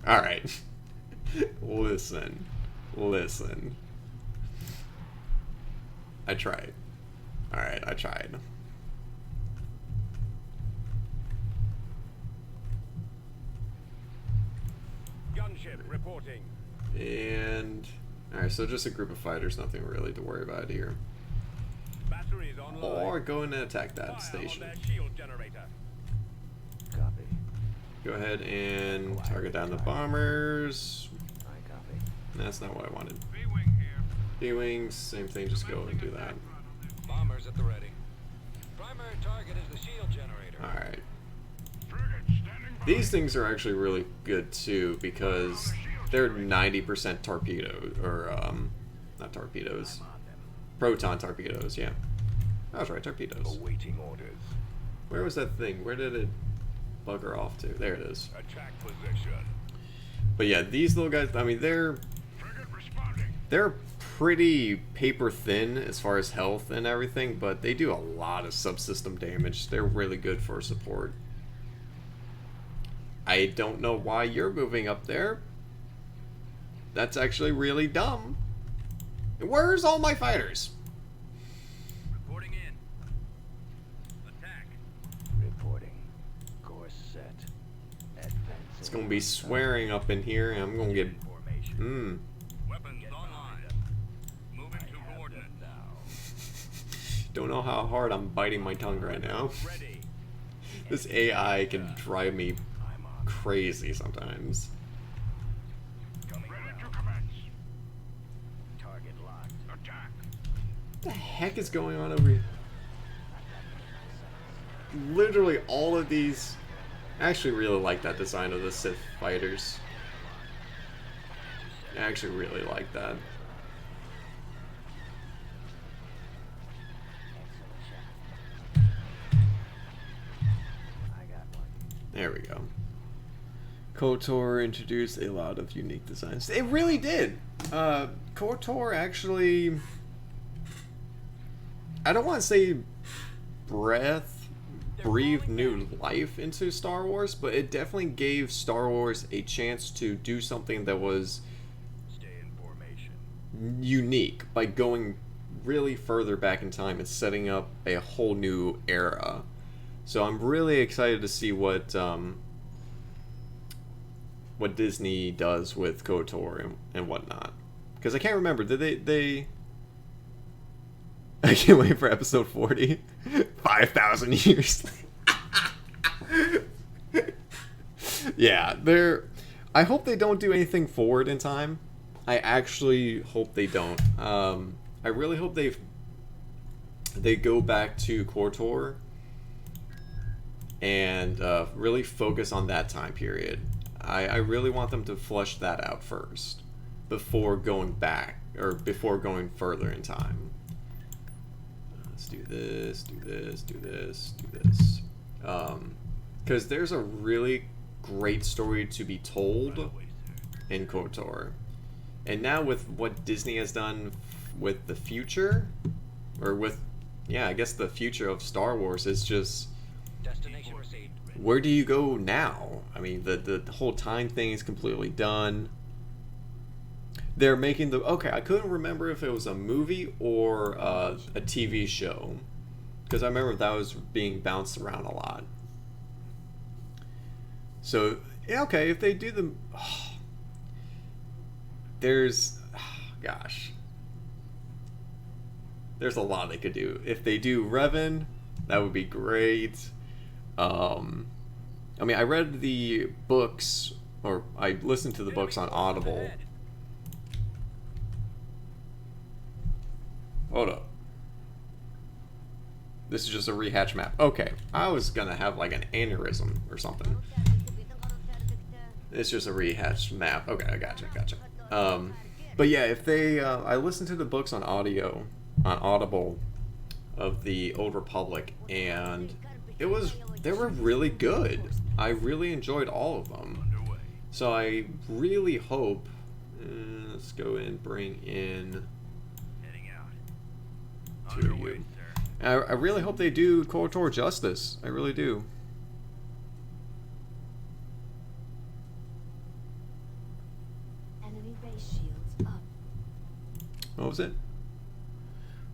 Alright. Listen. I tried. Alright, I tried. Gunship reporting. And... Alright, so just a group of fighters, nothing really to worry about here. Batteries online. Or go and attack that Fire on station. their shield generator. Copy. Go ahead and target down the bombers. I copy. That's not what I wanted. B-wing here. B-wings, same thing, just go and do that. Bombers at the ready. Primary target is the shield generator. Alright. Frigate standing by. These things are actually really good too because they're 90% torpedoes, or not torpedoes, proton torpedoes, yeah. I was right, torpedoes. Awaiting orders. Where was that thing? Where did it bugger off to? There it is. Attack position. But yeah, these little guys, I mean, Frigate responding. they're pretty paper thin as far as health and everything, but they do a lot of subsystem damage. They're really good for support. I don't know why you're moving up there. That's actually really dumb. Where's all my fighters? Reporting in. Attack. Reporting. Course set. Advancing. It's gonna be swearing up in here, and I'm gonna get... Formation. Weapons online. Moving to coordinates. Don't know how hard I'm biting my tongue right now. Ready. This AI can drive me I'm on. crazy sometimes. Coming Ready around. to commence. Target locked. Attack. What the heck is going on over here? Literally all of these... I actually really like that design of the Sith fighters. I actually really like that. I got one. There we go. KOTOR introduced a lot of unique designs. It really did. KOTOR actually... I don't want to say breathed new life into Star Wars, but it definitely gave Star Wars a chance to do something that was Stay in formation. unique by going really further back in time and setting up a whole new era. So I'm really excited to see what Disney does with KOTOR and whatnot. Because I can't remember, did they I can't wait for episode 40. 5,000 years. Yeah, I hope they don't do anything forward in time. I actually hope they don't. I really hope they go back to KOTOR and really focus on that time period. I really want them to flush that out first before going back, or before going further in time. Let's do this, do this, do this, do this. Because there's a really great story to be told in KOTOR. And now with what Disney has done with the future, or with, yeah, I guess the future of Star Wars is just, Destination received. where do you go now? I mean, the whole time thing is completely done. They're making the... Okay, I couldn't remember if it was a movie or a TV show. Because I remember that was being bounced around a lot. So, yeah, okay, if they do the... there's... gosh. There's a lot they could do. If they do Revan, that would be great. I mean, I read the books, or I listened to the books on Audible. Hold up. This is just a rehatch map. Okay, I was gonna have like an aneurysm or something. It's just a rehatched map. Okay, I gotcha. But yeah, if they, I listened to the books on audio, on Audible, of the Old Republic, and they were really good. I really enjoyed all of them. So I really hope, let's go and bring in Heading out. two of Underway, you. sir. I really hope they do KOTOR justice. I really do. Enemy base shields up. What was it?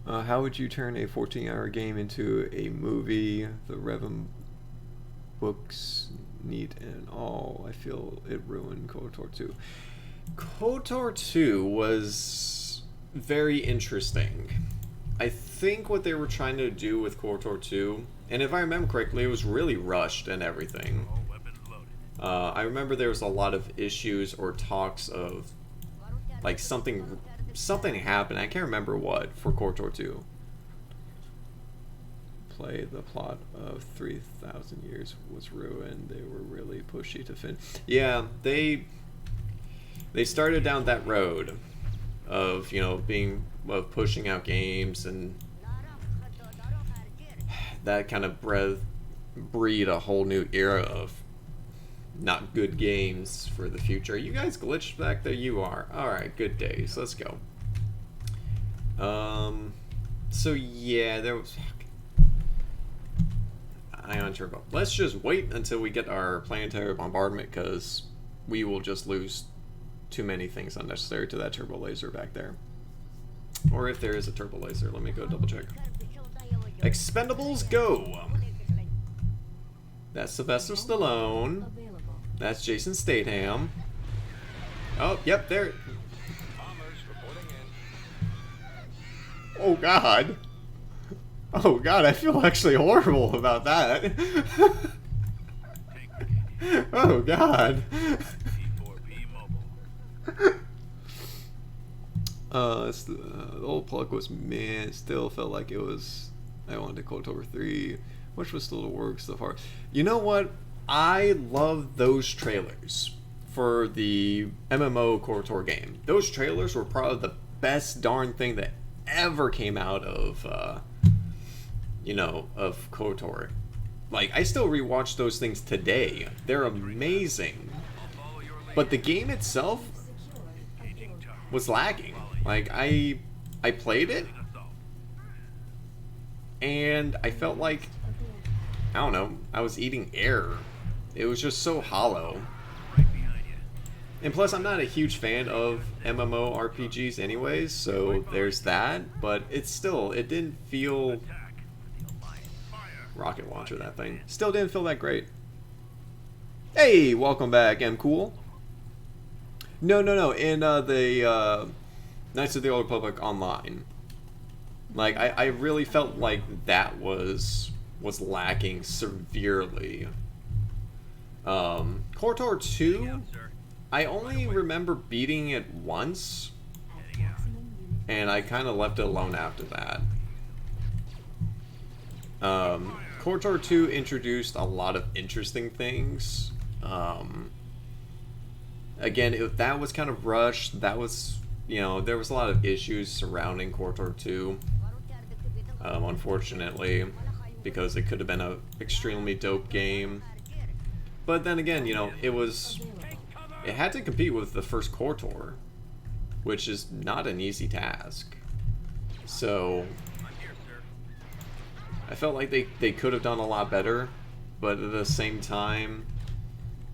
How would you turn a 14-hour game into a movie? The Revan books, neat and all. I feel it ruined KOTOR 2. KOTOR 2 was very interesting. I think what they were trying to do with KOTOR 2, and if I remember correctly, it was really rushed and everything. All weapons loaded. I remember there was a lot of issues or talks of like something happened. I can't remember what for KOTOR 2. Play the plot of 3,000 years was ruined. They were really pushy to fin. Yeah, they started down that road of, you know, pushing out games, and that kind of breed a whole new era of not good games for the future. You guys glitched back there? You are. Alright, good days. Let's go. So yeah, there was... Ion Turbo. Let's just wait until we get our planetary bombardment, because we will just lose too many things unnecessary to that turbo laser back there. Or if there is a turbo laser, let me go double check. Expendables, go! That's Sylvester Stallone. Available. That's Jason Statham. Oh, yep, there. Bombers reporting in. Oh God. Oh God, I feel actually horrible about that. Oh God. T4P mobile. The old plug was meh. It still felt like it was. I wanted to KOTOR 3, which was still the work so far. You know what? I love those trailers for the MMO KOTOR game. Those trailers were probably the best darn thing that ever came out of, you know, of KOTOR. Like, I still rewatch those things today. They're amazing. But the game itself was lagging. Like, I played it, and I felt like, I don't know, I was eating air. It was just so hollow. Right behind you. And plus, I'm not a huge fan of MMORPGs anyways, so there's that. But it's still, it didn't feel... Attack. The Alliance. Fire. Rocket launcher, that thing. Still didn't feel that great. Hey, welcome back, M Cool. No. In the Knights of the Old Republic Online, like I really felt like that was lacking severely. KOTOR 2, I only remember beating it once, and I kind of left it alone after that. KOTOR 2 introduced a lot of interesting things. Again, that was kind of rushed. That was, you know, there was a lot of issues surrounding KOTOR 2, unfortunately, because it could have been an extremely dope game. But then again, you know, it had to compete with the first KOTOR, which is not an easy task. So I'm here, sir. I felt like they could have done a lot better, but at the same time,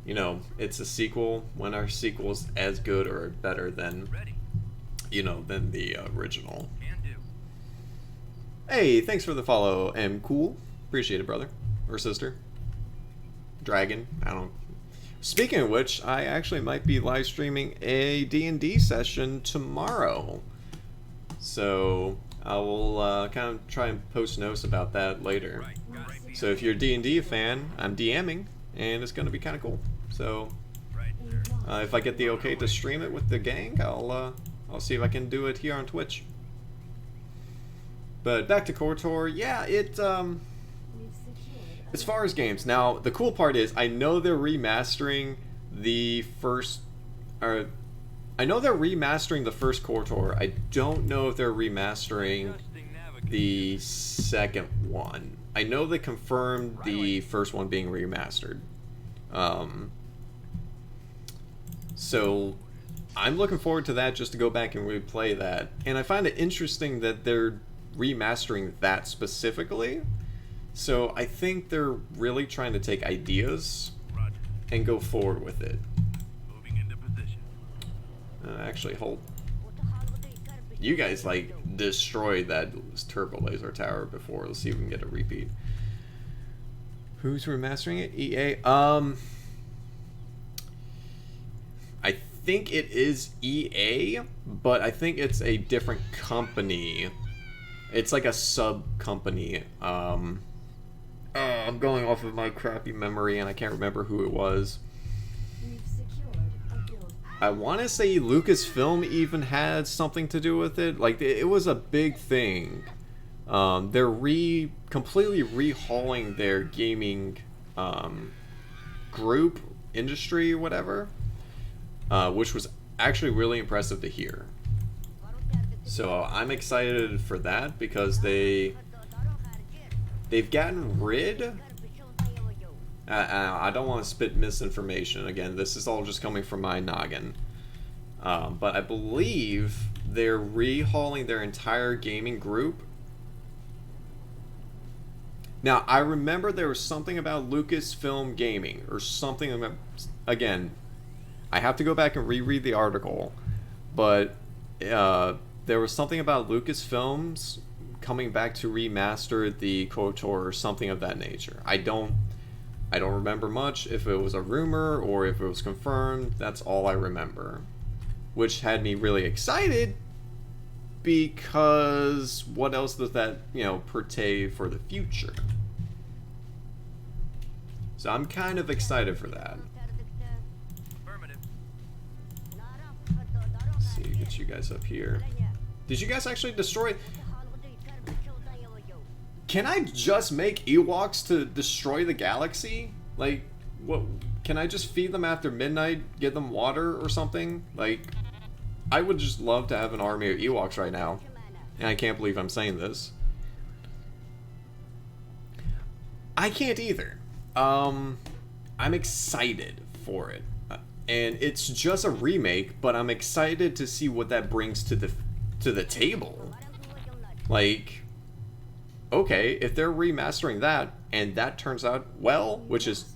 you know, it's a sequel. When our sequel's as good or better than, Ready. you know, than the original. Can do. Hey, thanks for the follow, M Cool. Appreciate it, brother or sister. Dragon, I don't. Speaking of which, I actually might be live streaming a D&D session tomorrow, so I will kind of try and post notes about that later. Right. Right behind So if you're a D&D fan, I'm DMing, and it's going to be kind of cool. So Right, sir. if I get the okay to stream it with the gang, I'll see if I can do it here on Twitch. But back to KOTOR, yeah, it We've secured as far as games, now the cool part is I know they're remastering the first, or I know they're remastering the first KOTOR. I don't know if they're remastering Adjusting navigation. the second one. I know they confirmed the first one being remastered. So I'm looking forward to that, just to go back and replay that. And I find it interesting that they're remastering that specifically. So I think they're really trying to take ideas Roger. and go forward with it. Moving into position. Actually, hold. You guys, like, destroyed that turbo laser tower before. Let's see if we can get a repeat. Who's remastering it? EA? I think it is EA, but I think it's a different company. It's like a sub-company. I'm going off of my crappy memory, and I can't remember who it was. We've secured a build. I want to say Lucasfilm even had something to do with it. Like, it was a big thing. They're completely rehauling their gaming group, industry, whatever, which was actually really impressive to hear. So I'm excited for that because they've gotten rid. I don't want to spit misinformation. Again, this is all just coming from my noggin. But I believe they're rehauling their entire gaming group. Now, I remember there was something about Lucasfilm Gaming, or something about, again, I have to go back and reread the article, but there was something about Lucasfilms coming back to remaster the KOTOR or something of that nature. I don't remember much, if it was a rumor or if it was confirmed. That's all I remember, which had me really excited, because what else does that, pertain for the future? So I'm kind of excited for that. Affirmative. Let's see, get you guys up here. Did you guys actually destroy? Can I just make Ewoks to destroy the galaxy? Like, what? Can I just feed them after midnight, give them water or something? Like, I would just love to have an army of Ewoks right now. And I can't believe I'm saying this. I can't either. I'm excited for it. And it's just a remake, but I'm excited to see what that brings to the table. Like, okay, if they're remastering that, and that turns out well, which is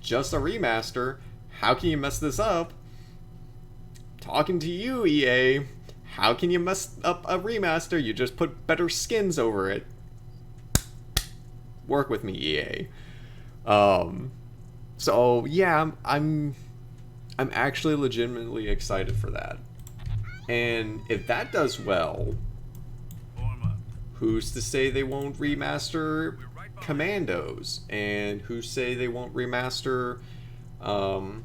just a remaster, how can you mess this up? Talking to you, EA, how can you mess up a remaster? You just put better skins over it. Work with me, EA. So yeah, I'm actually legitimately excited for that. And if that does well, Form up. who's to say they won't remaster Commandos? And who's to say they won't remaster, well,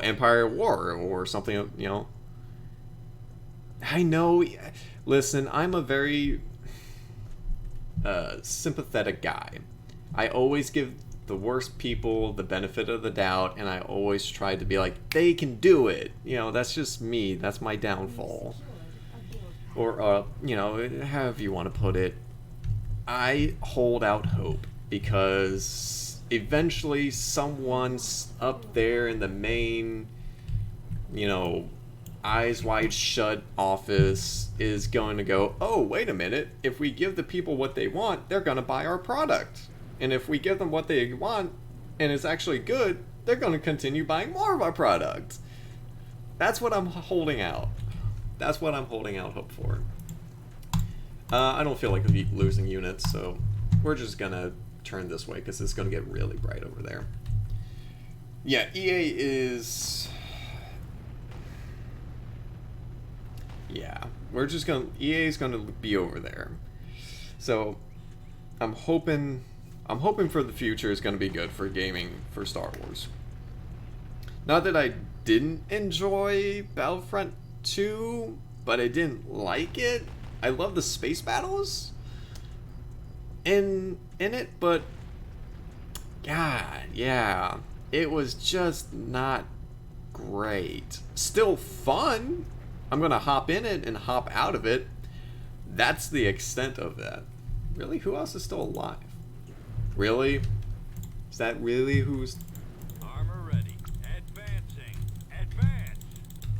Empire at War or something, I know, listen, I'm a very sympathetic guy. I always give the worst people the benefit of the doubt, and I always try to be like, they can do it. That's just me. That's my downfall. Or, however you want to put it. I hold out hope, because eventually someone's up there in the main, eyes wide shut office is going to go, oh, wait a minute, if we give the people what they want, they're going to buy our product. And if we give them what they want, and it's actually good, they're going to continue buying more of our product. That's what I'm holding out. That's what I'm holding out hope for. I don't feel like losing units, so we're just going to turn this way, because it's going to get really bright over there. Yeah, EA is... Yeah, EA is going to be over there. So, I'm hoping for the future is going to be good for gaming for Star Wars. Not that I didn't enjoy Battlefront 2, but I didn't like it. I love the space battles in it, but God, yeah, it was just not great. Still fun. I'm gonna hop in it and hop out of it. That's the extent of that. Really? Who else is still alive? Really? Is that really who's... Armor ready. Advancing. Advance.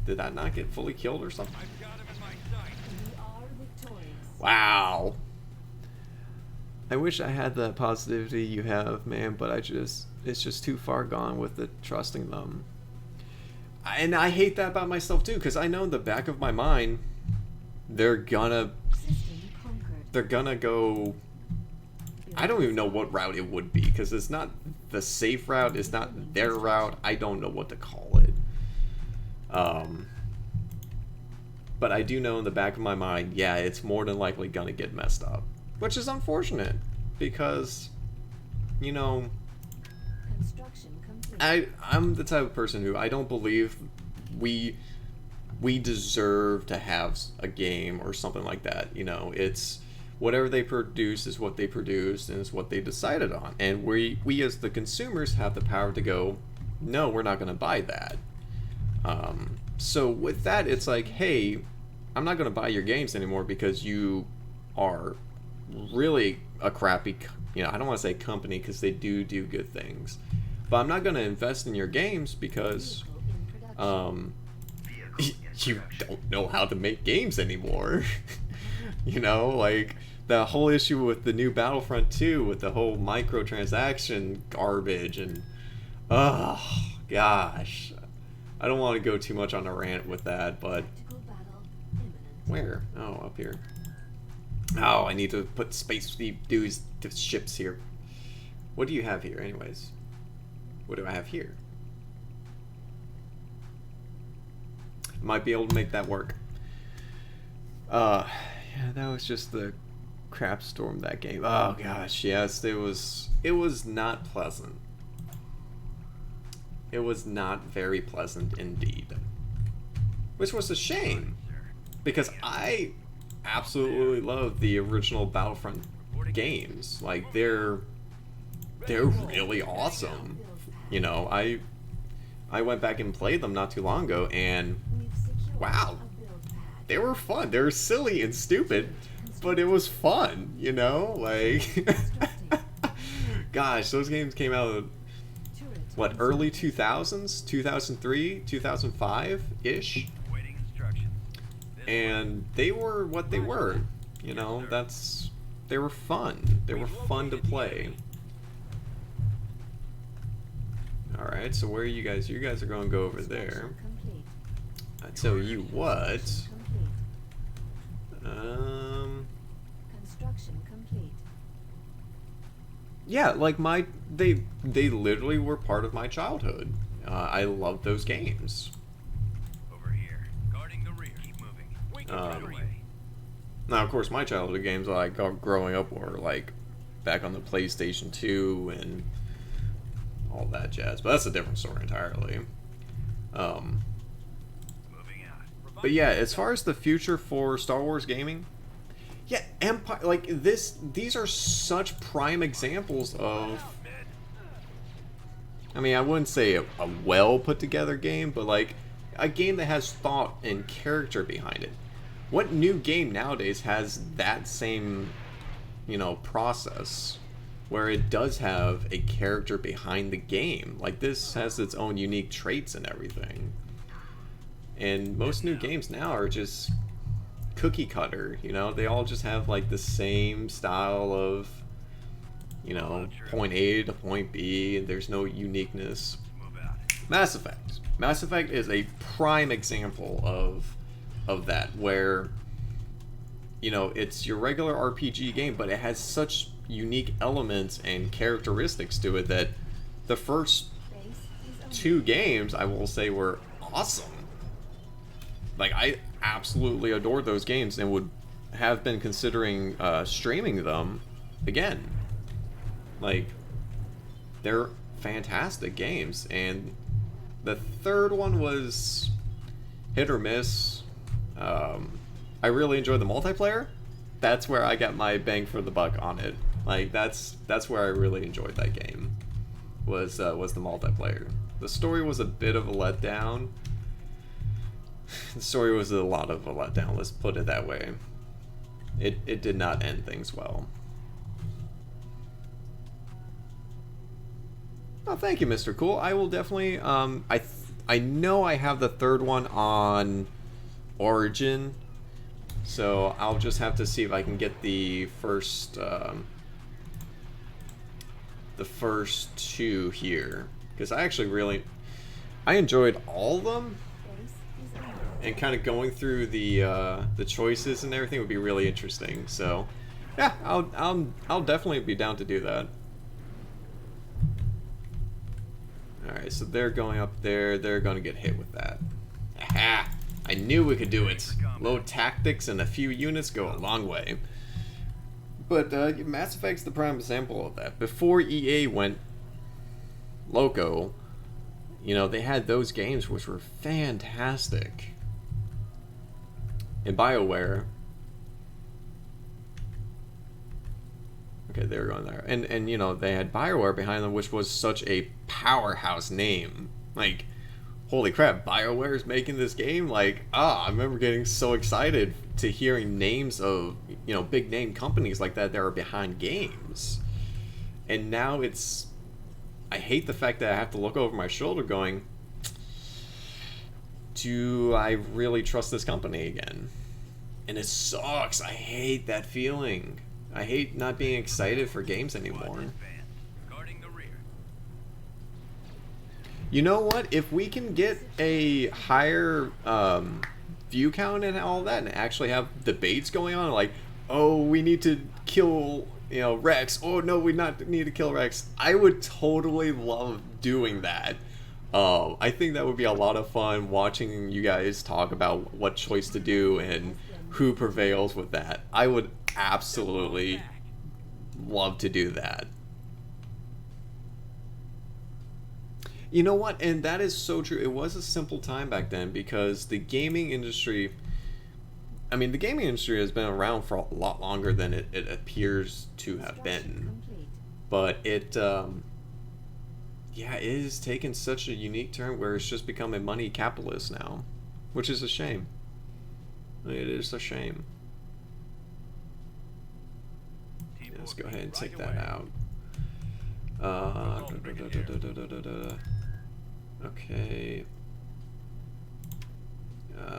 Did I not get fully killed or something? I've got him in my sight. We are victorious. Wow. I wish I had the positivity you have, man, but it's just too far gone with the trusting them. And I hate that about myself too, because I know in the back of my mind, they're gonna go... I don't even know what route it would be, because it's not the safe route, it's not their route, I don't know what to call it. But I do know in the back of my mind, yeah, it's more than likely gonna get messed up. Which is unfortunate, because, you know, I'm the type of person who I don't believe we deserve to have a game or something like that. You know, it's whatever they produce is what they produce and is what they decided on. And we as the consumers have the power to go, no, we're not going to buy that. So with that, it's like, hey, I'm not going to buy your games anymore because you are really a crappy, you know, I don't want to say company because they do good things. But I'm not going to invest in your games because you don't know how to make games anymore. You know, like the whole issue with the new Battlefront 2 with the whole microtransaction garbage and oh gosh. I don't want to go too much on a rant with that, but where? Oh, up here. Oh, I need to put space dudes to ships here. What do you have here anyways? What do I have here? Might be able to make that work. Yeah, that was just the crap storm that game. Oh gosh, yes, it was not pleasant. It was not very pleasant indeed. Which was a shame. Because I absolutely love the original Battlefront games. Like they're really awesome. You know, I went back and played them not too long ago, and wow, they were fun. They were silly and stupid, but it was fun, you know? Like, gosh, those games came out, what, early 2000s? 2003, 2005-ish? And they were what they were, you know? They were fun. They were fun to play. Alright, so where are you guys? You guys are going to go over there. I tell you what. Construction complete. Yeah, like they literally were part of my childhood. I loved those games. Over here. Guarding the rear. Keep moving. We can run away. Now, of course, my childhood games I got growing up were like back on the PlayStation 2 and all that jazz, but that's a different story entirely. Moving out. But yeah, as far as the future for Star Wars gaming, yeah, Empire, like these are such prime examples of, I mean, I wouldn't say a well put together game, but like a game that has thought and character behind it. What new game nowadays has that same, you know, process where it does have a character behind the game? Like this has its own unique traits and everything. And most new games now are just cookie cutter, you know? They all just have like the same style of, you know, point A to point B, and there's no uniqueness. Mass Effect. Mass Effect is a prime example of that, where, you know, it's your regular RPG game, but it has such unique elements and characteristics to it that the first two games, I will say, were awesome. Like, I absolutely adored those games and would have been considering streaming them again. Like, they're fantastic games, and the third one was hit or miss. I really enjoyed the multiplayer. That's where I got my bang for the buck on it. Like that's where I really enjoyed that game. Was the multiplayer. The story was a bit of a letdown. The story was a lot of a letdown, let's put it that way. It did not end things well. Oh, thank you, Mr. Cool. I will definitely, I know I have the third one on Origin, so I'll just have to see if I can get the first two here, because I actually I enjoyed all of them, and kind of going through the choices and everything would be really interesting. So, yeah, I'll definitely be down to do that. Alright, so they're going up there. They're going to get hit with that. Aha! I knew we could do it. Low tactics and a few units go a long way. But Mass Effect's the prime example of that. Before EA went loco, you know, they had those games which were fantastic. And BioWare... Okay, they were going there. And you know, they had BioWare behind them, which was such a powerhouse name. Like, holy crap, BioWare is making this game? Like, I remember getting so excited to hearing names of, you know, big name companies like that are behind games. And now it's... I hate the fact that I have to look over my shoulder going, do I really trust this company again? And it sucks. I hate that feeling. I hate not being excited for games anymore. Guarding the rear. You know what? If we can get a higher view count and all that, and actually have debates going on, like, oh, we need to kill, you know, Rex. Oh no, we not need to kill Rex. I would totally love doing that. I think that would be a lot of fun watching you guys talk about what choice to do and who prevails with that. I would absolutely love to do that. You know what? And that is so true. It was a simple time back then, because the gaming industry... I mean, the gaming industry has been around for a lot longer than it appears to have been. But it... yeah, it has taken such a unique turn where it's just become a money capitalist now. Which is a shame. It is a shame. Let's go ahead and take that out. Okay.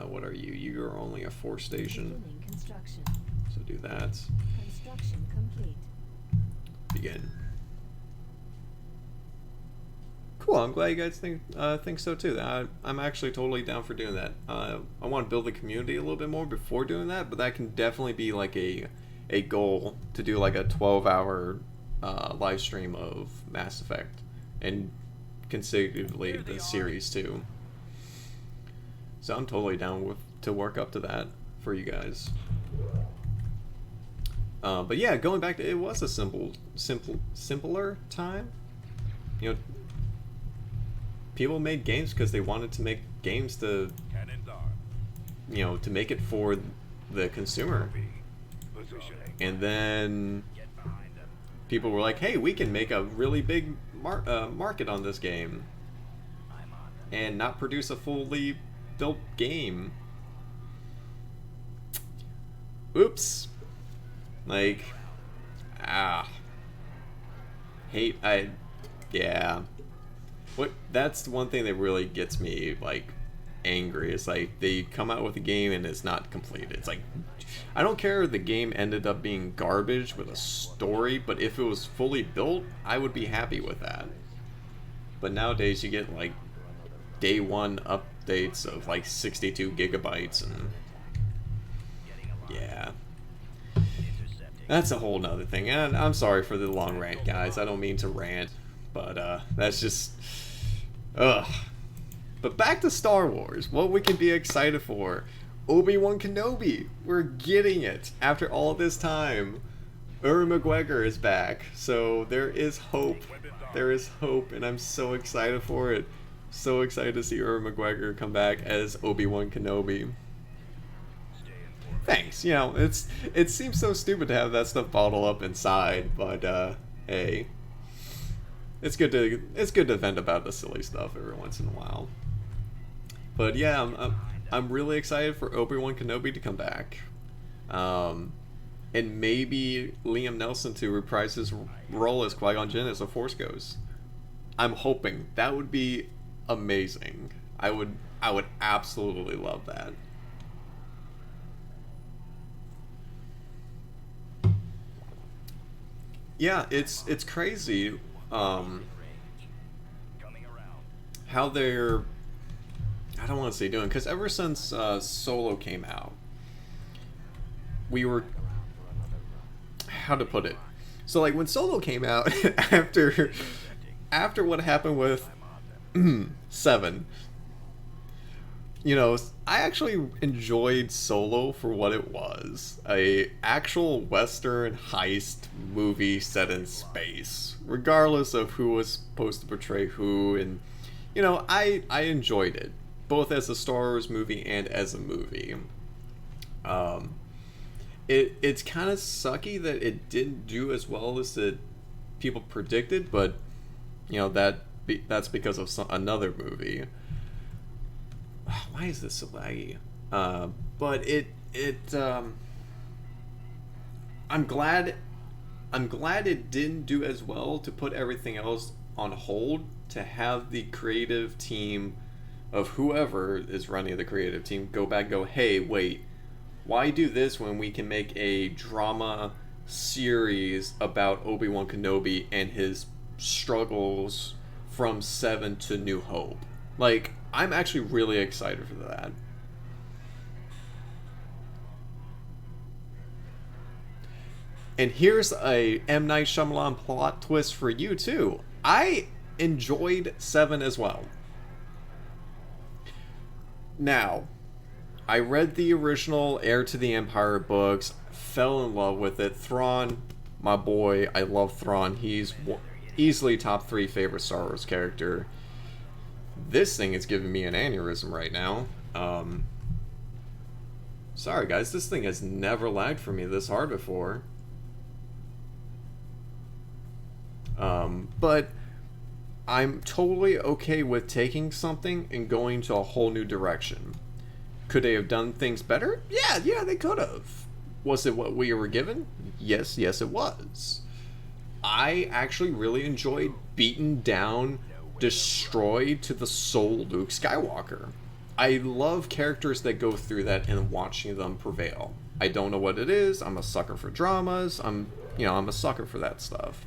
What are you? You're only a 4 station. So do that. Construction complete. Begin. Cool. I'm glad you guys think so too. I'm actually totally down for doing that. I want to build the community a little bit more before doing that, but that can definitely be like a goal to do like a 12-hour live stream of Mass Effect, and consecutively the series too. So I'm totally down to work up to that for you guys. But yeah, going back to, it was a simpler time. You know, people made games because they wanted to make games to, you know, to make it for the consumer. And then people were like, hey, we can make a really big market on this game and not produce a fully built game. Oops. Like, yeah. That's one thing that really gets me, like, angry. It's like, they come out with a game and it's not completed. It's like, I don't care if the game ended up being garbage with a story, but if it was fully built, I would be happy with that. But nowadays you get like day one updates of like 62 gigabytes and yeah. That's a whole nother thing. And I'm sorry for the long rant, guys. I don't mean to rant, but that's just ugh. But back to Star Wars, what we can be excited for. Obi-Wan Kenobi, we're getting it after all this time. Ewan McGregor is back, so there is hope. There is hope, and I'm so excited for it. So excited to see Ewan McGregor come back as Obi-Wan Kenobi. Thanks. You know, it seems so stupid to have that stuff bottled up inside, but hey, it's good to vent about the silly stuff every once in a while. But yeah, I'm really excited for Obi-Wan Kenobi to come back, and maybe Liam Neeson to reprise his role as Qui-Gon Jinn as a Force Ghost. I'm hoping that would be amazing. I would absolutely love that. Yeah, it's crazy how they're, I don't want to say doing, because ever since Solo came out, we were, how to put it, so like when Solo came out, after what happened with 7, you know, I actually enjoyed Solo for what it was. A actual Western heist movie set in space. Regardless of who was supposed to portray who, and you know, I enjoyed it. Both as a Star Wars movie and as a movie. It's kind of sucky that it didn't do as well as people predicted, but you know, that's because of another movie. Why is this so laggy? But I'm glad it didn't do as well to put everything else on hold, to have the creative team of whoever is running the creative team go back and go, hey, wait, why do this when we can make a drama series about Obi-Wan Kenobi and his struggles from 7 to New Hope? Like, I'm actually really excited for that. And here's a M. Night Shyamalan plot twist for you too. I enjoyed 7 as well. Now, I read the original Heir to the Empire books, fell in love with it. Thrawn, my boy, I love Thrawn. He's easily top 3 favorite Star Wars character. This thing is giving me an aneurysm right now. Sorry guys, this thing has never lagged for me this hard before. But I'm totally okay with taking something and going to a whole new direction. Could they have done things better? Yeah, they could have. Was it what we were given? Yes, it was. I actually really enjoyed beaten down, destroyed to the soul Luke Skywalker. I love characters that go through that and watching them prevail. I don't know what it is. I'm a sucker for dramas. I'm a sucker for that stuff.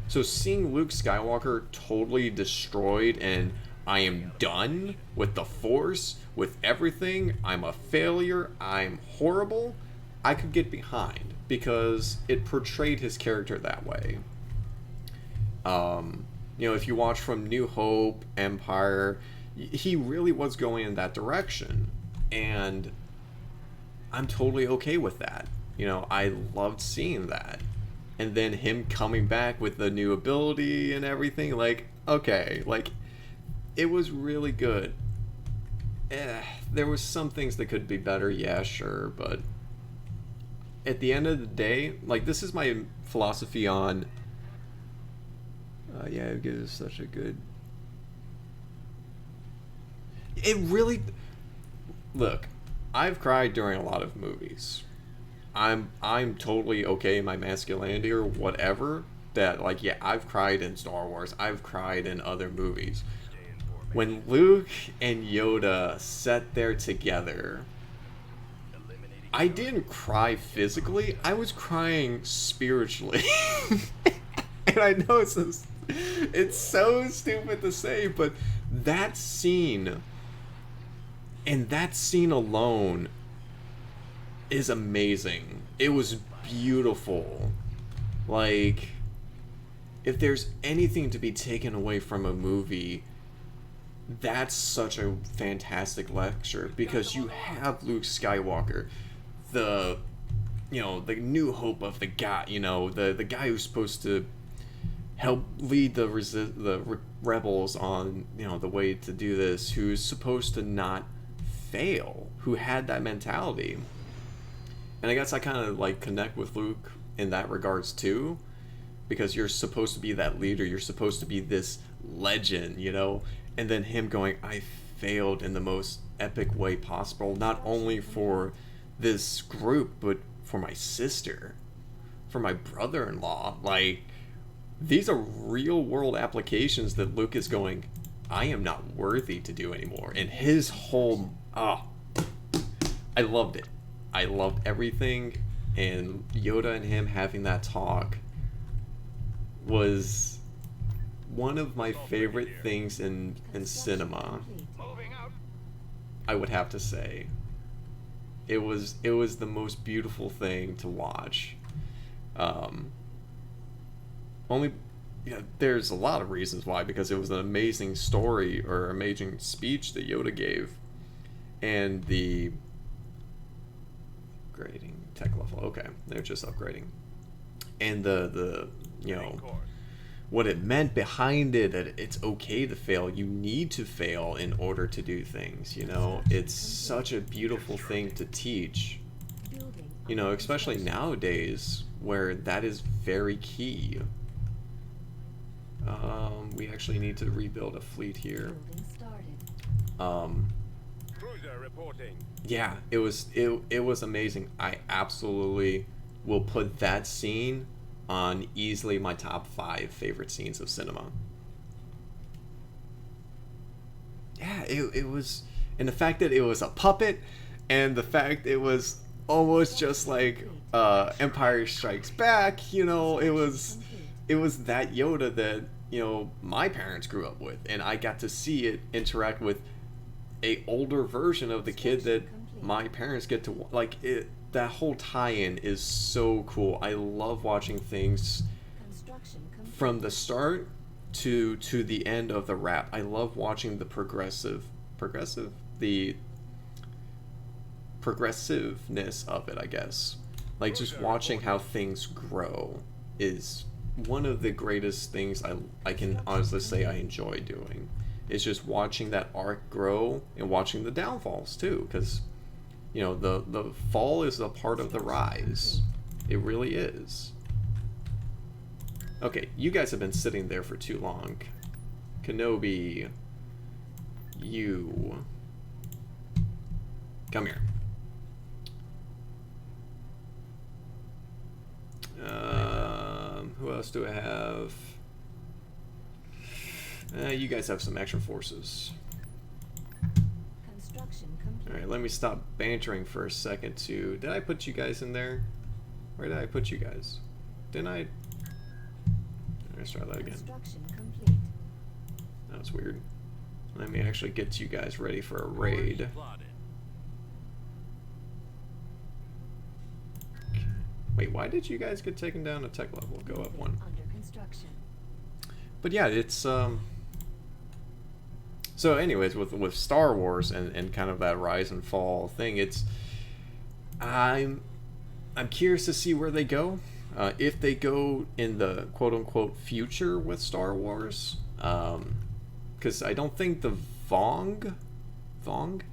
So seeing Luke Skywalker totally destroyed and I am done with the Force, with everything, I'm a failure, I'm horrible, I could get behind because it portrayed his character that way. If you watch from New Hope, Empire, he really was going in that direction. And I'm totally okay with that. I loved seeing that. And then him coming back with the new ability and everything, it was really good. There was some things that could be better, yeah, sure, but at the end of the day, this is my philosophy on it gives such a good... It really... Look, I've cried during a lot of movies. I'm totally okay in my masculinity or whatever, that, I've cried in Star Wars. I've cried in other movies. When Luke and Yoda sat there together, I didn't cry physically. I was crying spiritually. And I know it's so stupid to say, but that scene, and that scene alone, is amazing. It was beautiful. If there's anything to be taken away from a movie, that's such a fantastic lecture, because you have Luke Skywalker, the new hope of the guy, the guy who's supposed to help lead the rebels on, the way to do this, who's supposed to not fail, who had that mentality. And I guess I kind of like connect with Luke in that regards too, because you're supposed to be that leader, you're supposed to be this legend, you know, and then him going, I failed in the most epic way possible, not only for this group, but for my sister, for my brother-in-law. Like, these are real world applications that Luke is going, I am not worthy to do anymore. And his whole, I loved it. I loved everything, and Yoda and him having that talk was one of my favorite things in cinema. Moving out. I would have to say. It was the most beautiful thing to watch. Only, yeah, there's a lot of reasons why, because it was an amazing story or amazing speech that Yoda gave, and the upgrading tech level. Okay, they're just upgrading, and the you know what it meant behind it, that it's okay to fail. You need to fail in order to do things. You know, it's such a beautiful thing to teach. You know, especially nowadays where that is very key. We actually need to rebuild a fleet here. Cruiser reporting. Yeah, it was amazing. I absolutely will put that scene on easily my top 5 favorite scenes of cinema. Yeah, it was, and the fact that it was a puppet, and the fact it was almost just like Empire Strikes Back, you know, it was that Yoda that, you know, my parents grew up with, and I got to see it interact with a older version of the kid that my parents get to, like, it. That whole tie-in is so cool. I love watching things from the start to the end of the wrap. I love watching the the progressiveness of it, I guess. Like, just watching how things grow is one of the greatest things I can honestly say I enjoy doing. It's just watching that arc grow and watching the downfalls too, because, you know, the fall is a part of the rise. It really is. Okay, you guys have been sitting there for too long. Kenobi, you come here. Who else do I have? You guys have some extra forces. Alright, let me stop bantering for a second too. Did I put you guys in there? Where did I put you guys? Didn't I? Let's try that again. That was weird. Let me actually get you guys ready for a raid. Wait, why did you guys get taken down a tech level? Go up 1. But yeah, it's so anyways, with Star Wars and kind of that rise and fall thing, it's I'm curious to see where they go. If they go in the quote-unquote future with Star Wars, because I don't think the Vong,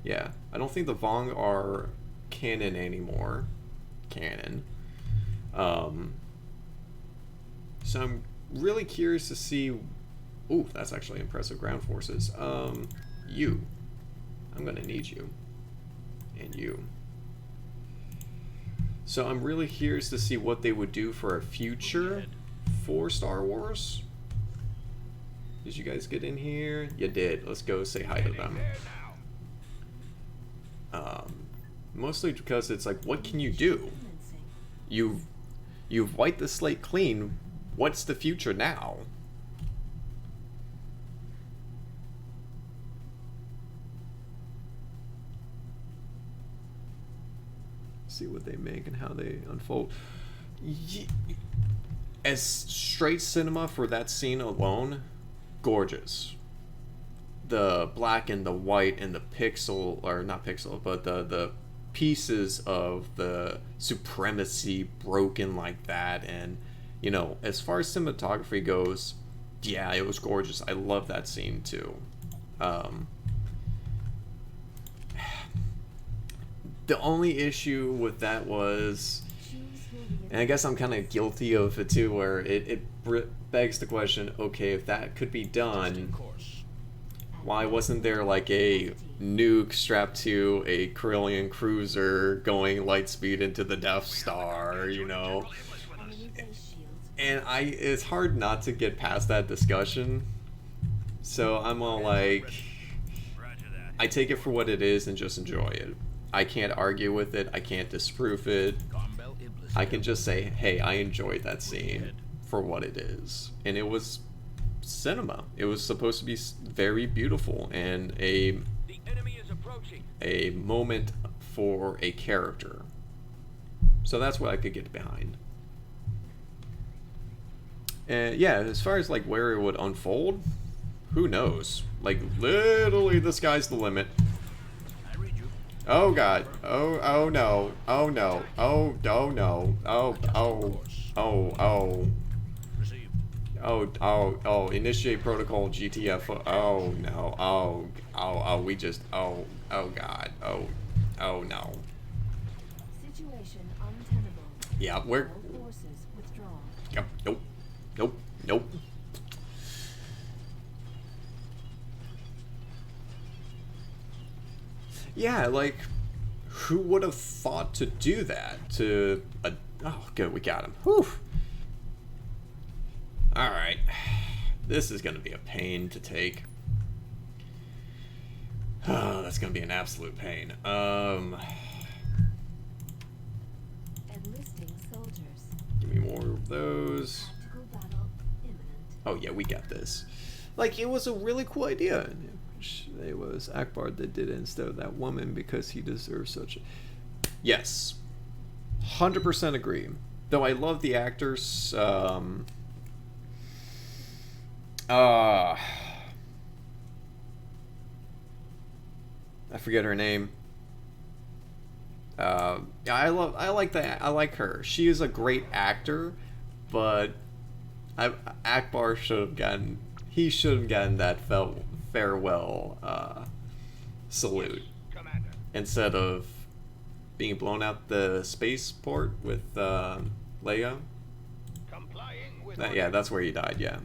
yeah, I don't think the Vong are canon anymore. So I'm really curious to see. Ooh, that's actually impressive ground forces. You, I'm gonna need you, and you. So I'm really curious to see what they would do for a future for Star Wars. Did you guys get in here? You did. Let's go say hi to them. Mostly because it's like, what can you do? You've wiped the slate clean. What's the future now? See what they make and how they unfold. As straight cinema for that scene alone, gorgeous. The black and the white and the pixel, or not pixel, but the pieces of the supremacy broken like that, and, you know, as far as cinematography goes, yeah, it was gorgeous. I love that scene too. The only issue with that was, and I guess I'm kind of guilty of it too, where it begs the question, okay, if that could be done, why wasn't there like a nuke strapped to a Corellian cruiser going light speed into the Death Star, you know? And it's hard not to get past that discussion. So I'm all like, I take it for what it is and just enjoy it. I can't argue with it. I can't disprove it. I can just say, hey, I enjoyed that scene for what it is. And it was cinema. It was supposed to be very beautiful and The enemy is approaching. a moment for a character. So that's what I could get behind. And yeah, as far as like where it would unfold, who knows? Like literally the sky's the limit. Oh god. Oh no. Oh no. Oh no. Oh, initiate protocol GTF. Oh no. We just oh god. Oh no. Situation untenable. Yeah, we're All forces withdraw. yep. Nope. Yeah, like, who would have thought to do that? Oh, good, we got him. Whew. Alright. This is gonna be a pain to take. Oh, that's gonna be an absolute pain. Enlisting soldiers. Give me more of those. Tactical battle imminent. Oh yeah, we got this. Like, it was a really cool idea. It was Akbar that did it instead of that woman because he deserves such a... Yes. 100% agree. Though I love the actors. I forget her name. Yeah, I like her. She is a great actor, but Akbar should have gotten that farewell salute instead of being blown out the spaceport with Leia. Yeah, that's where he died. Yeah.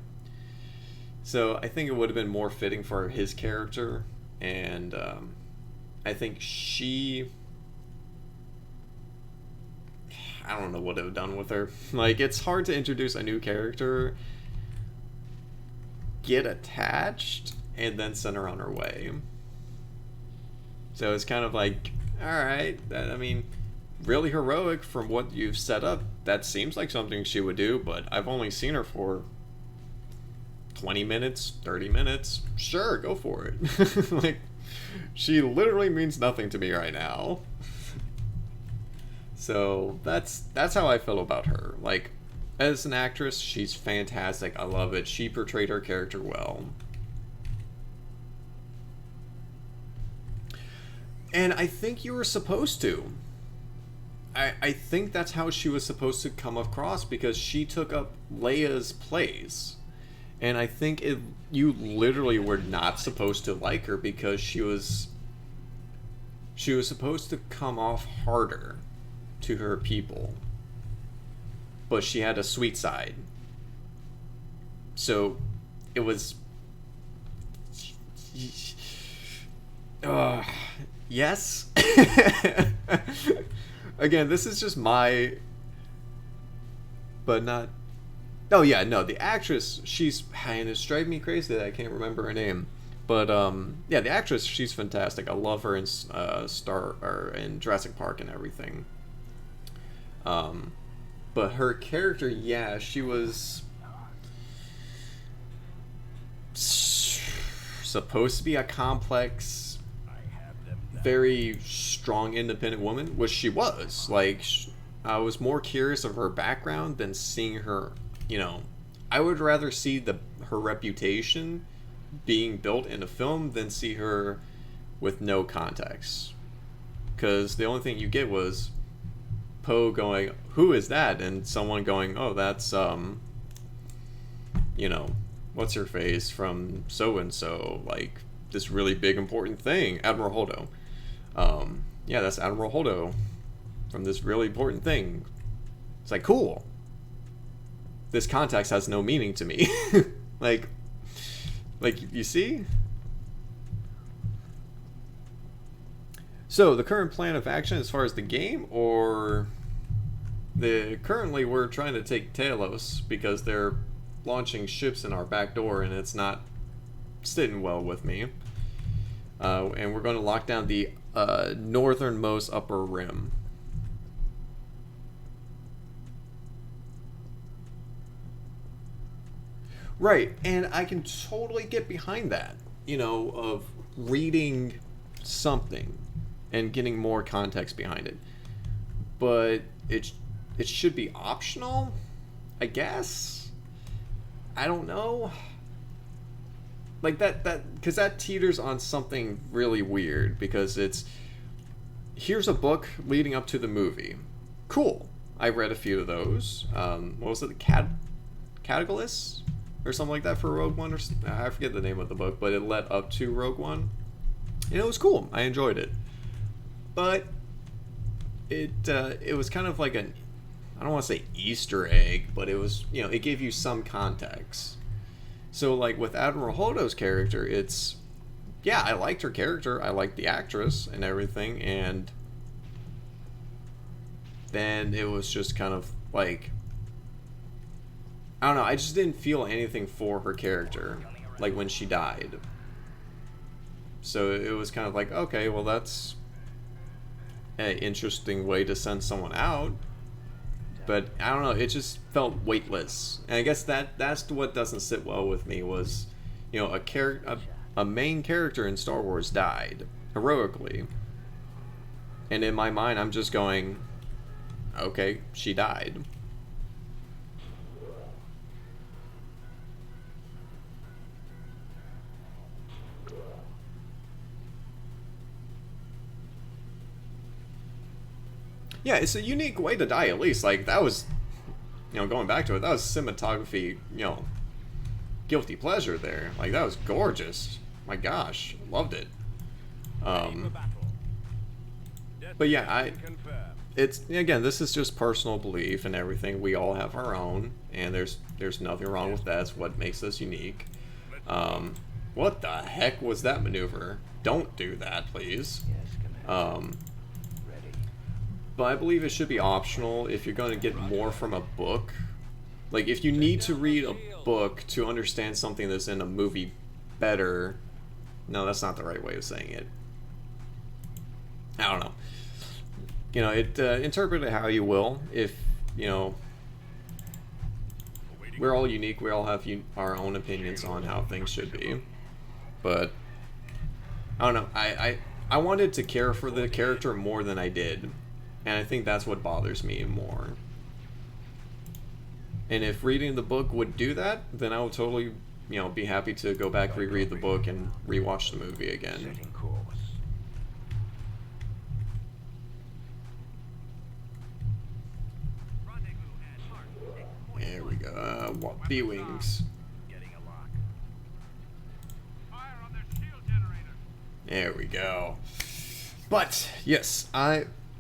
So I think it would have been more fitting for his character, and I think I don't know what it would have done with her. Like, it's hard to introduce a new character, get attached, and then send her on her way. So it's kind of like, alright, I mean, really heroic from what you've set up. That seems like something she would do, but I've only seen her for 20 minutes, 30 minutes. Sure, go for it. Like, she literally means nothing to me right now. So that's how I feel about her. Like, as an actress, she's fantastic. I love it. She portrayed her character well. And I think you were supposed to. I think that's how she was supposed to come across, because she took up Leia's place. And I think you literally were not supposed to like her because she was supposed to come off harder to her people. But she had a sweet side. So it was yes. Again, this is just my, but not. Oh yeah, no, the actress, and it's driving me crazy that I can't remember her name. But yeah, the actress, she's fantastic. I love her in in Jurassic Park and everything. But her character, yeah, she was supposed to be a complex, very strong, independent woman, which she was. Like, I was more curious of her background than seeing her. You know, I would rather see her reputation being built in a film than see her with no context. Because the only thing you get was Poe going, "Who is that?" and someone going, "Oh, that's you know, what's her face from so and so, like this really big important thing, Admiral Holdo." yeah, that's Admiral Holdo from this really important thing. It's like, cool. This context has no meaning to me. like, you see? So, the current plan of action as far as the game, or currently we're trying to take Talos because they're launching ships in our back door and it's not sitting well with me. And we're going to lock down the northernmost upper rim. Right, and I can totally get behind that, you know, of reading something and getting more context behind it. But it should be optional, I guess. I don't know. Like that because that teeters on something really weird, because it's, here's a book leading up to the movie. Cool. I read a few of those. What was it? The Catalyst? Or something like that for Rogue One, or I forget the name of the book, but it led up to Rogue One. And it was cool. I enjoyed it. But it was kind of like an, I don't want to say Easter egg, but it was, you know, it gave you some context. So like with Admiral Holdo's character, it's, yeah, I liked her character, I liked the actress and everything, and then it was just kind of like, I don't know, I just didn't feel anything for her character, like when she died. So it was kind of like, okay, well that's an interesting way to send someone out. But I don't know, it just felt weightless. And I guess that's what doesn't sit well with me was, you know, a main character in Star Wars died heroically. And in my mind, I'm just going, okay, she died. Yeah, it's a unique way to die, at least. Like, that was, you know, going back to it, that was cinematography, you know, guilty pleasure there. Like, that was gorgeous. My gosh, loved it. But yeah, it's, again, this is just personal belief and everything. We all have our own, and there's nothing wrong with that. It's what makes us unique. What the heck was that maneuver? Don't do that, please. But I believe it should be optional if you're going to get more from a book. Like, if you need to read a book to understand something that's in a movie better... No, that's not the right way of saying it. I don't know. You know, interpret it how you will. If, you know... We're all unique. We all have our own opinions on how things should be. But... I don't know. I wanted to care for the character more than I did. And I think that's what bothers me more. And if reading the book would do that, then I would totally, you know, be happy to go back, reread the book, and rewatch the movie again. There we go. B-Wings. There we go. But, yes,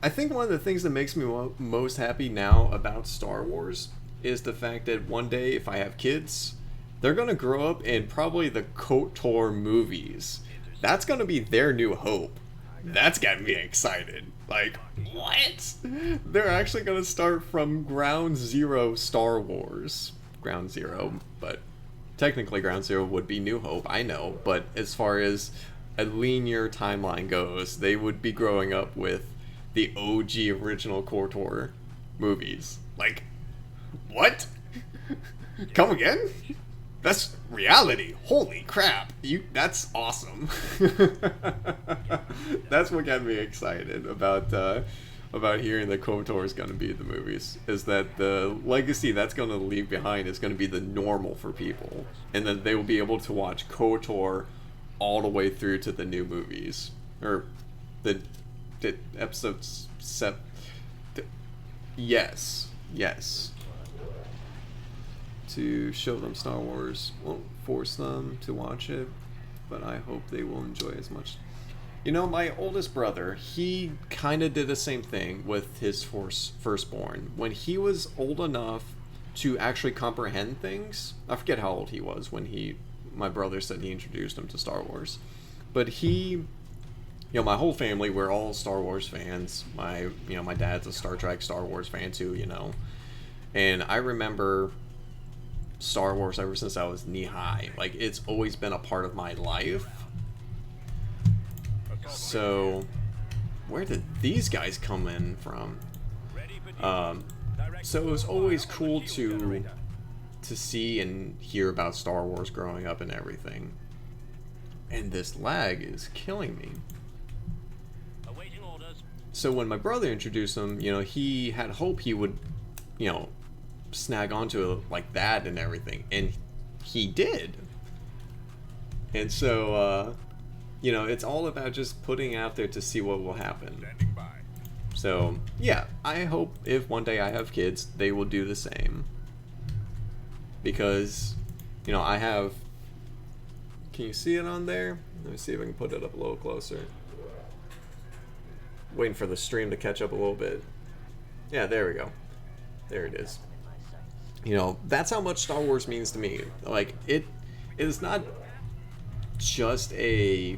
I think one of the things that makes me most happy now about Star Wars is the fact that one day, if I have kids, they're going to grow up in probably the KOTOR movies. That's going to be their new hope. That's got me excited. Like, what? They're actually going to start from Ground Zero Star Wars. Ground Zero, but technically Ground Zero would be New Hope, I know. But as far as a linear timeline goes, they would be growing up with the OG original KOTOR movies. Like, what? Come again? That's reality. Holy crap. That's awesome. That's what got me excited about hearing that KOTOR is going to be the movies. Is that the legacy that's going to leave behind is going to be the normal for people. And that they will be able to watch KOTOR all the way through to the new movies. Or the episodes yes to show them Star Wars. Won't force them to watch it, but I hope they will enjoy as much You know, my oldest brother, he kind of did the same thing with his firstborn. When he was old enough to actually comprehend things, I forget how old he was when my brother said he introduced him to Star Wars. But he, my whole family, we're all Star Wars fans. My dad's a Star Trek, Star Wars fan too, And I remember Star Wars ever since I was knee-high. Like, it's always been a part of my life. So, where did these guys come in from? So it was always cool to see and hear about Star Wars growing up and everything. And this lag is killing me. So when my brother introduced him, he had hope he would, snag onto it like that and everything. And he did. And so, it's all about just putting out there to see what will happen. So, yeah, I hope if one day I have kids, they will do the same. Because, I have... Can you see it on there? Let me see if I can put it up a little closer. Waiting for the stream to catch up a little bit. Yeah, there we go. There it is. That's how much Star Wars means to me. Like, it is not just a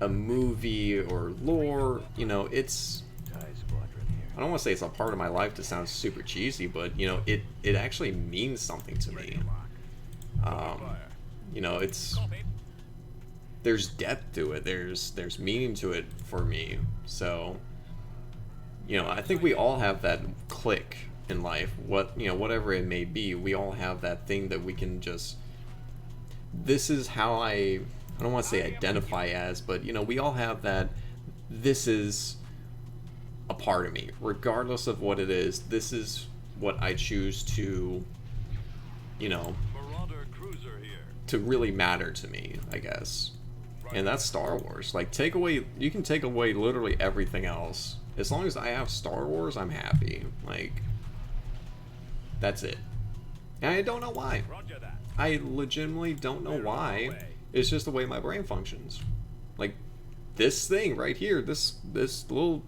movie or lore, it's, I don't want to say it's a part of my life to sound super cheesy, but it actually means something to me. It's, there's depth to it, there's meaning to it for me. So I think we all have that click in life, whatever it may be. We all have that thing that we can just, this is how I don't want to say identify as, but we all have that. This is a part of me, regardless of what it is. This is what I choose to, to really matter to me, I guess. And that's Star Wars. Like, you can take away literally everything else. As long as I have Star Wars, I'm happy. Like, that's it. And I don't know why. I legitimately don't know why. It's just the way my brain functions. Like, this thing right here, this little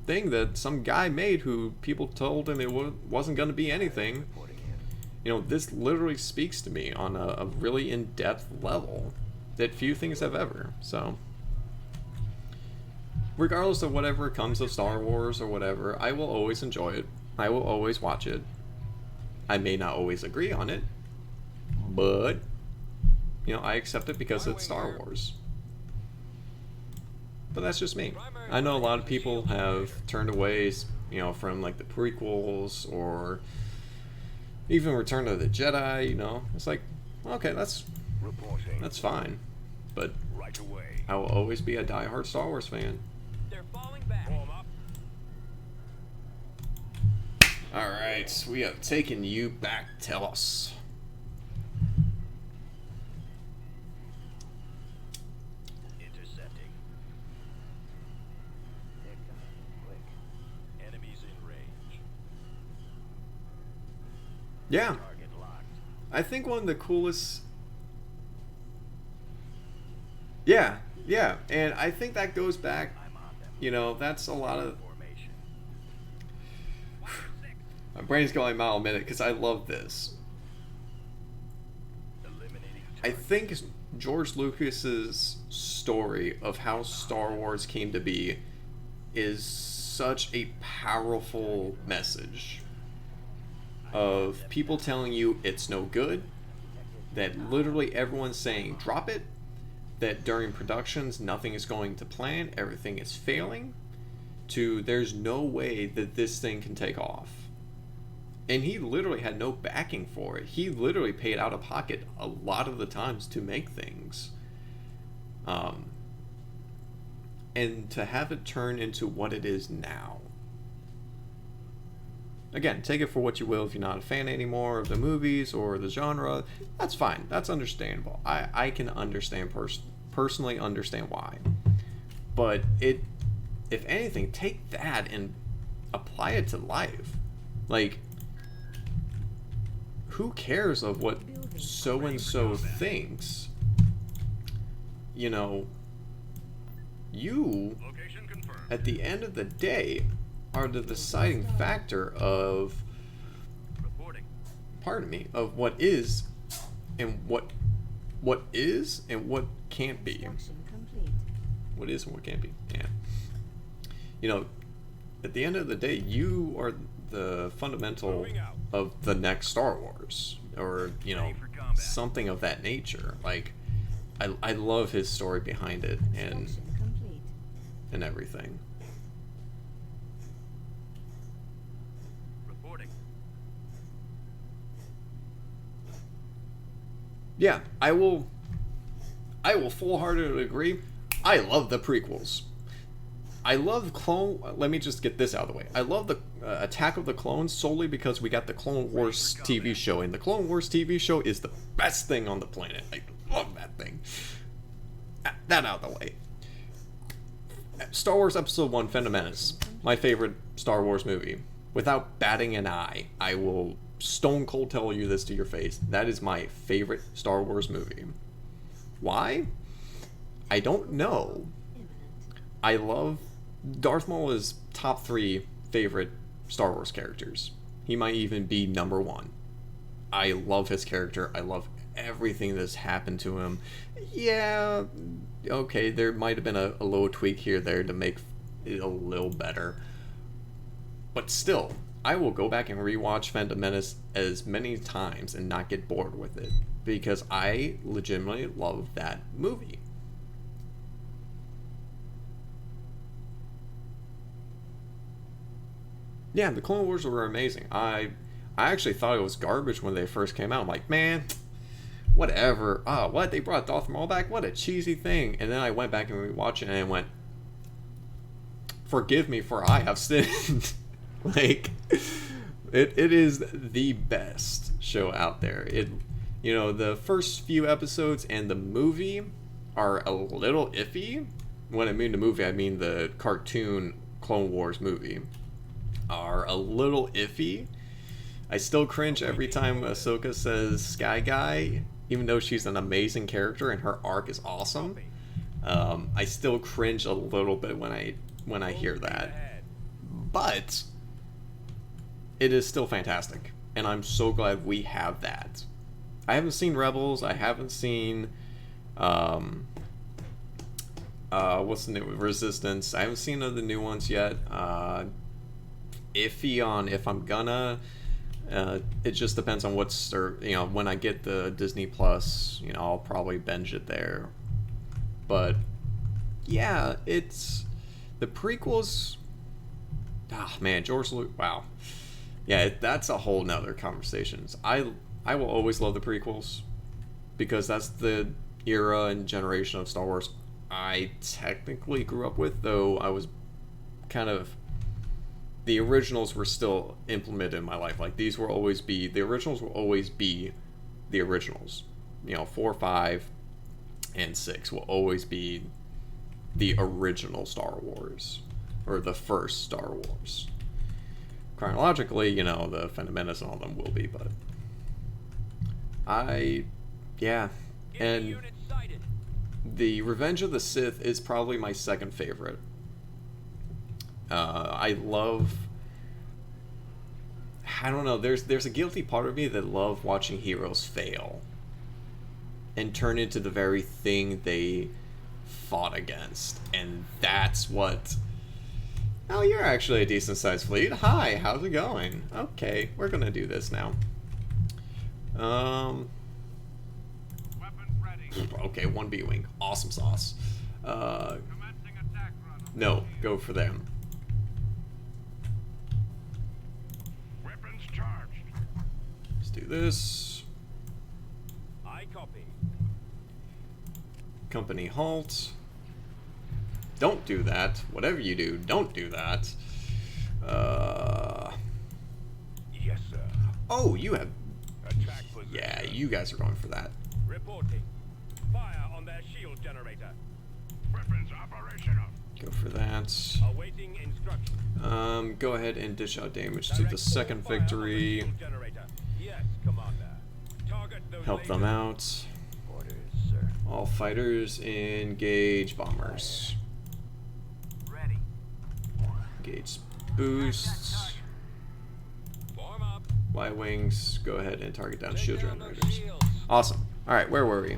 thing that some guy made who people told him it wasn't going to be anything. This literally speaks to me on a really in-depth level that few things have ever. So, regardless of whatever comes of Star Wars or whatever, I will always enjoy it. I will always watch it. I may not always agree on it, but I accept it because it's Star Wars. But that's just me. I know a lot of people have turned away, from like the prequels or even Return of the Jedi. It's like, okay, that's fine. But I will always be a diehard Star Wars fan. They're falling back. All right, we have taken you back. Tell us. Yeah, I think one of the coolest. Yeah, and I think that goes back. That's a lot of. My brain's going a mile a minute because I love this. I think George Lucas's story of how Star Wars came to be is such a powerful message. Of people telling you it's no good, that literally everyone's saying drop it, that during productions nothing is going to plan, everything is failing, to there's no way that this thing can take off. And he literally had no backing for it. He literally paid out of pocket a lot of the times to make things. And to have it turn into what it is now. Again, take it for what you will. If you're not a fan anymore of the movies or the genre, that's fine. That's understandable. I can understand, personally understand why. But if anything, take that and apply it to life. Like, who cares of what so-and-so thinks? you, Location confirmed. at the end of the day, are the deciding factor of, Reporting. pardon me, of what is and what is and what can't be. Construction complete. What is and what can't be. Yeah. You know, at the end of the day, you are the fundamental Moving out. of the next Star Wars, or you know, Ready for combat. something of that nature. Like, I love his story behind it and Construction complete. everything. Reporting. Yeah, I will full-heartedly agree. I love the prequels. I love Clone. Let me just get this out of the way. I love the Attack of the Clones solely because we got the Clone Wars TV show, and the Clone Wars TV show is the best thing on the planet. I love that thing. That out of the way. Star Wars Episode 1: Phantom Menace, my favorite Star Wars movie. Without batting an eye, I will stone cold tell you this to your face. That is my favorite Star Wars movie. Why? I don't know. I love Darth Maul is top 3 favorite Star Wars characters. He might even be number 1. I love his character. I love everything that's happened to him. Yeah, okay, there might have been a little tweak here there to make it a little better. But still, I will go back and rewatch Phantom Menace as many times and not get bored with it, because I legitimately love that movie. Yeah, the Clone Wars were amazing. I actually thought it was garbage when they first came out. I'm like, man, whatever. Oh, what? They brought Darth Maul back? What a cheesy thing. And then I went back and rewatched it and I went, forgive me for I have sinned. Like, it is the best show out there. You know, the first few episodes and the movie are a little iffy. When I mean the movie, I mean the cartoon Clone Wars movie. Are a little iffy. I still cringe every time Ahsoka says Sky Guy, even though she's an amazing character and her arc is awesome. I still cringe a little bit when I hear that, but it is still fantastic, and I'm so glad we have that. I haven't seen Rebels. I haven't seen what's the new Resistance. I haven't seen the new ones yet. Iffy on if I'm gonna. It just depends on what's, or you know, when I get the Disney Plus, you know, I'll probably binge it there. But yeah, it's the prequels. Ah, man, George Lucas. Wow. Yeah, that's a whole nother conversation. I will always love the prequels because that's the era and generation of Star Wars I technically grew up with, though I was kind of, the originals were still implemented in my life. Like, the originals will always be the originals. You know, 4, 5, and 6 will always be the original Star Wars, or the first Star Wars. Chronologically, you know, the Phantom Menace and all of them will be, but yeah, and the Revenge of the Sith is probably my second favorite. I don't know, there's a guilty part of me that love watching heroes fail and turn into the very thing they fought against, and that's what... Oh, you're actually a decent sized fleet. Hi, how's it going? Okay, we're gonna do this now. Weapons ready. Okay, 1 B-Wing. Awesome sauce. Commencing attack run. No, go for them. Weapons charged. Let's do this. I copy. Company halt. Don't do that. Whatever you do, don't do that. Yes, sir. Oh, you have... Attack position. Yeah, you guys are going for that. Reporting. Fire on their shield generator. Weapons operational. Go for that. Awaiting instructions. Go ahead and dish out damage to the Direct second fire on the victory. shield generator. Yes, Commander. Target those Help them lasers. out. Orders, sir. All fighters engage bombers. Engage boosts. Form up. Y wings. Go ahead and target down Take shield down those generators. shields. Awesome. Alright, where were we?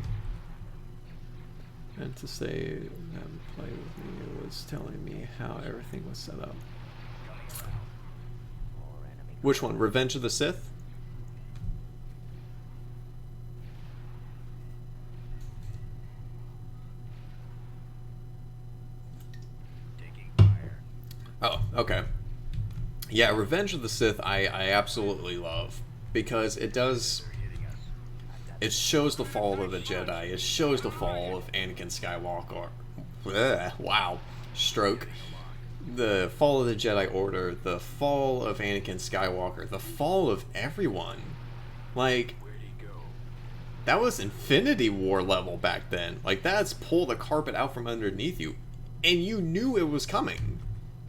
And to say that play with me, it was telling me how everything was set up. Which one? Revenge of the Sith? Taking fire. Oh, okay. Yeah, Revenge of the Sith I absolutely love. Because it does... It shows the fall of the Jedi. It shows the fall of Anakin Skywalker. Blech, wow. Stroke. The fall of the Jedi Order. The fall of Anakin Skywalker. The fall of everyone. Like... That was Infinity War level back then. Like, that's pull the carpet out from underneath you. And you knew it was coming.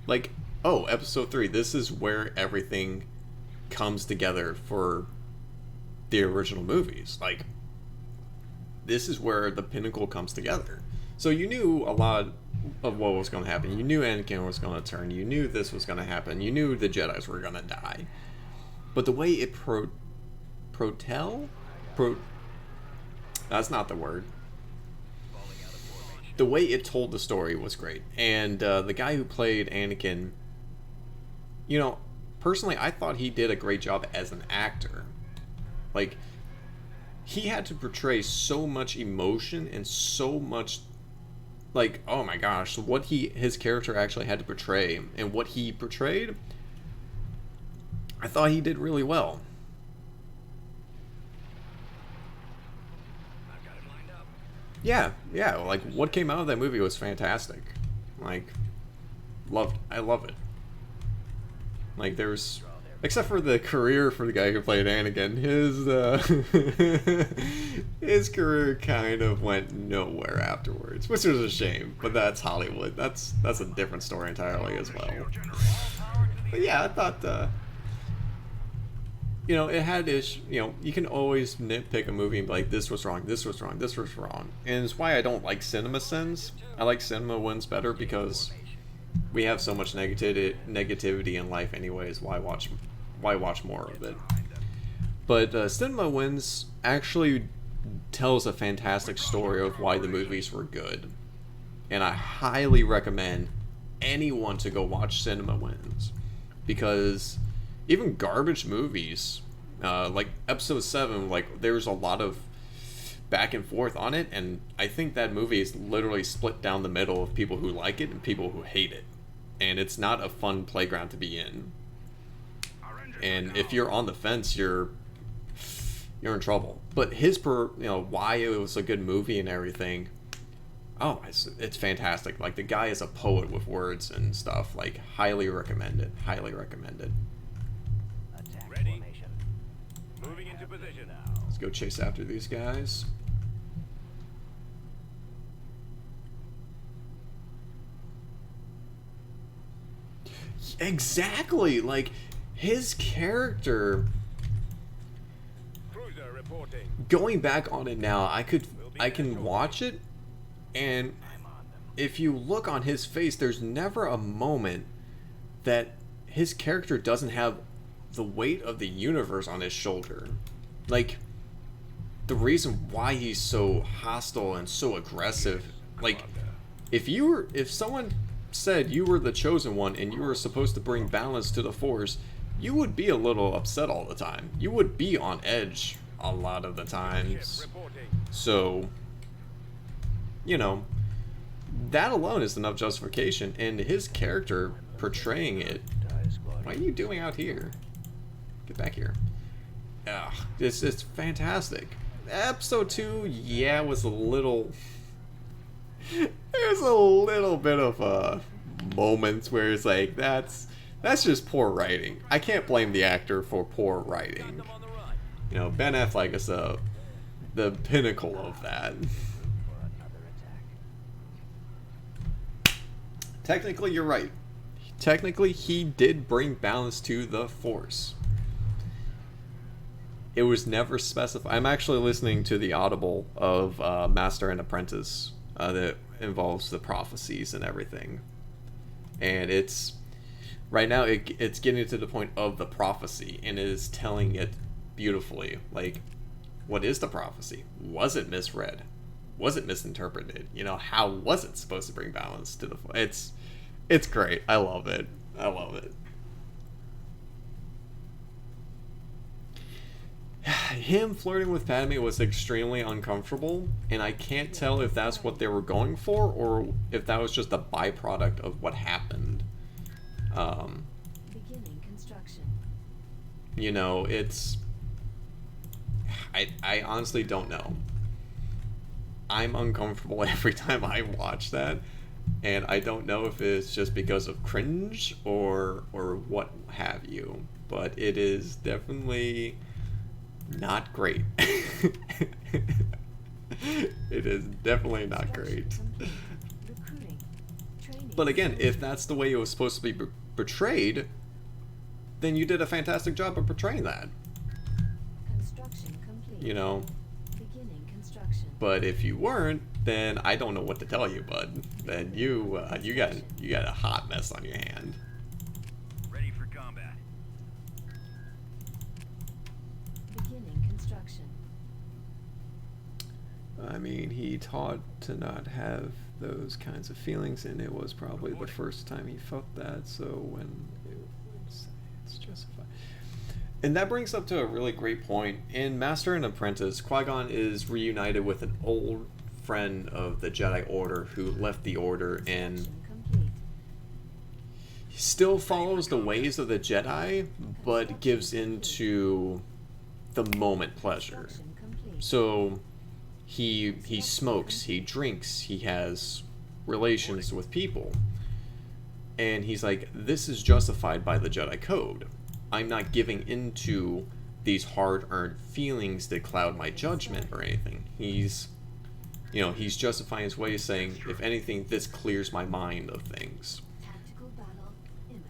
Like, oh, episode 3, this is where everything comes together for the original movies. Like, this is where the pinnacle comes together. So you knew a lot of what was going to happen. You knew Anakin was going to turn. You knew this was going to happen. You knew the Jedis were going to die. But the way it that's not the word. The way it told the story was great. And the guy who played Anakin, you know, personally, I thought he did a great job as an actor. Like, he had to portray so much emotion and so much, like, oh my gosh, what his character actually had to portray and what he portrayed, I thought he did really well. Yeah, like, what came out of that movie was fantastic. Like, I love it. Like, there's, except for the career for the guy who played Anakin, his career kind of went nowhere afterwards, which was a shame, but that's Hollywood. That's a different story entirely as well. But yeah, I thought, you know, it had this, you know, you can always nitpick a movie and be like, this was wrong, this was wrong, this was wrong. And it's why I don't like Cinema Sins. I like Cinema Wins better because we have so much negativity in life anyways. Why watch more of it? But Cinema Wins actually tells a fantastic story of why the movies were good. And I highly recommend anyone to go watch Cinema Wins. Because even garbage movies, like episode 7, like, there's a lot of back and forth on it, and I think that movie is literally split down the middle of people who like it and people who hate it. And it's not a fun playground to be in. And if you're on the fence, you're in trouble. But why it was a good movie and everything, oh, it's fantastic. Like, the guy is a poet with words and stuff. Like, highly recommend it. Highly recommend it. Ready. Moving into position now. Let's go chase after these guys. Exactly! Like, his character, Cruiser reporting. going back on it now, I can watch it, and if you look on his face, there's never a moment that his character doesn't have the weight of the universe on his shoulder. Like, the reason why he's so hostile and so aggressive, like, if someone said you were the chosen one and you were supposed to bring balance to the Force, you would be a little upset all the time. You would be on edge a lot of the times. So, you know, that alone is enough justification, and his character portraying it. What are you doing out here? Get back here. Ugh, it's fantastic. Episode 2, yeah, was a little... There's a little bit of moments where it's like, that's just poor writing. I can't blame the actor for poor writing. You know, Ben Affleck is the pinnacle of that. Technically, you're right. Technically, he did bring balance to the Force. It was never specified. I'm actually listening to the Audible of Master and Apprentice that involves the prophecies and everything. And it's right now it's getting to the point of the prophecy, and it is telling it beautifully. Like, what is the prophecy? Was it misread? Was it misinterpreted? You know, how was it supposed to bring balance to the... It's great. I love it. I love it. Him flirting with Padme was extremely uncomfortable, and I can't tell if that's what they were going for or if that was just a byproduct of what happened. Beginning construction. You know, it's... I honestly don't know. I'm uncomfortable every time I watch that, and I don't know if it's just because of cringe or what have you, but it is definitely not great. It is definitely not great. Recruiting. Training. But again, if that's the way it was supposed to be portrayed, then you did a fantastic job of portraying that. Construction complete. You know. Beginning construction. But if you weren't, then I don't know what to tell you, bud. Then you got a hot mess on your hand. Ready for combat. Beginning construction. I mean, he taught to not have those kinds of feelings, and it was probably the first time he felt that, so when it's justified. And that brings up to a really great point. In Master and Apprentice, Qui-Gon is reunited with an old friend of the Jedi Order who left the Order and Complete. he still follows the ways of the Jedi, but gives into the moment pleasure. Construction complete. So he smokes, he drinks, he has relations with people. And he's like, this is justified by the Jedi Code. I'm not giving into these hard-earned feelings that cloud my judgment or anything. He's justifying his ways, saying, if anything, this clears my mind of things. Tactical battle imminent.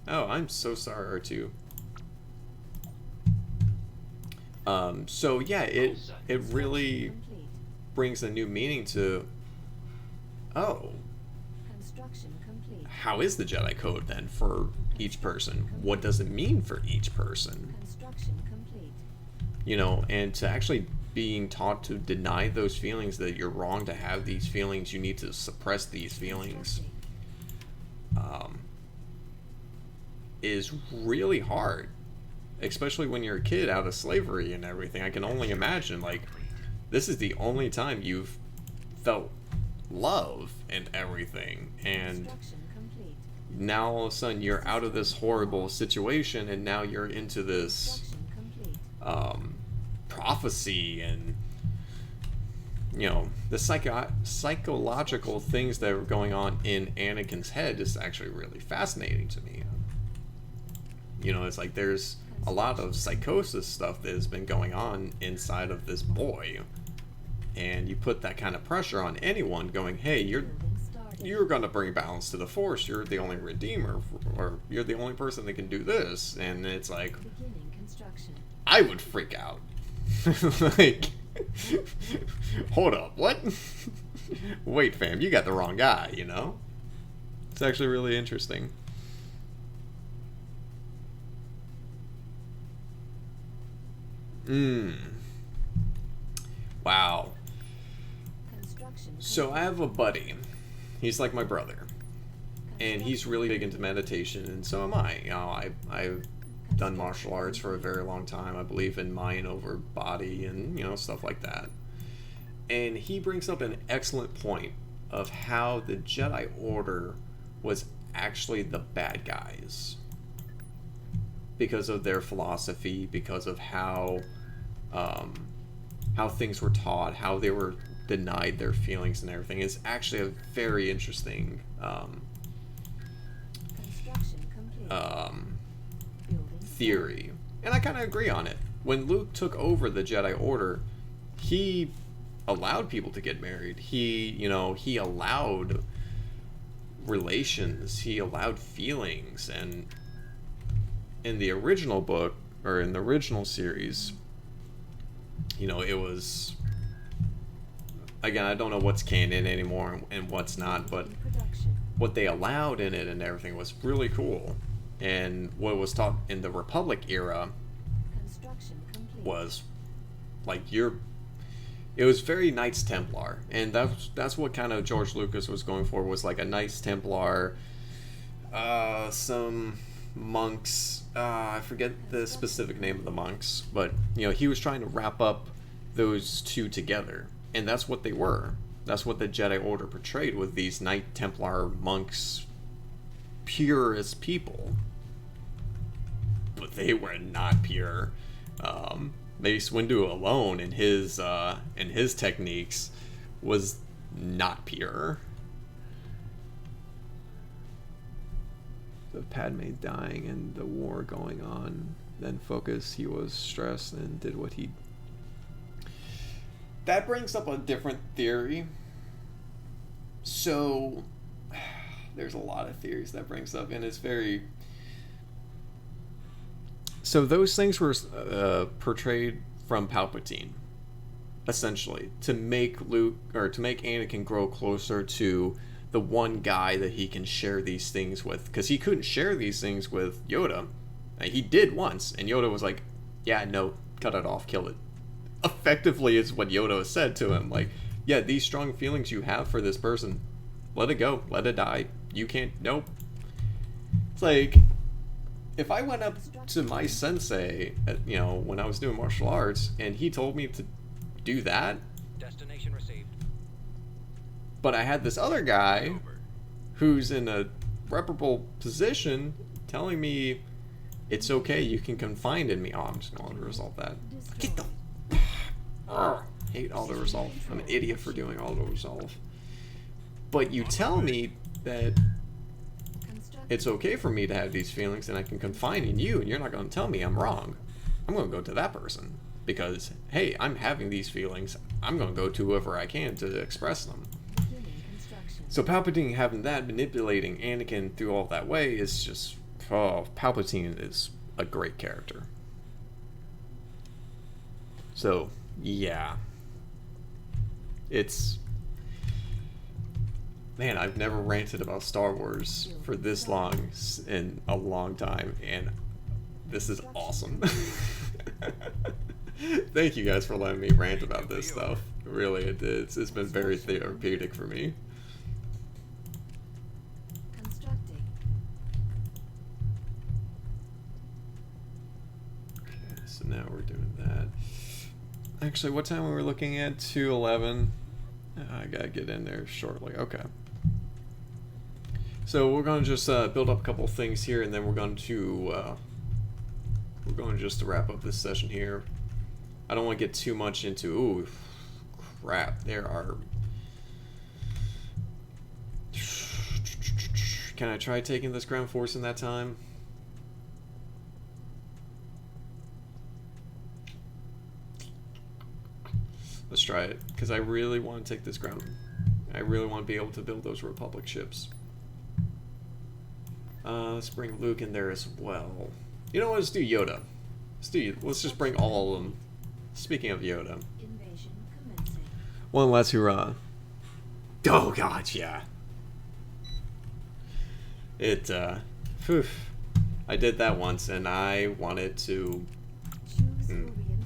Oh, I'm so sorry, R2. So yeah, it really Complete. brings a new meaning to, oh, Construction complete. how is the Jedi Code then for each person? What does it mean for each person? Construction complete. You know, and to actually being taught to deny those feelings, that you're wrong to have these feelings, you need to suppress these feelings, is really hard. Especially when you're a kid out of slavery and everything. I can only imagine, like, this is the only time you've felt love and everything, and Construction complete. now all of a sudden you're out of this horrible situation, and now you're into this Construction complete. prophecy and, you know, the psychological things that are going on in Anakin's head is actually really fascinating to me. You know, it's like there's a lot of psychosis stuff that has been going on inside of this boy, and you put that kind of pressure on anyone going, hey, Building started. you're gonna bring balance to the Force, you're the only redeemer, or you're the only person that can do this, and it's like, Beginning construction. I would freak out. Like, hold up, what? Wait, fam, you got the wrong guy, you know? It's actually really interesting. Wow. Construction So I have a buddy. He's like my brother. And he's really big into meditation, and so am I. You know, I've done martial arts for a very long time. I believe in mind over body and, you know, stuff like that. And he brings up an excellent point of how the Jedi Order was actually the bad guys. Because of their philosophy, because of how things were taught, how they were denied their feelings and everything. It's actually a very interesting Construction complete. Building theory, and I kind of agree on it. When Luke took over the Jedi Order, he allowed people to get married. He allowed relations. He allowed feelings. And in the original book, or in the original series, you know, it was again, I don't know what's canon anymore and what's not, but what they allowed in it and everything was really cool. And what was taught in the Republic era was like it was very Knights Templar, and that's what kind of George Lucas was going for, was like a Knights Templar, some monks, I forget the specific name of the monks, but you know, he was trying to wrap up those two together, and that's what they were. That's what the Jedi Order portrayed, with these Knight Templar monks, pure as people. But they were not pure. Mace Windu alone in his techniques was not pure. So Padme dying and the war going on, then focus, he was stressed and did what he... That brings up a different theory. So there's a lot of theories that brings up, and it's very... So those things were portrayed from Palpatine, essentially, to make Luke, or to make Anakin grow closer to the one guy that he can share these things with, because he couldn't share these things with Yoda. He did once, and Yoda was like, "Yeah, no, cut it off, kill it." Effectively, is what Yoda said to him. Like, yeah, these strong feelings you have for this person, let it go, let it die. You can't. Nope. It's like, if I went up to my sensei, you know, when I was doing martial arts, and he told me to do that, Destination received. but I had this other guy who's in a reparable position telling me it's okay, you can confide in me. Oh, I'm just gonna auto-resolve that. Get the... hate auto-resolve. I'm an idiot for doing auto-resolve. But you tell me that it's okay for me to have these feelings and I can confide in you, and you're not going to tell me I'm wrong. I'm going to go to that person because, hey, I'm having these feelings. I'm going to go to whoever I can to express them. So Palpatine having that, manipulating Anakin through all that way is just... Oh, Palpatine is a great character. So, yeah. It's... Man, I've never ranted about Star Wars for this long in a long time, and this is awesome. Thank you guys for letting me rant about this stuff. Really, it's been very therapeutic for me. Okay, so now we're doing that. Actually, what time were we looking at? 2:11. I gotta get in there shortly. Okay. So we're going to just build up a couple things here, and then we're going to just wrap up this session here. I don't want to get too much into... Ooh, crap. There are... Can I try taking this ground force in that time? Let's try it, because I really want to take this ground. I really want to be able to build those Republic ships. Let's bring Luke in there as well. You know what? Let's do Yoda. Let's just bring all of them. Speaking of Yoda. One last hurrah. Oh god, yeah. Phew. I did that once, and I wanted to...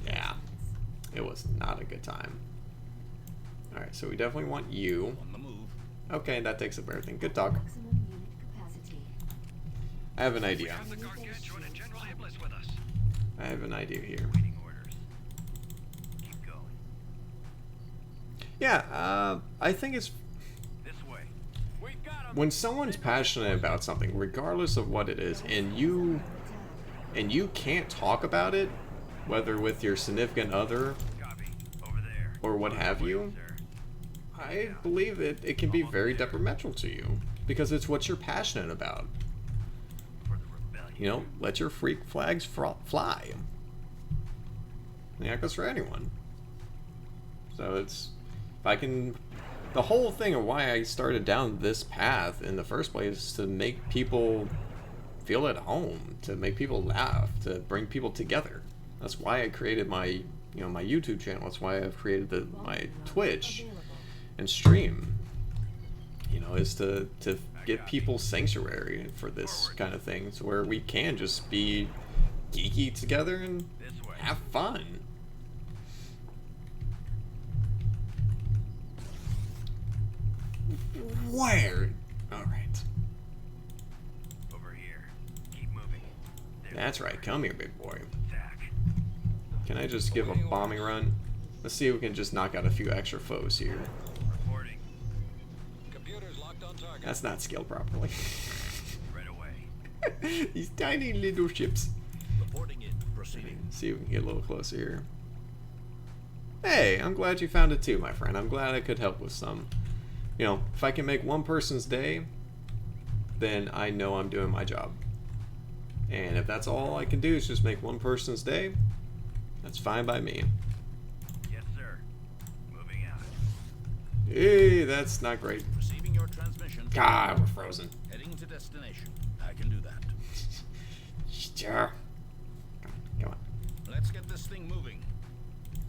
yeah. It was not a good time. Alright, so we definitely want you. On the move. Okay, that takes up everything. Good talk. I have an idea. Have the Gargantuan and General Iblis with us. I have an idea here. Waiting orders. Keep going. Yeah, I think it's... This way. We've got him. When someone's passionate about something, regardless of what it is, and you can't talk about it, whether with your significant other Copy. Over there. or what have you, Sir. I believe it can be very detrimental to you, because it's what you're passionate about. For the rebellion. You know, let your freak flags fly. Yeah, that goes for anyone. So it's... If I can... The whole thing of why I started down this path in the first place is to make people feel at home, to make people laugh, to bring people together. That's why I created my, my YouTube channel. That's why I've created my Twitch. and stream. You know, is to give people sanctuary for this kind of thing, so where we can just be geeky together and This way. have fun. Where? All right. Over here. Keep moving. There. That's right. Come here, big boy. Attack. Can I just give a bombing run? Let's see if we can just knock out a few extra foes here. Reporting. Computer's locked on target. That's not scaled properly. Right away. These tiny little ships. Reporting in. Proceeding. See if we can get a little closer here. Hey, I'm glad you found it too, my friend. I'm glad I could help with some. You know, if I can make one person's day, then I know I'm doing my job. And if that's all I can do is just make one person's day, that's fine by me. Yes, sir. Moving out. Hey, that's not great. Receiving your transmission. God, we're frozen. Heading to destination. I can do that. Sure. Come on. Let's get this thing moving.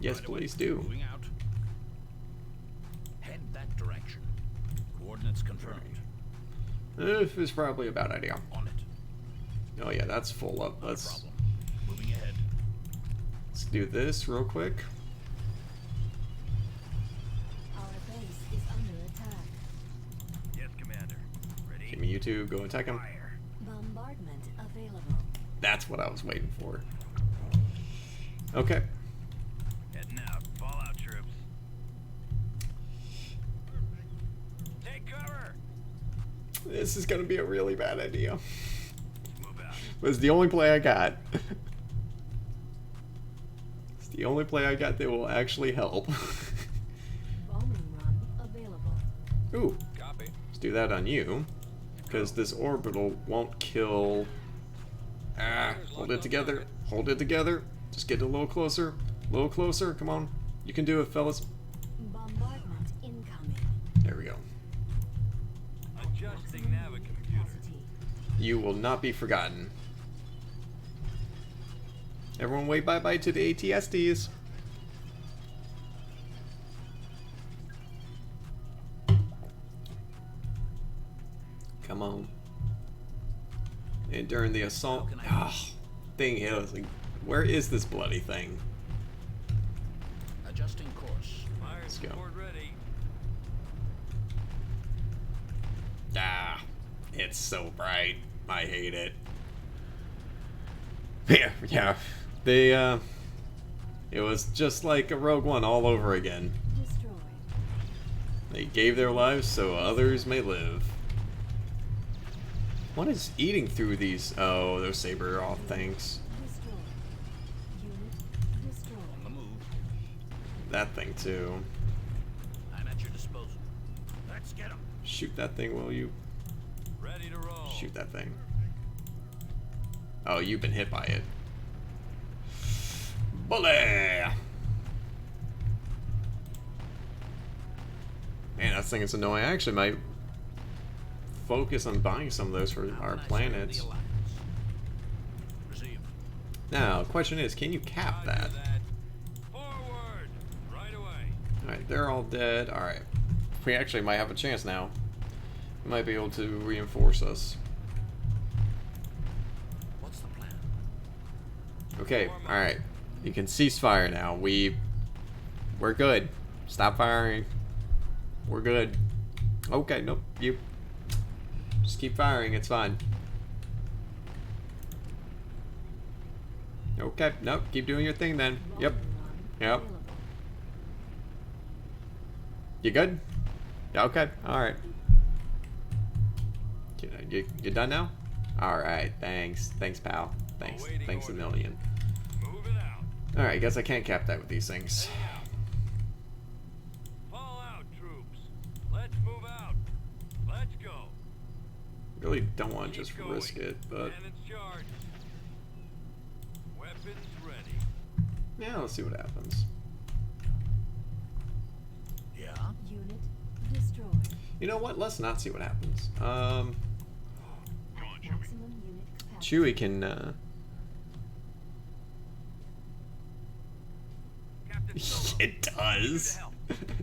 Yes, Right away. please do. Moving out. Head that direction. Coordinates confirmed. It's probably a bad idea. On it. Oh yeah, that's full up. Not a Let's problem. Moving ahead. do this real quick. Our base is under attack. Yes, Commander. Ready? Give me you two, go attack him. Fire. Bombardment available. That's what I was waiting for. Okay. Heading out. Fall out, troops. Take cover. This is gonna be a really bad idea. Move out. But it's the only play I got. It's the only play I got that will actually help. Bombing run available. Ooh, Copy. let's do that on you. Because this orbital won't kill... Ah, hold it together. Hold it together. Just get a little closer. A little closer. Come on. You can do it, fellas. Bombardment incoming. There we go. Adjusting Navic computer. Capacity. You will not be forgotten. Everyone wave bye-bye to the ATSDs. Come on. And during the assault... thing hit us. Like, where is this bloody thing? Adjusting course. Fire Let's go. support ready. Ah, it's so bright. I hate it. Yeah. They, it was just like a Rogue One all over again. Destroyed. They gave their lives so others may live. What is eating through these? Oh, those saber off things. Destroyed. Unit destroyed. On the move. That thing too. I'm at your disposal. Let's get him. Shoot that thing, will you? Ready to roll. Shoot that thing. Oh, you've been hit by it. Bully! Man, that thing is annoying. I actually might focus on buying some of those for How our can I serve planets. the Alliance? Receive. Now, the question is, can you cap Roger that? Forward. Right away. Alright, they're all dead. Alright. We actually might have a chance now. We might be able to reinforce us. What's the plan? Okay, alright. You can cease fire now. We're good. Stop firing. We're good. Okay, nope. You just keep firing, it's fine. Okay, nope, keep doing your thing then. Yep. Bombing run Yep. available. You good? Yeah, okay, alright. You done now? Alright, thanks. Thanks, pal. Thanks. Awaiting Thanks a orders. million. Move it out. Alright, I guess I can't cap that with these things. Fall out, troops. Let's move out. Let's go. Really don't want to Keep just going. risk it, but Cannons charged. Weapons ready. yeah, let's see what happens. Yeah? Unit destroyed. You know what? Let's not see what happens. Maximum unit capacity. Chewie can, Captain Solo. it does. To help.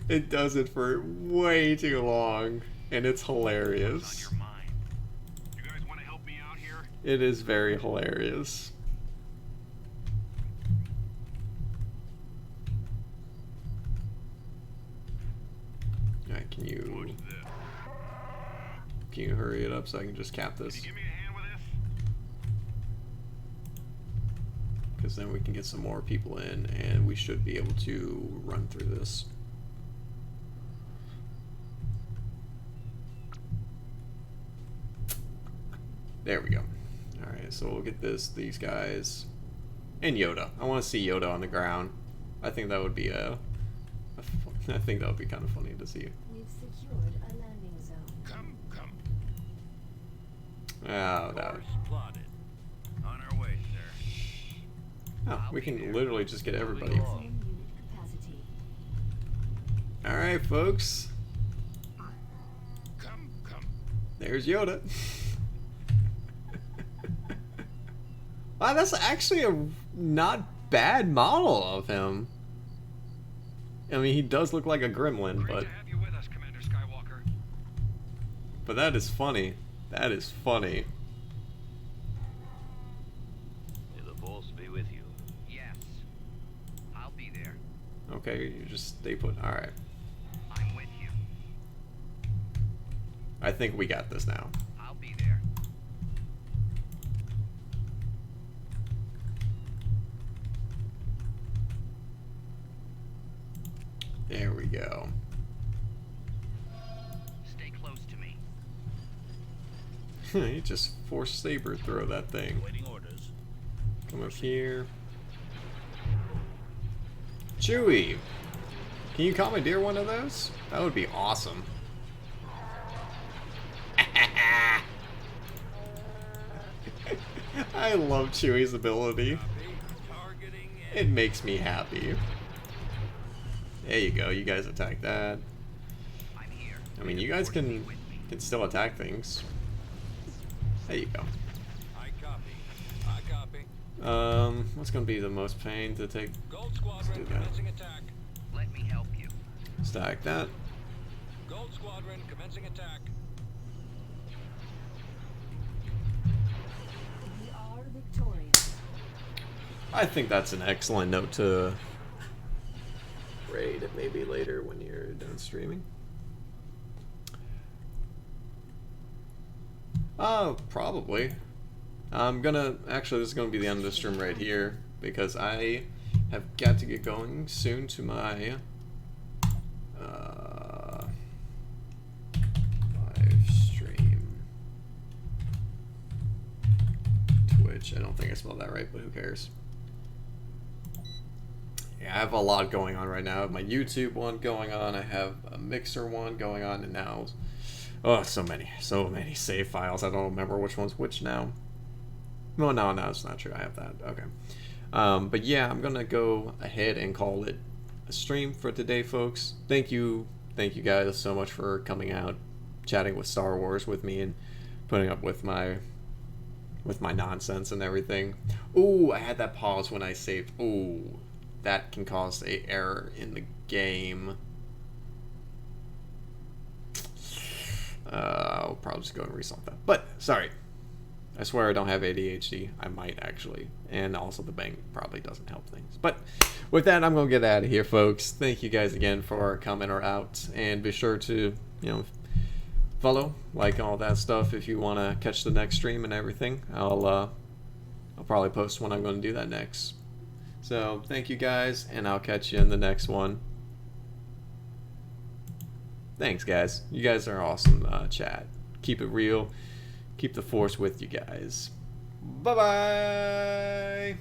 It does it for way too long, and it's hilarious. On your mind. You guys want to help me out here? It is very hilarious. Alright, can you Watch this. hurry it up so I can just cap this? Can you give me a hand with this? Because then we can get some more people in, and we should be able to run through this. There we go. Alright, so we'll get these guys, and Yoda. I want to see Yoda on the ground. I think that would be I think that would be kind of funny to see. We've secured a landing zone. Come. Oh, that. Course plotted. On our way, sir. Oh, we can literally just get everybody. Maximum unit capacity. Alright, folks. Come. There's Yoda. Wow, that's actually a not bad model of him. I mean, he does look like a gremlin, Great but to have you with us, Commander Skywalker. that is funny. That is funny. May the force be with you. Yes. I'll be there. Okay, you just stay put. Alright. I'm with you. I think we got this now. I'll be there. There we go. Stay close to me. You just force saber throw that thing. Waiting orders. Come up here. Chewie! Can you commandeer one of those? That would be awesome. I love Chewie's ability. Copy. Targeting It makes me happy. There you go. You guys attack that. I'm here. I mean, you guys can still attack things. There you go. I copy. I copy. What's gonna be the most pain to take? Gold do Squadron that. commencing attack. Let me help you. Stack that. Gold Squadron commencing attack. We are victorious. I think that's an excellent note to raid maybe later when you're done streaming. Probably. I'm gonna actually this is gonna be the end of the stream right here because I have got to get going soon to my live stream. Twitch. I don't think I spelled that right, but who cares? Yeah, I have a lot going on right now. I have my YouTube one going on. I have a Mixer one going on, and now, oh, so many save files. I don't remember which one's which now. No, it's not true. I have that. Okay. But yeah, I'm gonna go ahead and call it a stream for today, folks. Thank you guys so much for coming out, chatting with Star Wars with me, and putting up with my nonsense and everything. Ooh, I had that pause when I saved. Ooh, that can cause a error in the game. I'll probably just go and resolve that. But sorry, I swear I don't have ADHD. I might actually, and also the bank probably doesn't help things. But with that, I'm gonna get out of here, folks. Thank you guys again for coming or out, and be sure to follow, like, all that stuff if you want to catch the next stream and everything. I'll probably post when I'm going to do that next. So thank you guys, and I'll catch you in the next one. Thanks, guys. You guys are awesome. Chat. Keep it real. Keep the force with you guys. Bye bye.